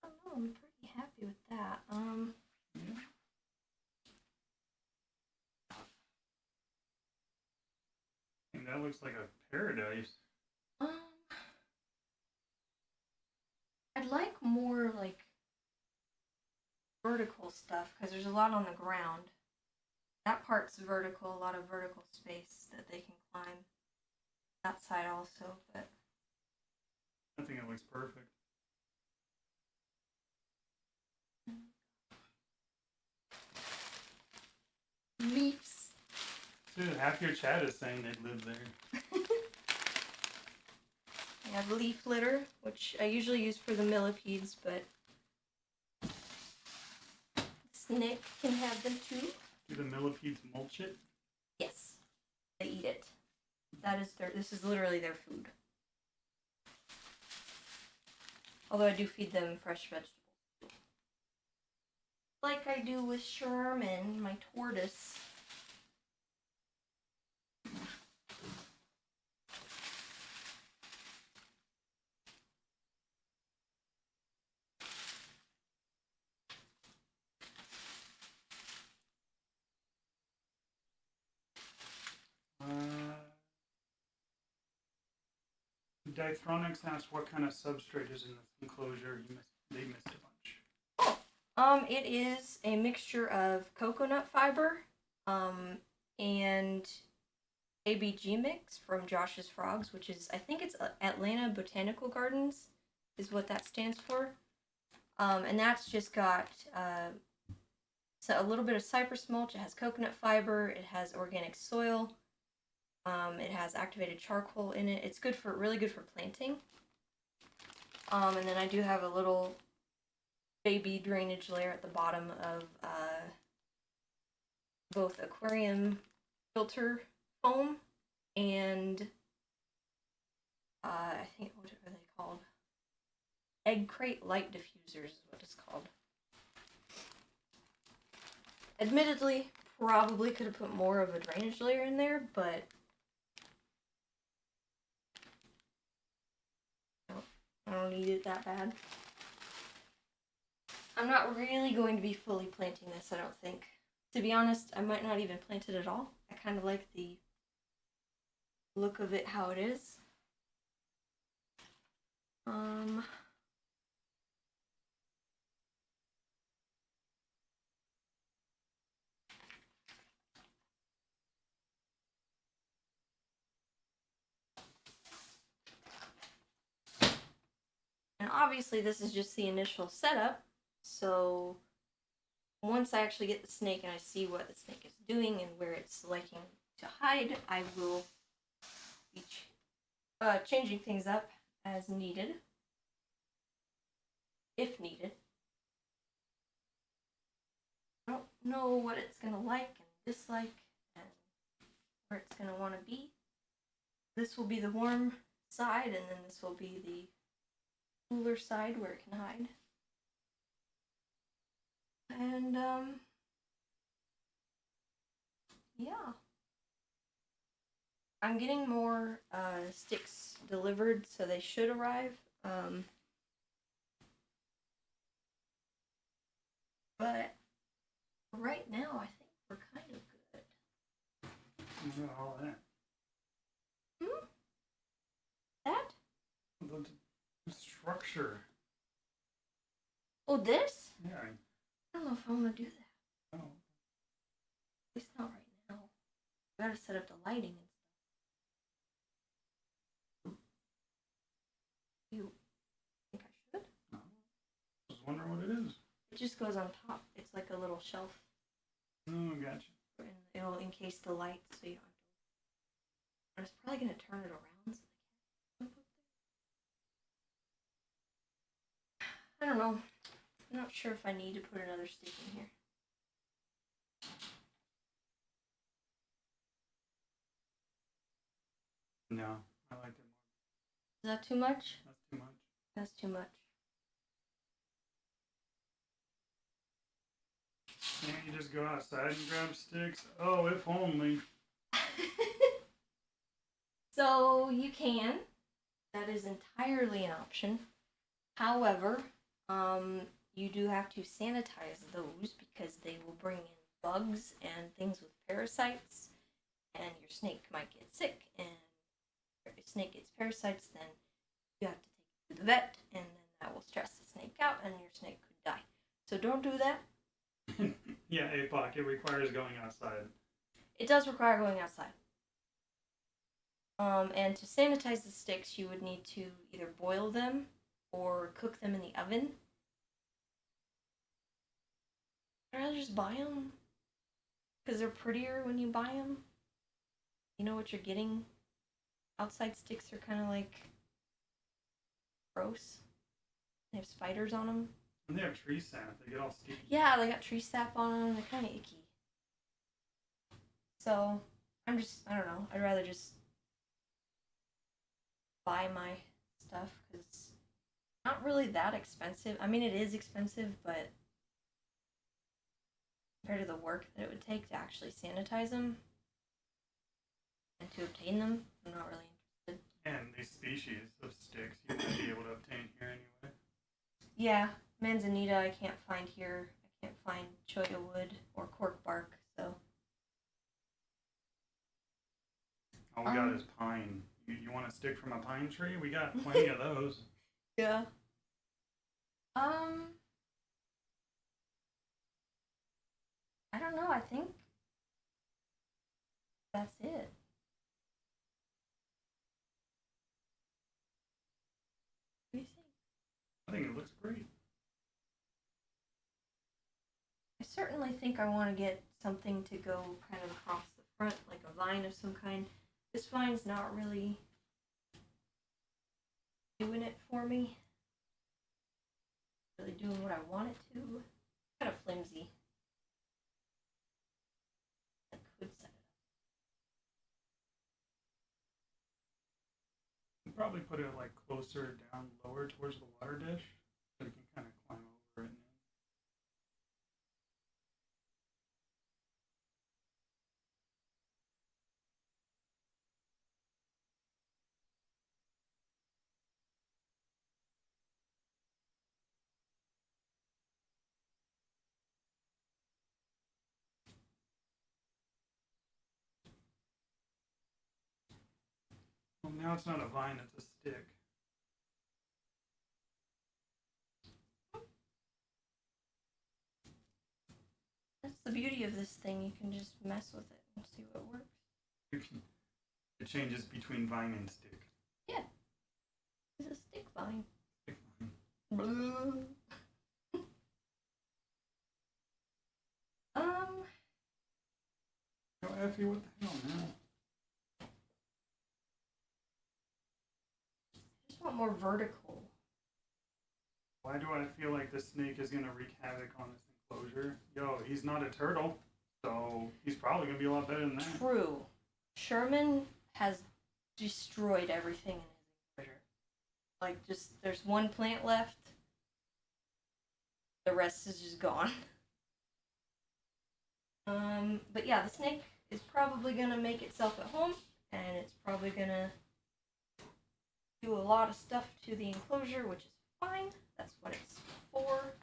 A: I don't know, I'm pretty happy with that.
B: Yeah. And that looks like a paradise.
A: I'd like more like vertical stuff because there's a lot on the ground. That part's vertical, a lot of vertical space that they can climb. That side also, but
B: I think it looks perfect.
A: leaves.
B: Dude, half your chat is saying they'd live there.
A: I have leaf litter, which I usually use for the millipedes, but snake can have them too.
B: Do the millipedes mulch it?
A: Yes, they eat it. This is literally their food. Although I do feed them fresh vegetables. Like I do with Sherman, my tortoise.
B: Dithronics asked what kind of substrate is in this enclosure. They missed a bunch.
A: It is a mixture of coconut fiber, and ABG mix from Josh's Frogs, which is, I think it's Atlanta Botanical Gardens, is what that stands for. And that's just got so a little bit of cypress mulch. It has coconut fiber. It has organic soil. It has activated charcoal in it. It's really good for planting. And then I do have a little baby drainage layer at the bottom of both aquarium filter foam and I think, what are they called? Egg crate light diffusers is what it's called. Admittedly, probably could have put more of a drainage layer in there, but I don't need it that bad. I'm not really going to be fully planting this, I don't think. To be honest, I might not even plant it at all. I kind of like the look of it how it is. And obviously this is just the initial setup, so once I actually get the snake and I see what the snake is doing and where it's liking to hide, I will be changing things up as needed, if needed. I don't know what it's going to like and dislike and where it's going to want to be. This will be the warm side, and then this will be the cooler side where it can hide. And, yeah. I'm getting more sticks delivered, so they should arrive. But right now, I think we're kind of good.
B: Look at all that.
A: That?
B: The structure.
A: Oh, this?
B: Yeah.
A: I don't know if I want to do that.
B: Oh.
A: At least not right now. I gotta set up the lighting and stuff. You think I should?
B: No. I was wondering what it is.
A: It just goes on top. It's like a little shelf.
B: Oh, gotcha.
A: And it'll encase the light so you don't have to. And it's probably gonna turn it around so they can't jump up there. I don't know. I'm not sure if I need to put another stick in here.
B: No, I like it more.
A: Is that too much?
B: That's too much.
A: That's too much.
B: Can't you just go outside and grab sticks? Oh, if only.
A: So you can. That is entirely an option. However, you do have to sanitize those because they will bring in bugs and things with parasites, and your snake might get sick. And if your snake gets parasites, then you have to take it to the vet, and then that will stress the snake out, and your snake could die. So don't do that.
B: Yeah, APOC, it requires going outside.
A: It does require going outside. And to sanitize the sticks, you would need to either boil them or cook them in the oven. I'd rather just buy them because they're prettier when you buy them. You know what you're getting. Outside sticks are kind of like gross. They have spiders on them.
B: And they have tree sap. They get all sticky.
A: Yeah, they got tree sap on them. They're kind of icky. So I don't know. I'd rather just buy my stuff because it's not really that expensive. I mean, it is expensive, but compared to the work that it would take to actually sanitize them and to obtain them, I'm not really interested.
B: And these species of sticks you might be able to obtain here anyway.
A: Yeah, manzanita I can't find here. I can't find cholla wood or cork bark, so.
B: All we got is pine. You want a stick from a pine tree? We got plenty of those.
A: Yeah. I don't know. I think that's it. What do you think?
B: I think it looks great.
A: I certainly think I want to get something to go kind of across the front, like a vine of some kind. This vine's not really doing it for me. Really doing what I want it to. Kind of flimsy. I could set it up.
B: We'll probably put it like closer down, lower towards the water dish, so you can kind of climb over it. Well, now it's not a vine, it's a stick.
A: That's the beauty of this thing. You can just mess with it and see what works.
B: It changes between vine and stick.
A: Yeah. It's a stick vine.
B: Stick vine. Oh, Effie, what the hell now?
A: Just want more vertical.
B: Why do I feel like the snake is gonna wreak havoc on this enclosure? Yo, he's not a turtle, so he's probably gonna be a lot better than that.
A: True. Sherman has destroyed everything in his enclosure. Like, just, there's one plant left. The rest is just gone. But yeah, the snake is probably gonna make itself at home, and it's probably gonna do a lot of stuff to the enclosure, which is fine. That's what it's for.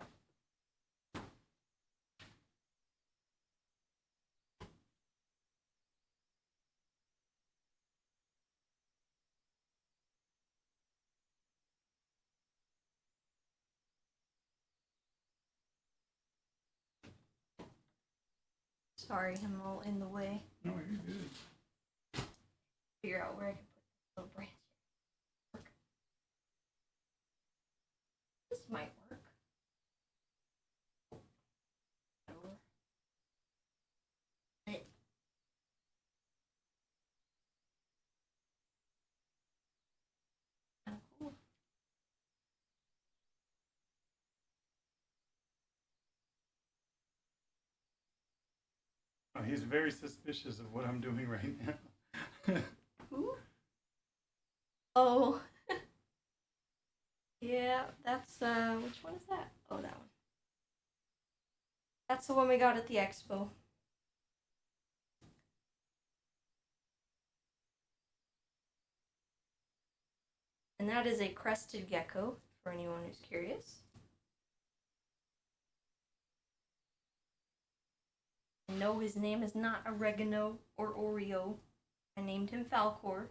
A: Sorry, I'm all in the way.
B: No, you're good.
A: Figure out where I can put this little branch. This might work. Cool.
B: Oh, he's very suspicious of what I'm doing right now.
A: Who? Oh. Yeah, that's, which one is that? Oh, that one. That's the one we got at the expo. And that is a crested gecko, for anyone who's curious. No, his name is not Oregano or Oreo. I named him Falcor.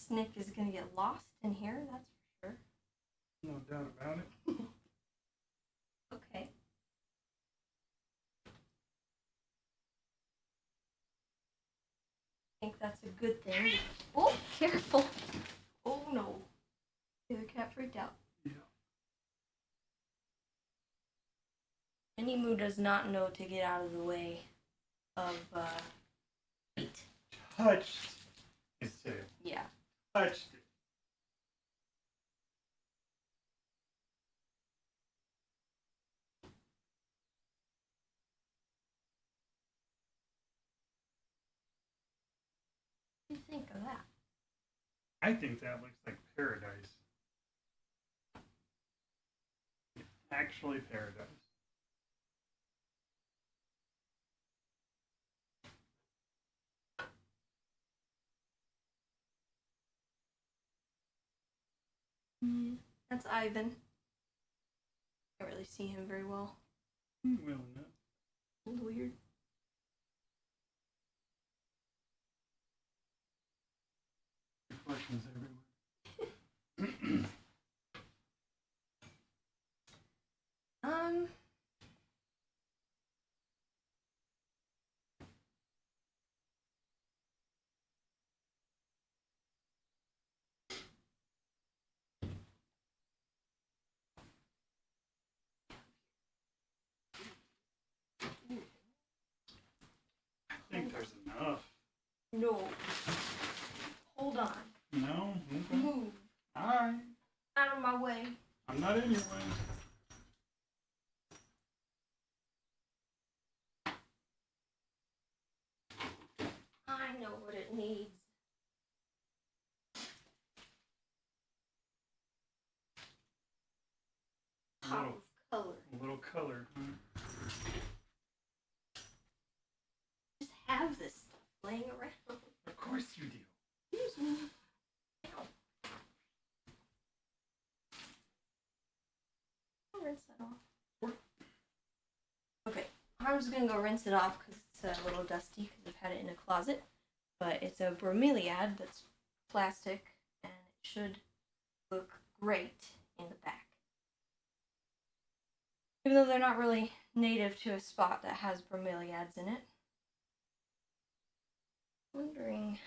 A: Snick is gonna get lost in here, that's for sure.
B: No doubt about it.
A: Okay. I think that's a good thing. Oh, careful. Oh no. The other cat freaked out.
B: Yeah.
A: Animu does not know to get out of the way of bait.
B: Touched his tail.
A: Yeah.
B: Touched it.
A: What do you think of that?
B: I think that looks like paradise. Actually paradise.
A: That's Ivan. Can't really see him very well.
B: Well enough.
A: A little weird.
B: Reflections everywhere.
A: Um.
B: I think there's enough.
A: No. Hold on.
B: No? Okay.
A: Move.
B: Alright.
A: Out of my way.
B: I'm not in your way.
A: I know what it needs. have this stuff laying around.
B: Of course you do.
A: Excuse me. Ow. I'll rinse that off. Okay, I'm just gonna go rinse it off because it's a little dusty because I've had it in a closet. But it's a bromeliad that's plastic and it should look great in the back. Even though they're not really native to a spot that has bromeliads in it. Wondering.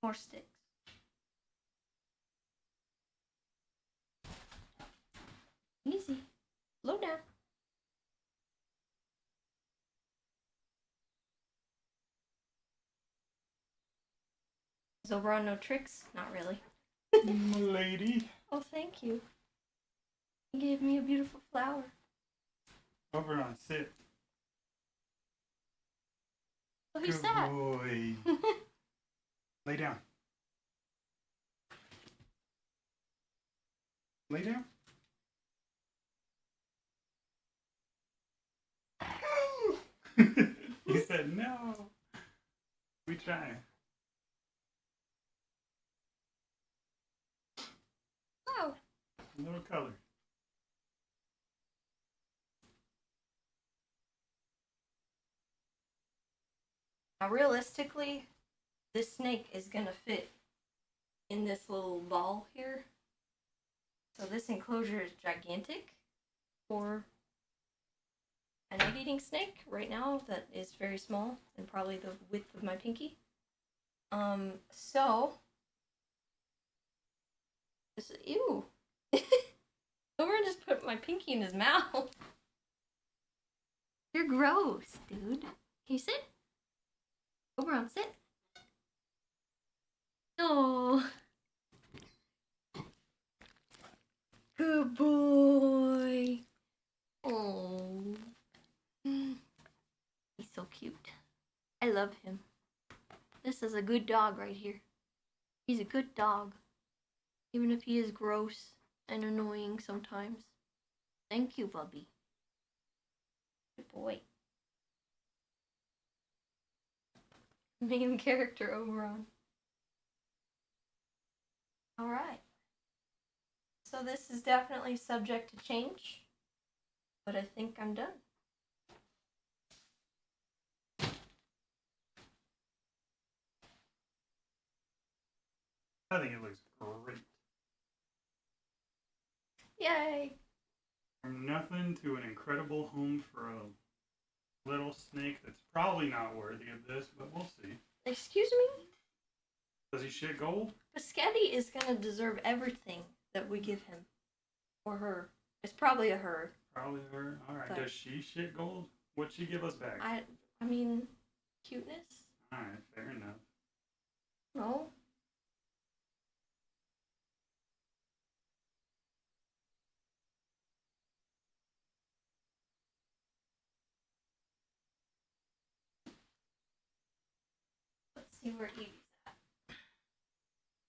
A: More sticks. Easy. Slow down. Is Oberon no tricks? Not really.
B: Lady.
A: Oh, thank you. You gave me a beautiful flower.
B: Oberon, sit.
A: Oh, he
B: Good
A: sat.
B: boy. Lay down. Lay down. He said no. We try.
A: Oh.
B: A little color.
A: Now, realistically, this snake is gonna fit in this little ball here. So this enclosure is gigantic for an egg-eating snake right now that is very small and probably the width of my pinky. So this, ew. Oberon just put my pinky in his mouth. You're gross, dude. Can you sit? Oberon, sit. Oh. Good boy. Oh. He's so cute. I love him. This is a good dog right here. He's a good dog. Even if he is gross and annoying sometimes. Thank you, Bubby. Good boy. Main character Oberon. Alright. So this is definitely subject to change. But I think I'm done.
B: I think it looks great.
A: Yay!
B: From nothing to an incredible home for a little snake that's probably not worthy of this, but we'll see.
A: Excuse me?
B: Does he shit gold?
A: Biscotti is gonna deserve everything that we give him. Or her. It's probably a her.
B: Probably her. Alright,
A: But
B: does she shit gold? What'd she give us back?
A: I mean, cuteness?
B: Alright, fair enough.
A: No. Let's see where Evie's at.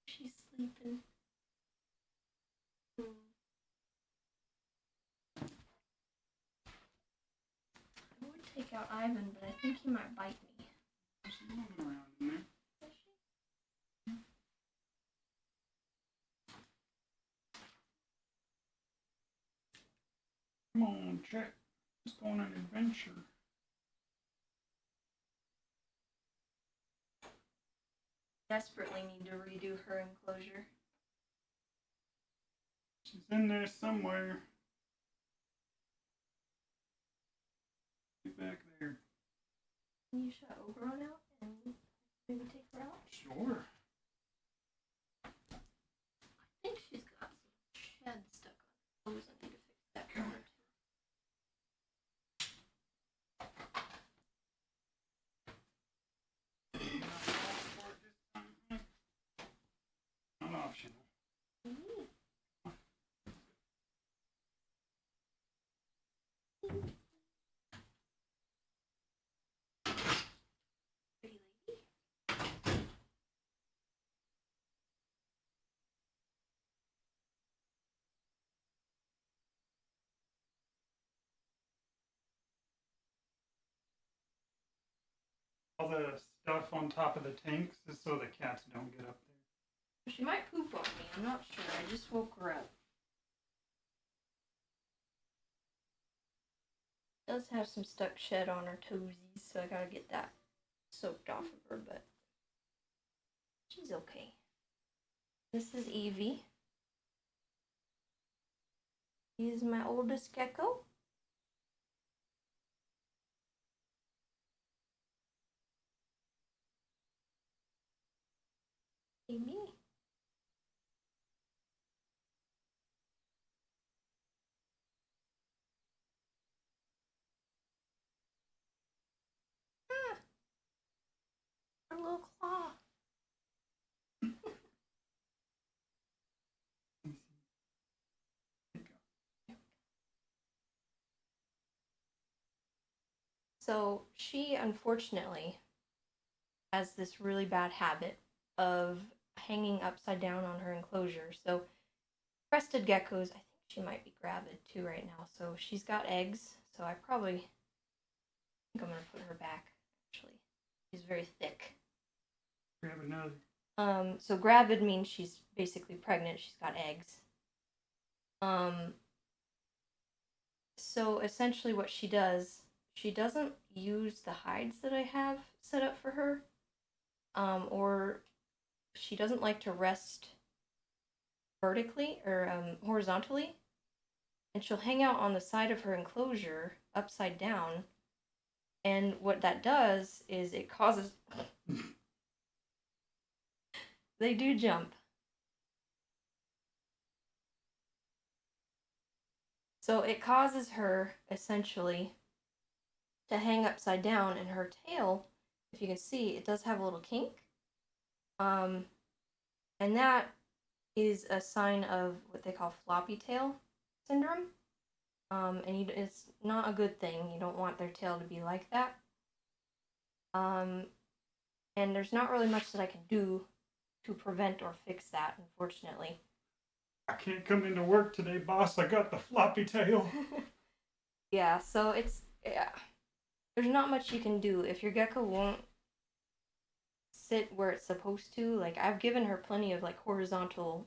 A: She's sleeping. I would take out Ivan, but I think he might bite me.
B: She's moving around in there.
A: Is she?
B: Come on, check. Let's go on an adventure.
A: Desperately need to redo her enclosure.
B: She's in there somewhere. Get back there.
A: Can you shut Oberon out and maybe take her out?
B: Sure. all the stuff on top of the tanks is so the cats don't get up there.
A: She might poop on me. I'm not sure. I just woke her up. Does have some stuck shed on her toesies, so I gotta get that soaked off of her, but she's okay. This is Evie. He is my oldest gecko. Amy. Ah, her little claw. So she unfortunately has this really bad habit of hanging upside down on her enclosure. So crested geckos, I think she might be gravid too right now. So she's got eggs. So I think I'm gonna put her back. Actually, she's very thick.
B: Grab another.
A: So gravid means she's basically pregnant. She's got eggs. So essentially, what she does, she doesn't use the hides that I have set up for her, or she doesn't like to rest vertically or horizontally, and she'll hang out on the side of her enclosure upside down. And what that does is it causes they do jump. So it causes her essentially to hang upside down, and her tail, if you can see, it does have a little kink. And that is a sign of what they call floppy tail syndrome. It's not a good thing. You don't want their tail to be like that. And there's not really much that I can do to prevent or fix that, unfortunately.
B: I can't come into work today, boss. I got the floppy tail.
A: Yeah, so yeah. There's not much you can do if your gecko won't sit where it's supposed to. Like, I've given her plenty of like horizontal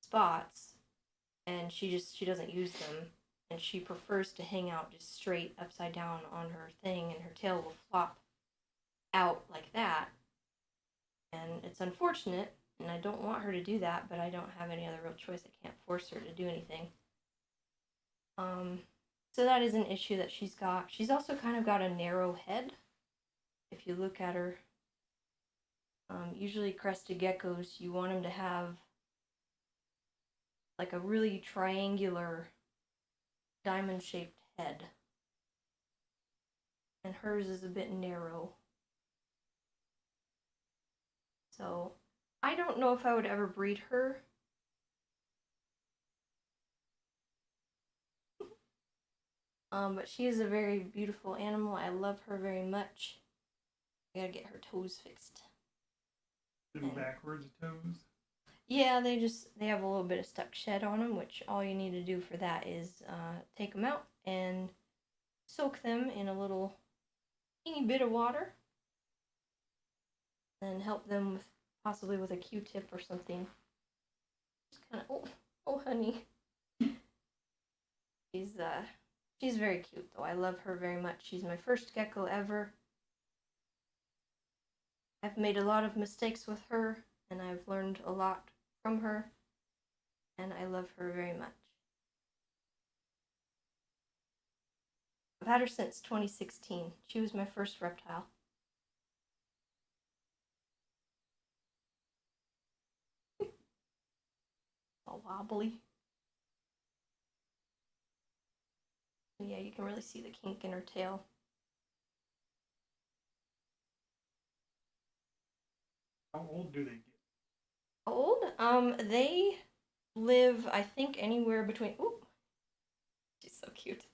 A: spots, and she doesn't use them, and she prefers to hang out just straight upside down on her thing, and her tail will flop out like that. And it's unfortunate, and I don't want her to do that, but I don't have any other real choice. I can't force her to do anything. So that is an issue that she's got. She's also kind of got a narrow head. If you look at her, usually crested geckos, you want them to have like a really triangular, diamond-shaped head. And hers is a bit narrow. So I don't know if I would ever breed her. But she is a very beautiful animal. I love her very much. I gotta get her toes fixed.
B: Them backwards toes.
A: Yeah, they have a little bit of stuck shed on them, which all you need to do for that is take them out and soak them in a little teeny bit of water, and help them with possibly with a Q-tip or something. Just kind of oh honey. She's very cute though. I love her very much. She's my first gecko ever. I've made a lot of mistakes with her, and I've learned a lot from her, and I love her very much. I've had her since 2016. She was my first reptile. All wobbly. Yeah, you can really see the kink in her tail.
B: How old do they get?
A: How old? They live, I think, anywhere between. Ooh, she's so cute.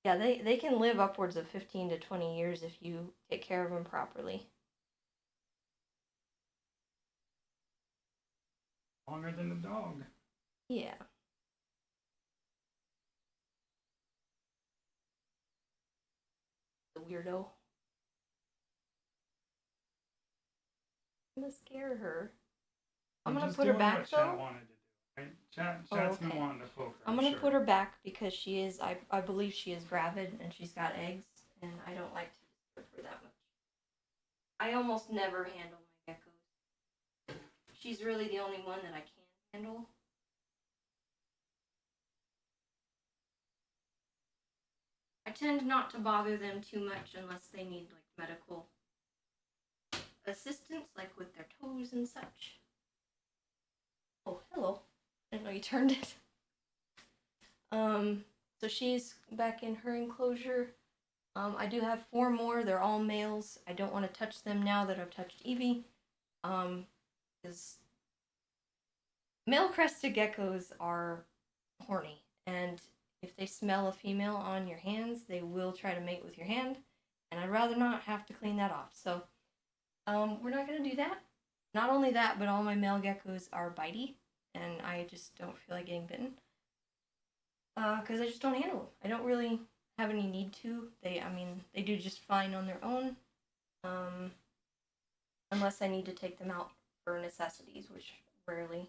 A: Yeah, they can live upwards of 15 to 20 years if you take care of them properly.
B: Longer than a dog.
A: Yeah. The weirdo. I'm gonna scare her. I'm gonna put her back
B: what
A: though.
B: Chat wanted to do. Right? Chat's been
A: Okay.
B: wanting to poke her.
A: I'm gonna put her back because she is. I believe she is gravid and she's got eggs, and I don't like to disturb her that much. I almost never handle my geckos. She's really the only one that I can handle. I tend not to bother them too much unless they need like medical assistance, like with their toes and such. Oh, hello. I didn't know you turned it. So she's back in her enclosure. I do have 4 more. They're all males. I don't want to touch them now that I've touched Evie. Because male crested geckos are horny, and if they smell a female on your hands, they will try to mate with your hand, and I'd rather not have to clean that off. So, we're not gonna do that. Not only that, but all my male geckos are bitey, and I just don't feel like getting bitten. Because I just don't handle them. I don't really have any need to. They do just fine on their own. Unless I need to take them out for necessities, which rarely.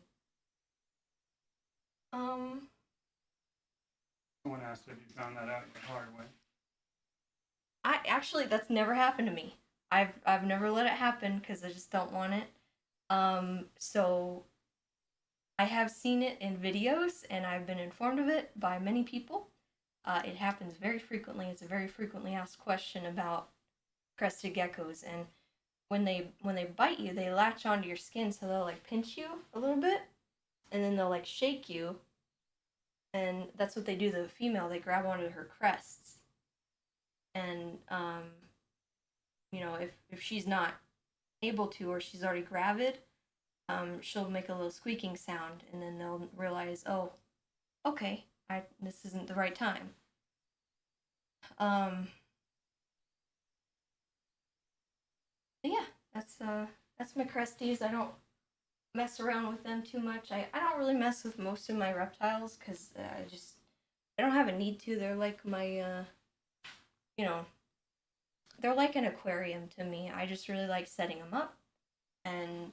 B: Someone asked if you found that out the hard way.
A: That's never happened to me. I've never let it happen because I just don't want it. So I have seen it in videos and I've been informed of it by many people. It happens very frequently. It's a very frequently asked question about crested geckos, and when they bite you, they latch onto your skin, so they'll like pinch you a little bit, and then they'll like shake you, and that's what they do. The female, they grab onto her crests, and if she's not able to, or she's already gravid, she'll make a little squeaking sound, and then they'll realize, oh, okay, this isn't the right time. Yeah, that's my cresties. I don't mess around with them too much. I don't really mess with most of my reptiles because I don't have a need to. They're like my they're like an aquarium to me. I just really like setting them up and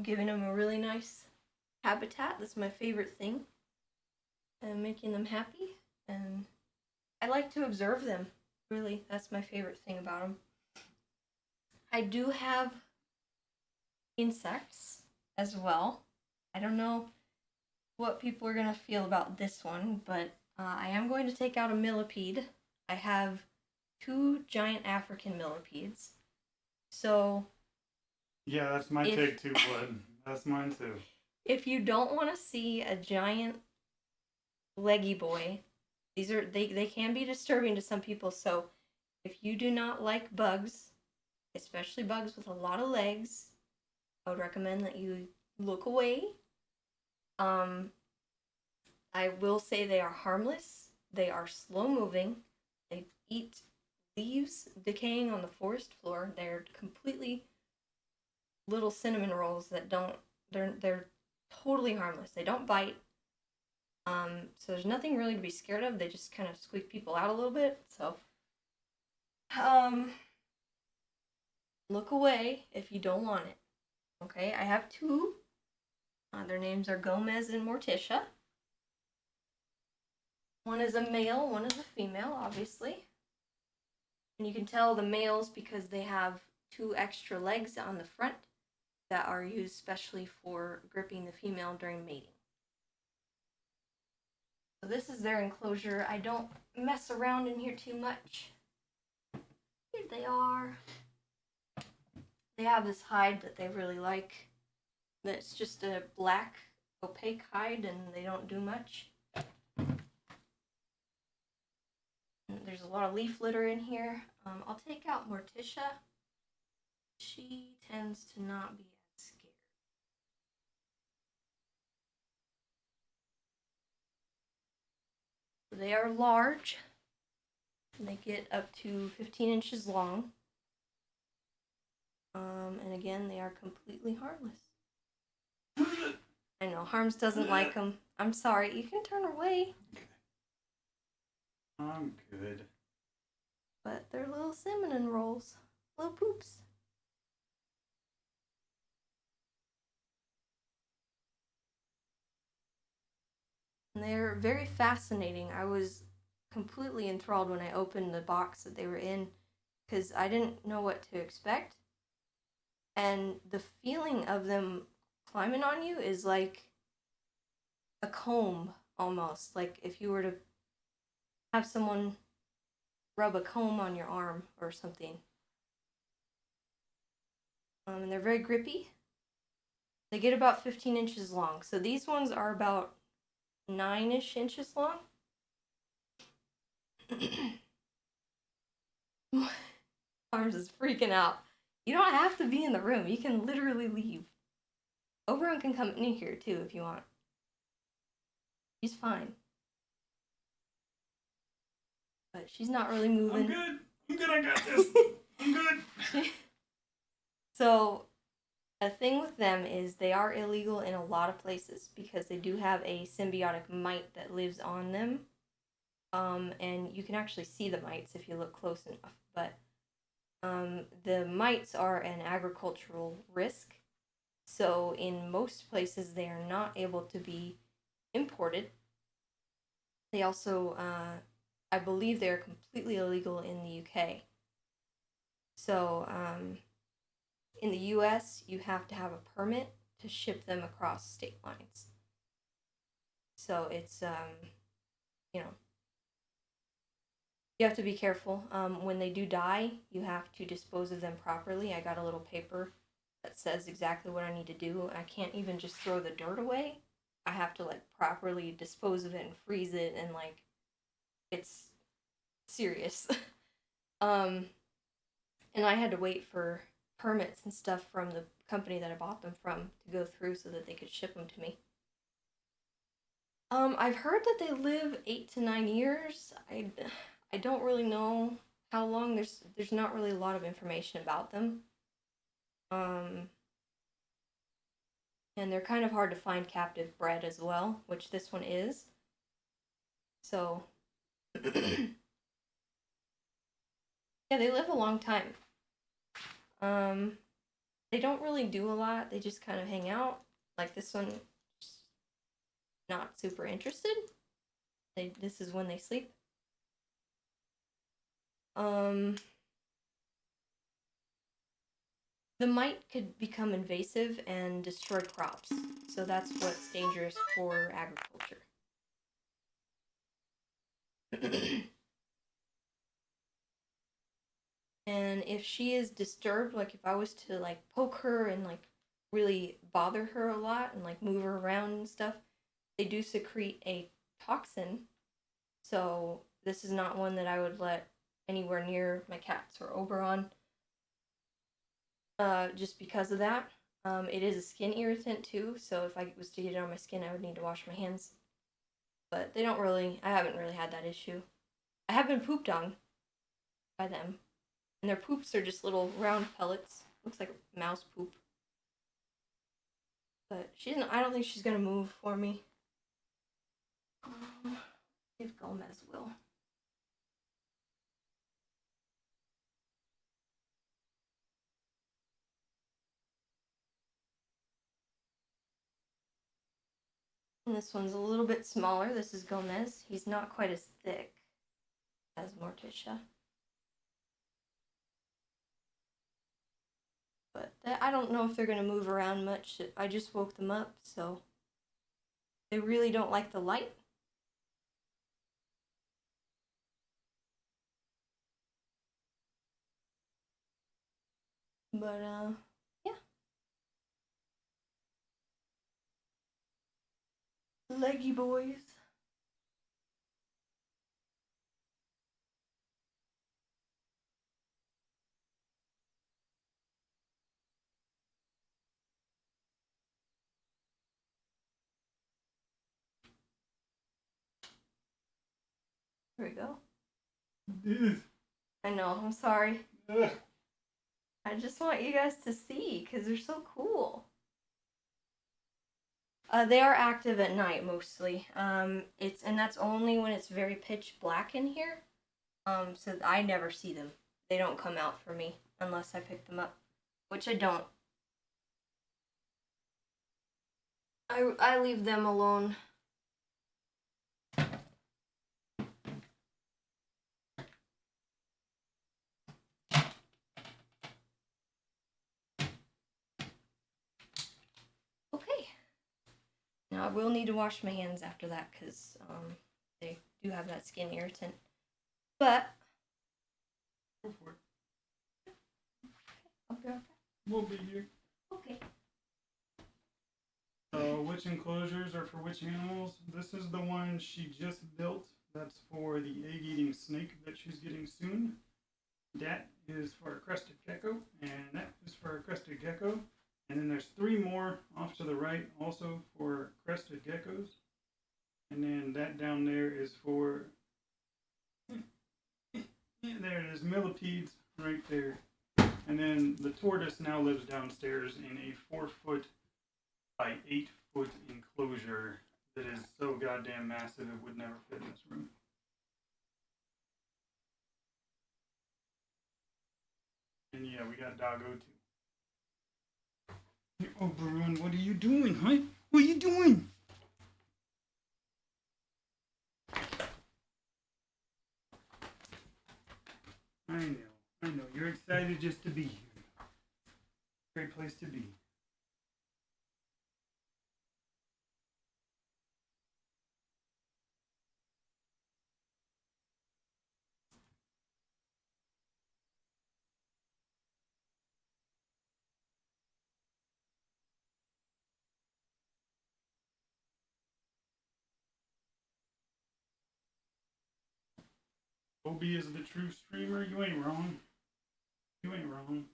A: giving them a really nice habitat. That's my favorite thing. And making them happy, and I like to observe them. Really, that's my favorite thing about them. I do have insects as well. I don't know what people are gonna feel about this one, but I am going to take out a millipede. I have 2 giant African millipedes. So
B: yeah, that's my take too, bud. That's mine too.
A: If you don't want to see a giant leggy boy, they can be disturbing to some people. So if you do not like bugs, especially bugs with a lot of legs, I would recommend that you look away. I will say they are harmless. They are slow moving. They eat leaves decaying on the forest floor. They're completely little cinnamon rolls that don't. They're totally harmless. They don't bite. So there's nothing really to be scared of. They just kind of squeak people out a little bit. So, look away if you don't want it. Okay, I have 2. Their names are Gomez and Morticia. One is a male, one is a female, obviously. And you can tell the males because they have 2 extra legs on the front that are used specially for gripping the female during mating. So this is their enclosure. I don't mess around in here too much. Here they are. They have this hide that they really like. That's just a black, opaque hide, and they don't do much. There's a lot of leaf litter in here. I'll take out Morticia. She tends to not be as scared. They are large. They get up to 15 inches long. And again, they are completely harmless. I know, Harms doesn't like them. I'm sorry, you can turn away.
B: I'm good.
A: But they're little cinnamon rolls. Little poops. And they're very fascinating. I was completely enthralled when I opened the box that they were in because I didn't know what to expect. And the feeling of them climbing on you is like a comb almost. Like if you were to have someone rub a comb on your arm or something. And they're very grippy. They get about 15 inches long. So these ones are about 9-ish inches long. My arms is freaking out. You don't have to be in the room. You can literally leave. Oberon can come in here too if you want. She's fine. But she's not really moving.
B: I'm good, I got this. I'm good.
A: So, a thing with them is they are illegal in a lot of places because they do have a symbiotic mite that lives on them. And you can actually see the mites if you look close enough. But the mites are an agricultural risk. So, in most places, they are not able to be imported. They also, I believe they're completely illegal in the UK. So, in the US, you have to have a permit to ship them across state lines. So it's, you know, you have to be careful. When they do die, you have to dispose of them properly. I got a little paper that says exactly what I need to do. I can't even just throw the dirt away. I have to like properly dispose of it and freeze it, and like it's serious. And I had to wait for permits and stuff from the company that I bought them from to go through so that they could ship them to me. I've heard that they live 8 to 9 years. I don't really know how long. There's not really a lot of information about them. And they're kind of hard to find captive bred as well, which this one is. So, yeah, they live a long time. They don't really do a lot. They just kind of hang out. Like this one, not super interested. This is when they sleep. The mite could become invasive and destroy crops, so that's what's dangerous for agriculture. And if she is disturbed, like if I was to like poke her and like really bother her a lot and like move her around and stuff, they do secrete a toxin. So this is not one that I would let anywhere near my cats or Oberon. Just because of that. It is a skin irritant too, so if I was to get it on my skin, I would need to wash my hands. But I haven't really had that issue. I have been pooped on by them. And their poops are just little round pellets. Looks like mouse poop. But I don't think she's gonna move for me. If Gomez will. And this one's a little bit smaller. This is Gomez. He's not quite as thick as Morticia. But I don't know if they're going to move around much. I just woke them up, so they really don't like the light. But, yeah. Leggy boys. Here we go. I know, I'm sorry. I just want you guys to see, because they're so cool. They are active at night mostly. And that's only when it's very pitch black in here. So I never see them. They don't come out for me unless I pick them up, which I don't. I leave them alone. Okay. Now I will need to wash my hands after that because they do have that skin irritant. But
B: Go for it.
A: I'll be right back.
B: We'll be here.
A: Okay.
B: So, which enclosures are for which animals? This is the one she just built. That's for the egg-eating snake that she's getting soon. That is for a crested gecko, and that is for a crested gecko. And then there's 3 more off to the right, also for crested geckos. And then that down there is for, there it is, millipedes right there. And then the tortoise now lives downstairs in a 4-foot by 8-foot enclosure that is so goddamn massive it would never fit in this room. And yeah, we got Doggo too. Oh, Bruin, what are you doing, huh? What are you doing? I know. You're excited just to be here. Great place to be. Obi is the true streamer. You ain't wrong. You ain't wrong.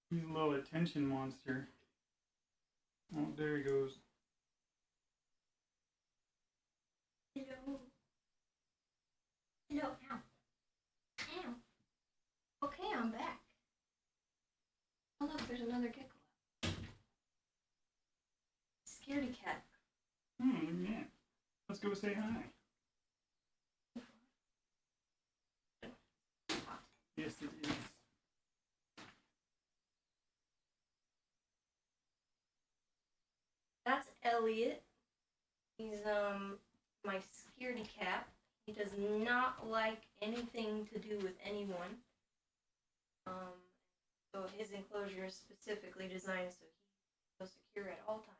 B: He's a little attention monster. Oh, there he goes.
A: Hello. Hello. Ow. Ow. Okay, I'm back. Oh look, there's another gecko. Scaredy cat.
B: Look at that. Let's go say hi. Yes, it is.
A: That's Elliot. He's my scaredy cat. He does not like anything to do with anyone. So his enclosure is specifically designed so he feels secure at all times.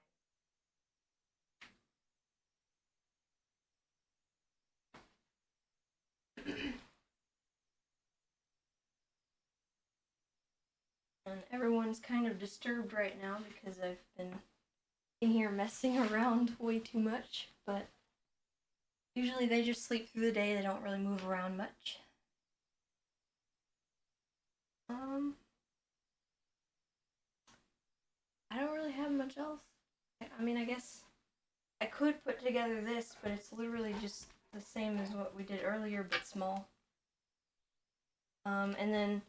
A: And everyone's kind of disturbed right now because I've been in here messing around way too much, but usually they just sleep through the day. They don't really move around much. I don't really have much else. I mean, I guess I could put together this, but it's literally just the same as what we did earlier, but small. And then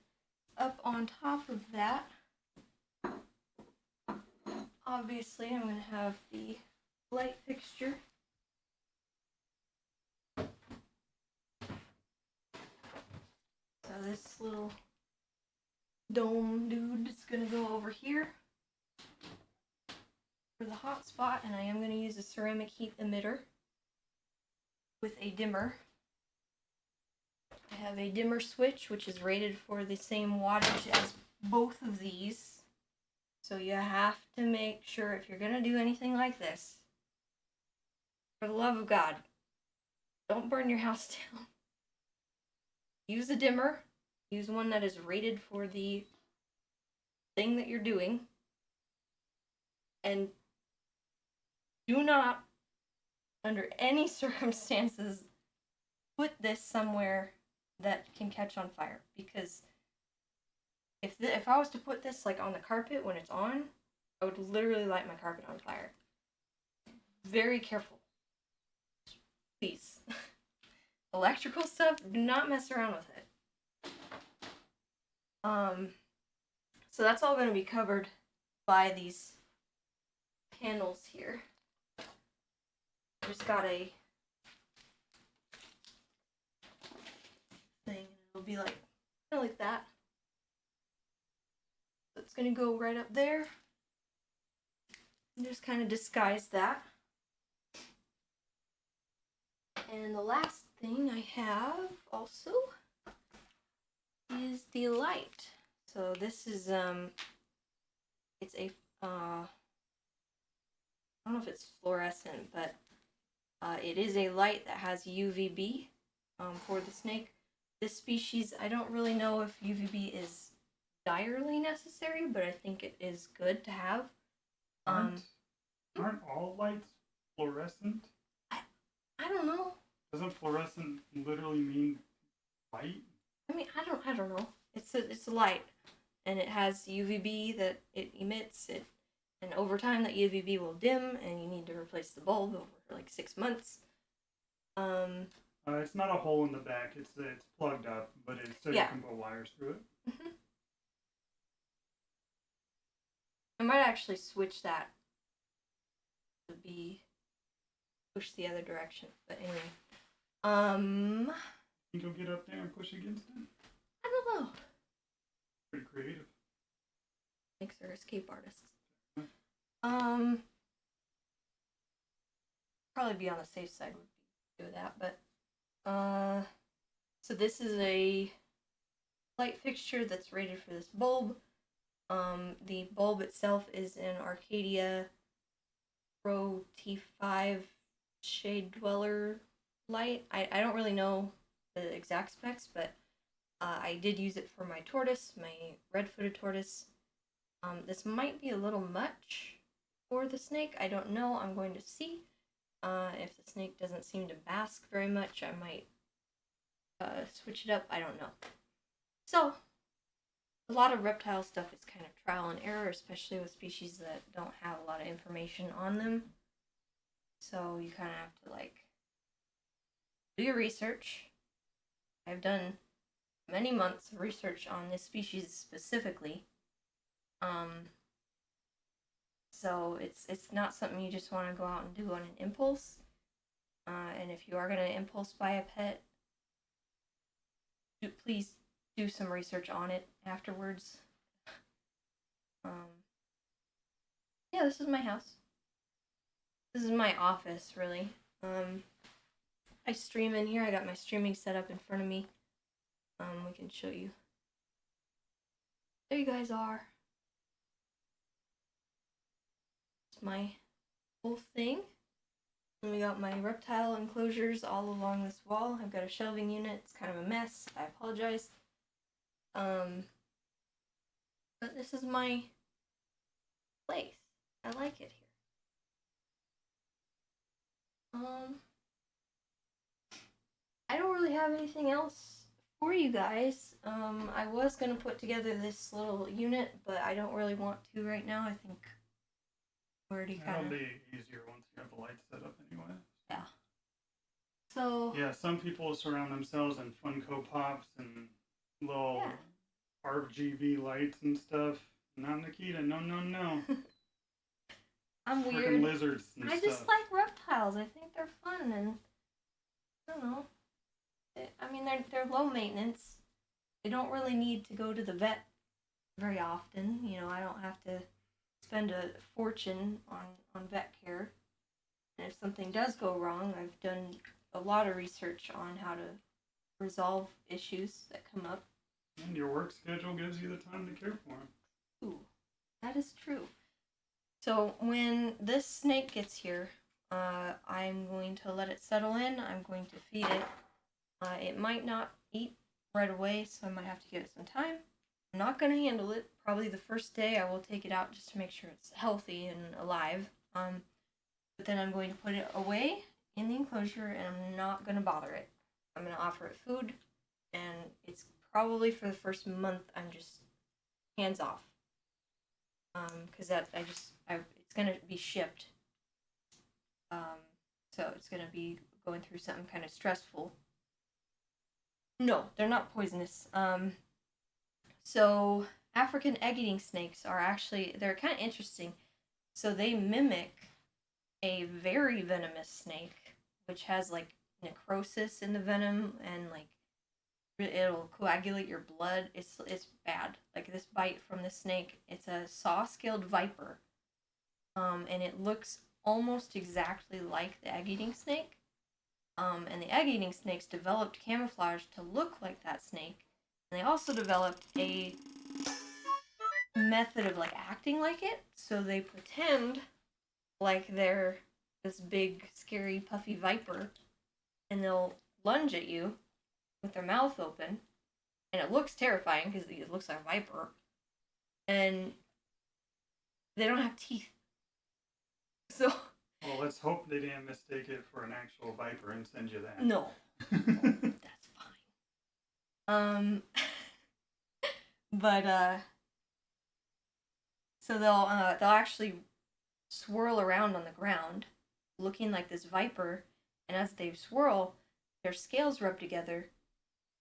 A: up on top of that, obviously I'm going to have the light fixture. So this little dome dude is going to go over here for the hot spot, and I am going to use a ceramic heat emitter with a dimmer. I have a dimmer switch, which is rated for the same wattage as both of these. So you have to make sure if you're going to do anything like this, for the love of God, don't burn your house down. Use a dimmer. Use one that is rated for the thing that you're doing. And do not, under any circumstances, put this somewhere that can catch on fire, because if I was to put this like on the carpet when it's on, I would literally light my carpet on fire. Very careful, please. Electrical stuff, do not mess around with it. So that's all going to be covered by these panels here. I just got a it'll be like kind of like that. So it's gonna go right up there. And just kind of disguise that. And the last thing I have also is the light. So this is it's a I don't know if it's fluorescent, but it is a light that has UVB for the snake. This species, I don't really know if UVB is direly necessary, but I think it is good to have.
B: Aren't all lights fluorescent?
A: I don't know.
B: Doesn't fluorescent literally mean light?
A: I mean, I don't know. It's a light, and it has UVB that it emits. And over time that UVB will dim, and you need to replace the bulb over like 6 months.
B: It's not a hole in the back. It's plugged up, but it's so you can put wires through it.
A: Mm-hmm. I might actually switch that to be push the other direction. But anyway,
B: Think you'll get up there and push against it?
A: I don't know.
B: Pretty creative.
A: Thanks, are escape artists. Probably be on the safe side would do that, but so this is a light fixture that's rated for this bulb. The bulb itself is an Arcadia Pro T5 Shade Dweller light. I don't really know the exact specs, but I did use it for my tortoise, my red-footed tortoise. This might be a little much for the snake. I don't know. I'm going to see. If the snake doesn't seem to bask very much, I might switch it up. I don't know. So, a lot of reptile stuff is kind of trial and error, especially with species that don't have a lot of information on them. So you kind of have to like do your research. I've done many months of research on this species specifically. So it's not something you just want to go out and do on an impulse. And if you are going to impulse buy a pet, please do some research on it afterwards. Yeah, this is my house. This is my office, really. I stream in here. I got my streaming set up in front of me. We can show you. There you guys are. It's my whole thing. And we got my reptile enclosures all along this wall. I've got a shelving unit. It's kind of a mess. I apologize. But this is my place. I like it here. I don't really have anything else for you guys. I was gonna put together this little unit, but I don't really want to right now. I think we're already kind of.
B: It'll be easier once you have the lights set up anyway.
A: Yeah. So.
B: Yeah, some people surround themselves in Funko Pops and little RGB lights and stuff. Not Nakkida, no.
A: I'm
B: Freaking
A: weird.
B: lizards and
A: I
B: stuff.
A: just like reptiles. I think they're fun, and I don't know. I mean, they're low maintenance. They don't really need to go to the vet very often. You know, I don't have to spend a fortune on vet care. And if something does go wrong, I've done a lot of research on how to resolve issues that come up.
B: And your work schedule gives you the time to care for them.
A: Ooh, that is true. So when this snake gets here, I'm going to let it settle in. I'm going to feed it. It might not eat right away, so I might have to give it some time. I'm not going to handle it. Probably the first day I will take it out just to make sure it's healthy and alive. But then I'm going to put it away in the enclosure, and I'm not going to bother it. I'm going to offer it food, and it's probably for the first month I'm just hands off. Because it's going to be shipped. So it's going to be going through something kind of stressful. No, they're not poisonous. So African egg-eating snakes are actually, they're kind of interesting. So they mimic a very venomous snake, which has like necrosis in the venom and like it'll coagulate your blood. It's bad. Like this bite from this snake, it's a saw-scaled viper. And it looks almost exactly like the egg-eating snake. And the egg-eating snakes developed camouflage to look like that snake. And they also developed a method of like acting like it. So they pretend like they're this big, scary, puffy viper, and they'll lunge at you with their mouth open, and it looks terrifying because it looks like a viper, and they don't have teeth. So.
B: Well, let's hope they didn't mistake it for an actual viper and send you that.
A: No. That's fine. But so they'll actually swirl around on the ground, looking like this viper, and as they swirl, their scales rub together,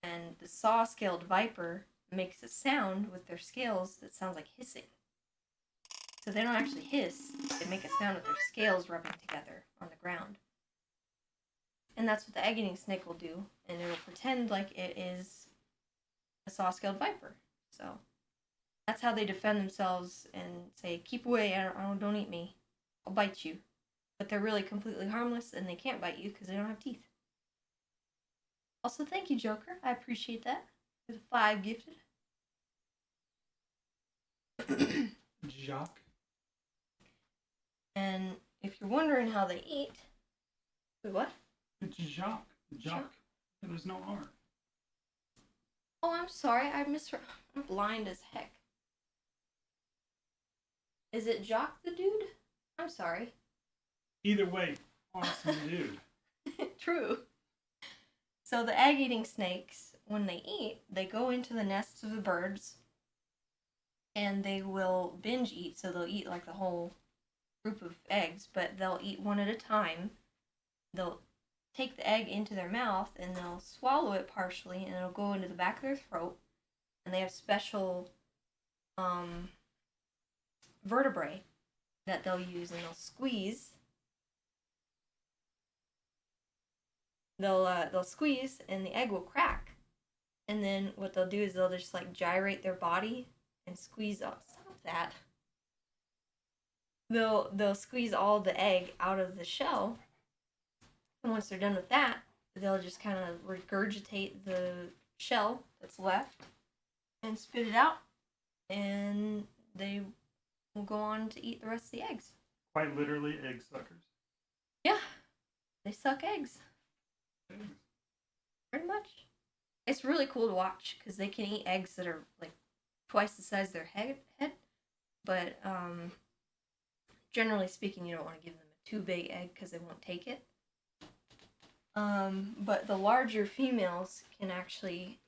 A: and the saw-scaled viper makes a sound with their scales that sounds like hissing. So they don't actually hiss, they make a sound with their scales rubbing together on the ground. And that's what the egg-eating snake will do, and it'll pretend like it is a saw-scaled viper. So that's how they defend themselves and say, keep away, don't eat me, I'll bite you. But they're really completely harmless, and they can't bite you because they don't have teeth. Also, thank you, Joker. I appreciate that. For the 5 gifted.
B: Jacques.
A: And if you're wondering how they eat... Wait, what?
B: It's Jacques. Jacques. There's no R.
A: Oh, I'm sorry. I'm blind as heck. Is it Jacques the dude? I'm sorry.
B: Either way, awesome dude.
A: True. So the egg-eating snakes, when they eat, they go into the nests of the birds, and they will binge eat. So they'll eat like the whole group of eggs, but they'll eat one at a time. They'll take the egg into their mouth, and they'll swallow it partially, and it'll go into the back of their throat. And they have special vertebrae that they'll use, and they'll squeeze. They'll squeeze, and the egg will crack. And then what they'll do is they'll just like gyrate their body and squeeze up. Stop that. They'll squeeze all the egg out of the shell, and once they're done with that, they'll just kind of regurgitate the shell that's left and spit it out, and they will go on to eat the rest of the eggs.
B: Quite literally, egg suckers.
A: Yeah, they suck eggs. Pretty much. It's really cool to watch because they can eat eggs that are like twice the size of their head. But generally speaking, you don't want to give them a too big egg because they won't take it. But the larger females can actually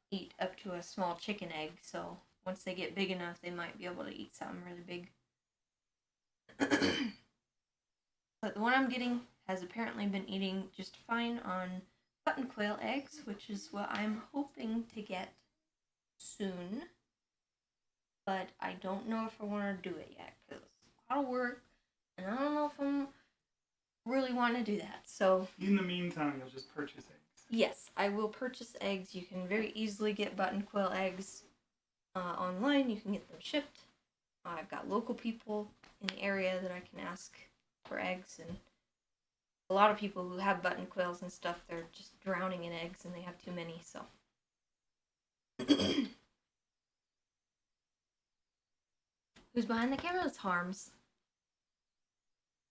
A: eat up to a small chicken egg. So once they get big enough, they might be able to eat something really big. But the one I'm getting has apparently been eating just fine on button quail eggs, which is what I'm hoping to get soon. But I don't know if I want to do it yet, because it's a lot of work, and I don't know if I'm really want to do that. So
B: in the meantime, you'll just purchase eggs.
A: Yes, I will purchase eggs. You can very easily get button quail eggs online. You can get them shipped. I've got local people in the area that I can ask for eggs, and a lot of people who have button quails and stuff, they're just drowning in eggs and they have too many, so. Who's behind the camera? It's Harms.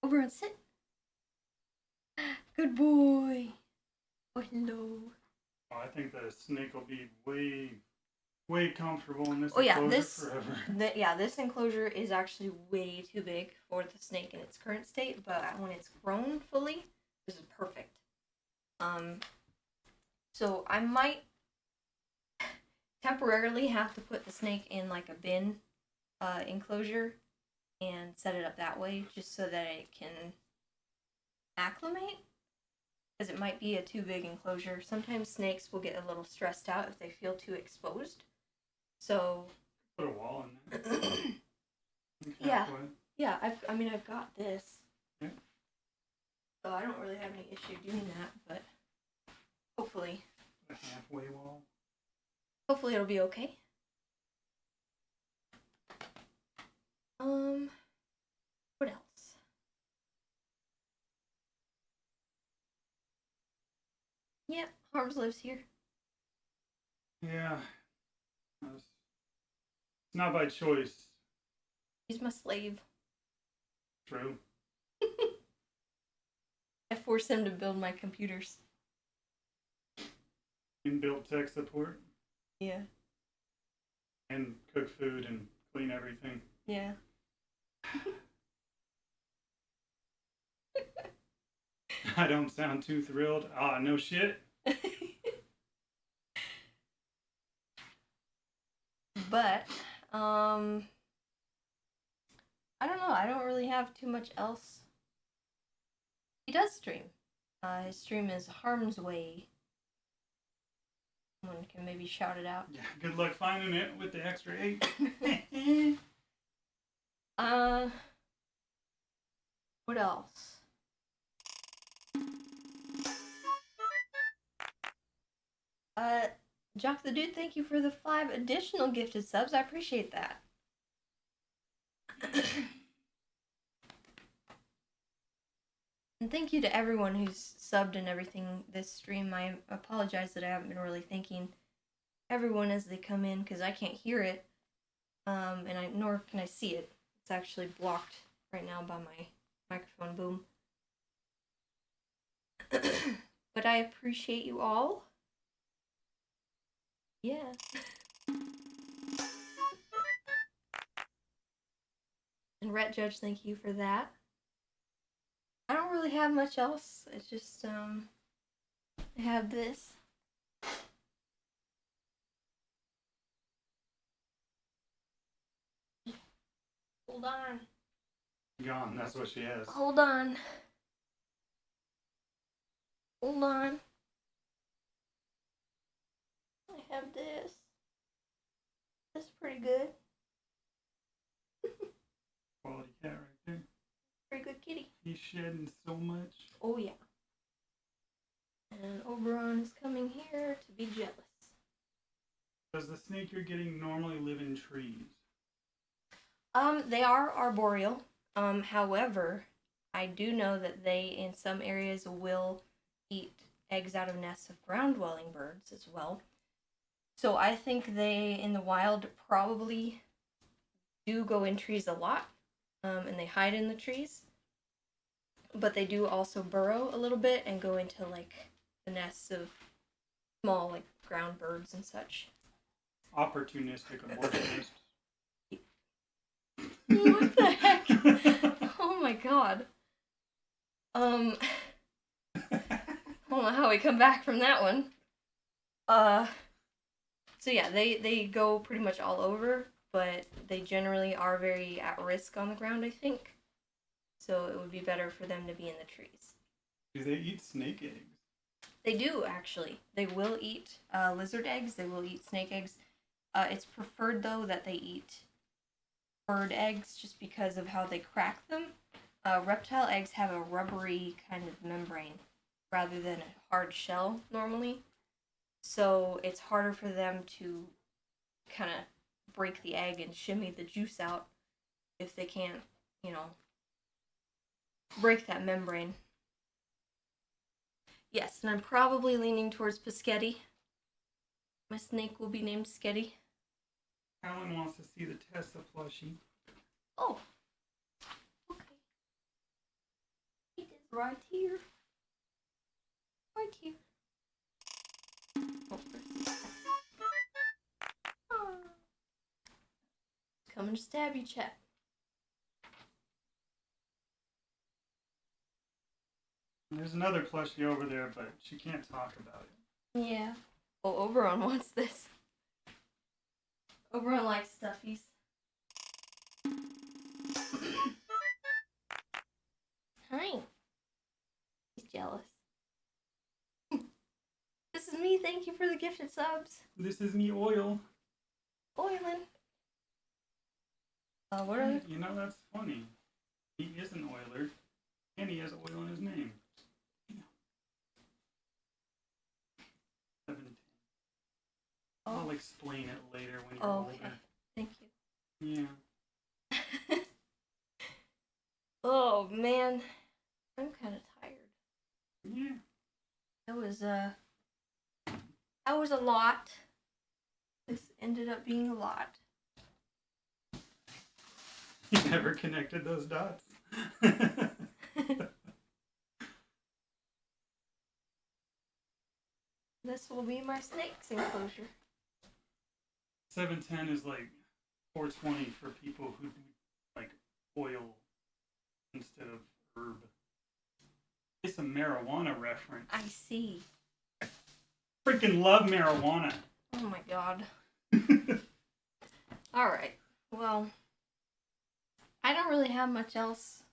A: Over and sit. Good boy. Oh, hello.
B: Oh, I think the snake will be way comfortable in this
A: Oh yeah,
B: enclosure forever.
A: This enclosure is actually way too big for the snake in its current state, but when it's grown fully, this is perfect. So I might temporarily have to put the snake in like a bin enclosure and set it up that way, just so that it can acclimate, because it might be a too big enclosure. Sometimes snakes will get a little stressed out if they feel too exposed. So
B: put a wall in there.
A: Yeah, I've got this.
B: Yeah.
A: So I don't really have any issue doing that, but hopefully.
B: A halfway wall.
A: Hopefully it'll be okay. What else? Yeah, Harms lives here.
B: Yeah. It's not by choice.
A: He's my slave.
B: True.
A: I force him to build my computers.
B: Inbuilt tech support.
A: Yeah.
B: And cook food and clean everything.
A: Yeah.
B: I don't sound too thrilled. Ah, no shit.
A: But, I don't know. I don't really have too much else. He does stream. His stream is Harm's Way. Someone can maybe shout it out.
B: Yeah, good luck finding it with the extra 8.
A: What else? Jock the Dude, thank you for the 5 additional gifted subs. I appreciate that. And thank you to everyone who's subbed and everything this stream. I apologize that I haven't been really thanking everyone as they come in because I can't hear it, nor can I see it. It's actually blocked right now by my microphone boom. But I appreciate you all. Yeah. And Ret Judge, thank you for that. I don't really have much else. It's just, I have this. Hold on.
B: Gone, that's what she has.
A: Hold on. Hold on. I have this. That's pretty good.
B: Quality cat right there.
A: Pretty good kitty.
B: He's shedding so much.
A: Oh yeah. And Oberon is coming here to be jealous.
B: Does the snake you're getting normally live in trees?
A: They are arboreal. However, I do know that they in some areas will eat eggs out of nests of ground-dwelling birds as well. So I think they in the wild probably do go in trees a lot, and they hide in the trees. But they do also burrow a little bit and go into like the nests of small like ground birds and such.
B: Opportunistic abortionist.
A: What the heck? Oh my god. I don't know how we come back from that one. So yeah, they go pretty much all over, but they generally are very at risk on the ground, I think. So it would be better for them to be in the trees.
B: Do they eat snake eggs?
A: They do, actually. They will eat lizard eggs. They will eat snake eggs. It's preferred, though, that they eat bird eggs just because of how they crack them. Reptile eggs have a rubbery kind of membrane rather than a hard shell normally. So it's harder for them to kind of break the egg and shimmy the juice out if they can't, break that membrane. Yes, and I'm probably leaning towards Piscetti. My snake will be named Sketty.
B: Alan wants to see the Tessa plushie.
A: Oh. Okay. It is right here. Right here. Oh, coming to stab you, chat.
B: There's another plushie over there, but she can't talk about it.
A: Yeah. Well, Oberon wants this. Oberon likes stuffies. Hi. He's jealous. This is me. Thank you for the gifted subs.
B: This is me, Oil.
A: Oilin. What are they?
B: You know, that's funny. He is an oiler, and he has oil in his name. 7.
A: Oh.
B: I'll explain it later when you're
A: Oh,
B: older.
A: okay. Thank
B: Yeah.
A: you. Oh man, I'm kind of tired.
B: Yeah.
A: That was a lot. This ended up being a lot.
B: You never connected those dots.
A: This will be my snake's enclosure.
B: 710 is like 420 for people who do like oil instead of herb. It's a marijuana reference.
A: I see.
B: Freaking love marijuana.
A: Oh my god. Alright, well, I don't really have much else.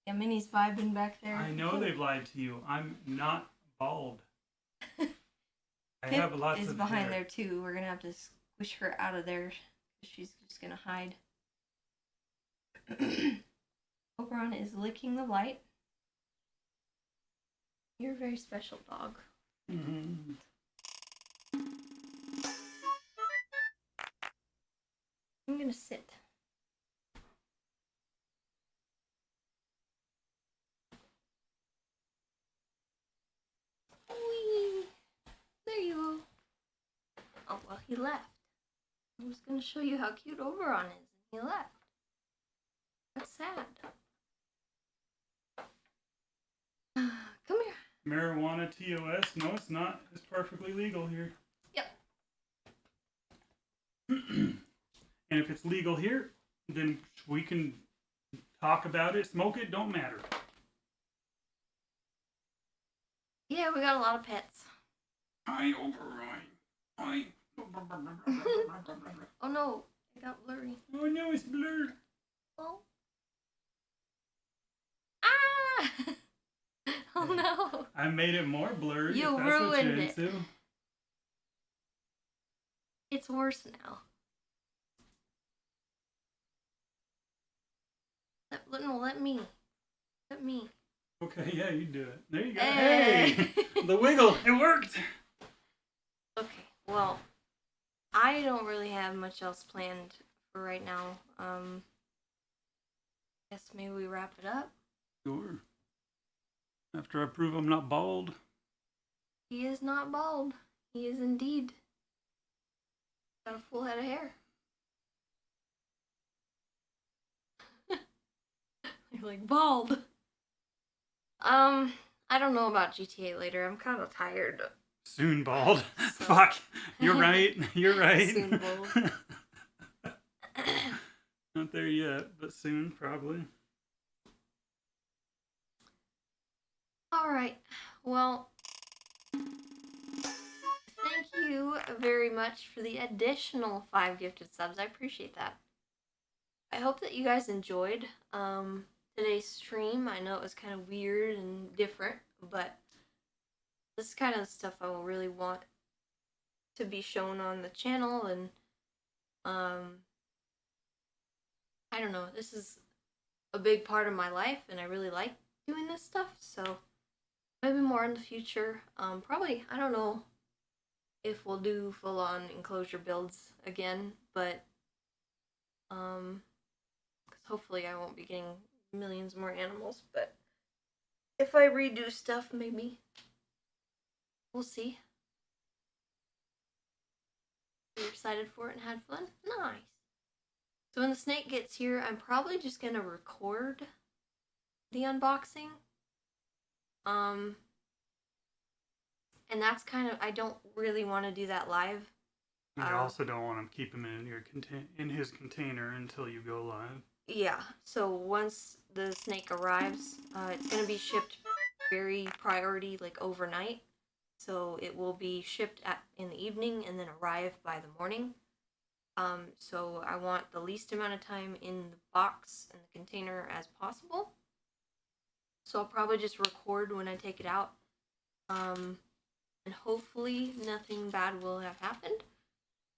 A: Yeah, Minnie's vibing back there.
B: I know they've lied to you. I'm not bald. I
A: Pip
B: have lots
A: is
B: of
A: behind
B: hair.
A: there too. We're gonna have to squish her out of there. She's just gonna hide. Oberon is licking the light. You're a very special dog.
B: Mm-hmm.
A: I'm gonna sit. Whee! There you go. Oh, well, he left. I was gonna show you how cute Oberon is, and he left. That's sad. Come here.
B: Marijuana TOS? No, it's not. It's perfectly legal here.
A: Yep.
B: And if it's legal here, then we can talk about it, smoke it, don't matter.
A: Yeah, we got a lot of pets.
B: I override. I.
A: Oh no, it got blurry.
B: Oh no, it's blurred.
A: Oh. Ah! Oh no.
B: I made it more blurry.
A: You
B: if that's what
A: ruined
B: you're
A: it.
B: into.
A: It's worse now. Let me. Let me.
B: Okay, yeah, you do it. There you go.
A: Hey!
B: Hey! The wiggle, it worked!
A: Okay, well, I don't really have much else planned for right now. Guess maybe we wrap it up.
B: Sure. After I prove I'm not bald.
A: He is not bald. He is indeed got a full head of hair. You're like bald. I don't know about GTA later. I'm kind of tired.
B: Soon bald.
A: So.
B: Fuck. You're right. You're right.
A: Soon bald.
B: Not there yet, but soon, probably.
A: Alright, well, thank you very much for the additional 5 gifted subs. I appreciate that. I hope that you guys enjoyed today's stream. I know it was kind of weird and different, but this is kind of the stuff I will really want to be shown on the channel, and I don't know, this is a big part of my life, and I really like doing this stuff, so maybe more in the future. Probably, I don't know if we'll do full-on enclosure builds again, but because hopefully I won't be getting millions more animals, but if I redo stuff, maybe. We'll see. You're excited for it and had fun? Nice. So when the snake gets here, I'm probably just gonna record the unboxing. And that's kind of, I don't really want to do that live.
B: You also don't want to keep him in your in his container until you go live.
A: Yeah, so once the snake arrives, it's going to be shipped very priority, like overnight. So it will be shipped in the evening and then arrive by the morning. So I want the least amount of time in the box and the container as possible. So I'll probably just record when I take it out. And hopefully nothing bad will have happened.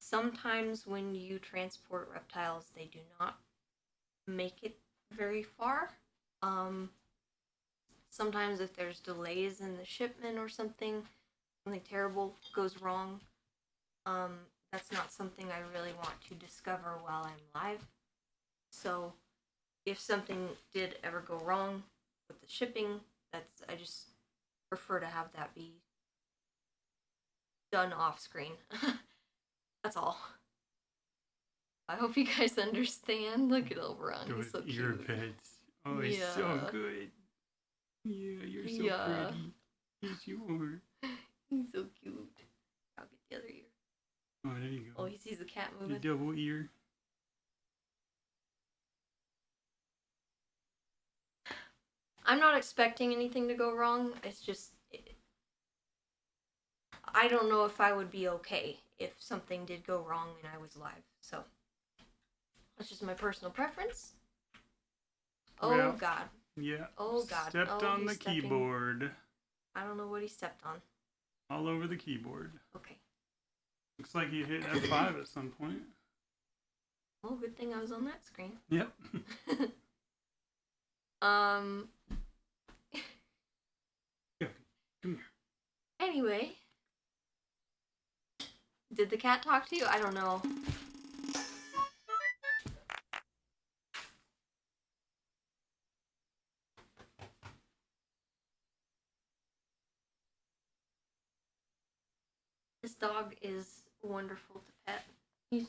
A: Sometimes when you transport reptiles, they do not make it very far. Sometimes if there's delays in the shipment or something terrible goes wrong, That's not something I really want to discover while I'm live. So if something did ever go wrong with the shipping, I just prefer to have that be done off screen. That's all. I hope you guys understand. Look at Oberon. He's so cute.
B: Earbuds. Oh, it's so good. Yeah, you're so pretty. Yes, you are.
A: He's so cute. I'll get the other ear.
B: Oh, there you go.
A: Oh, he sees the cat moving.
B: The double ear.
A: I'm not expecting anything to go wrong. It's just, I don't know if I would be okay if something did go wrong and I was live. So that's just my personal preference. Oh, well, God.
B: Yeah.
A: Oh, God.
B: Stepped on the keyboard.
A: I don't know what he stepped on.
B: All over the keyboard.
A: Okay.
B: Looks like you hit F5 at some point.
A: Well, good thing I was on that screen.
B: Yep. Yeah, come here.
A: Anyway. Did the cat talk to you? I don't know. This dog is wonderful to pet. You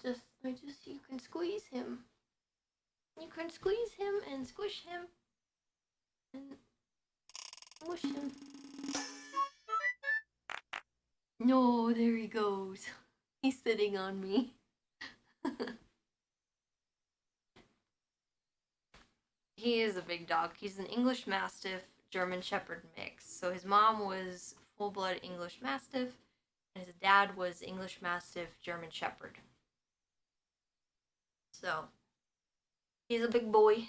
A: can squeeze him. You can squeeze him and squish him and mush him. No, there he goes. He's sitting on me. He is a big dog. He's an English Mastiff, German Shepherd mix. So his mom was full-blood English Mastiff, and his dad was English Mastiff, German Shepherd. So, he's a big boy.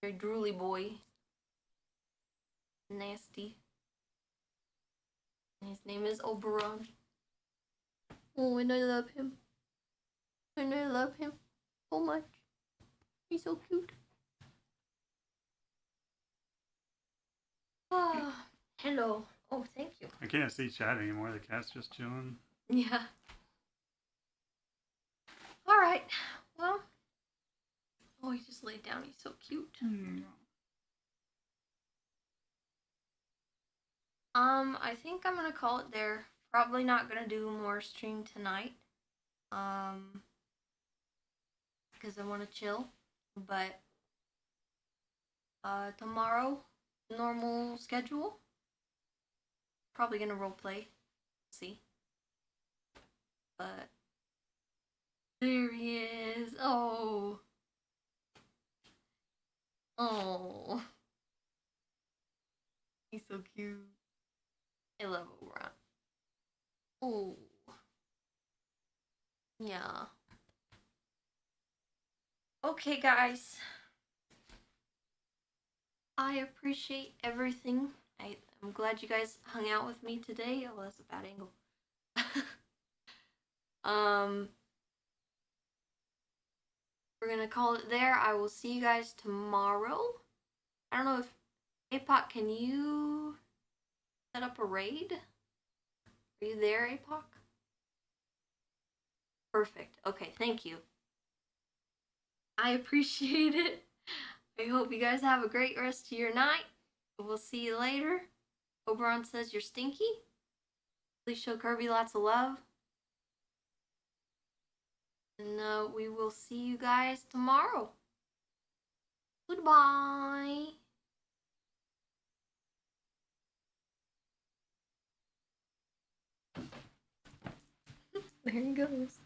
A: Very drooly boy. Nasty. And his name is Oberon. Oh, and I love him. And I love him so much. He's so cute. Ah, hello. Oh, thank you.
B: I can't see chat anymore. The cat's just chilling.
A: Yeah. Alright. Well. Oh, he just laid down. He's so cute. I think I'm gonna call it there. Probably not gonna do more stream tonight. Because I want to chill. But, tomorrow, normal schedule. Probably gonna roleplay. See. But, there he is. Oh. Oh. He's so cute. I love Oberon. Oh. Yeah. Okay, guys. I appreciate everything. I'm glad you guys hung out with me today. Oh, that's a bad angle. We're gonna call it there. I will see you guys tomorrow. I don't know if APOC, can you set up a raid? Are you there, APOC? Perfect. Okay, thank you. I appreciate it. I hope you guys have a great rest of your night. We'll see you later. Oberon says you're stinky. Please show Kirby lots of love. And we will see you guys tomorrow. Goodbye. There he goes.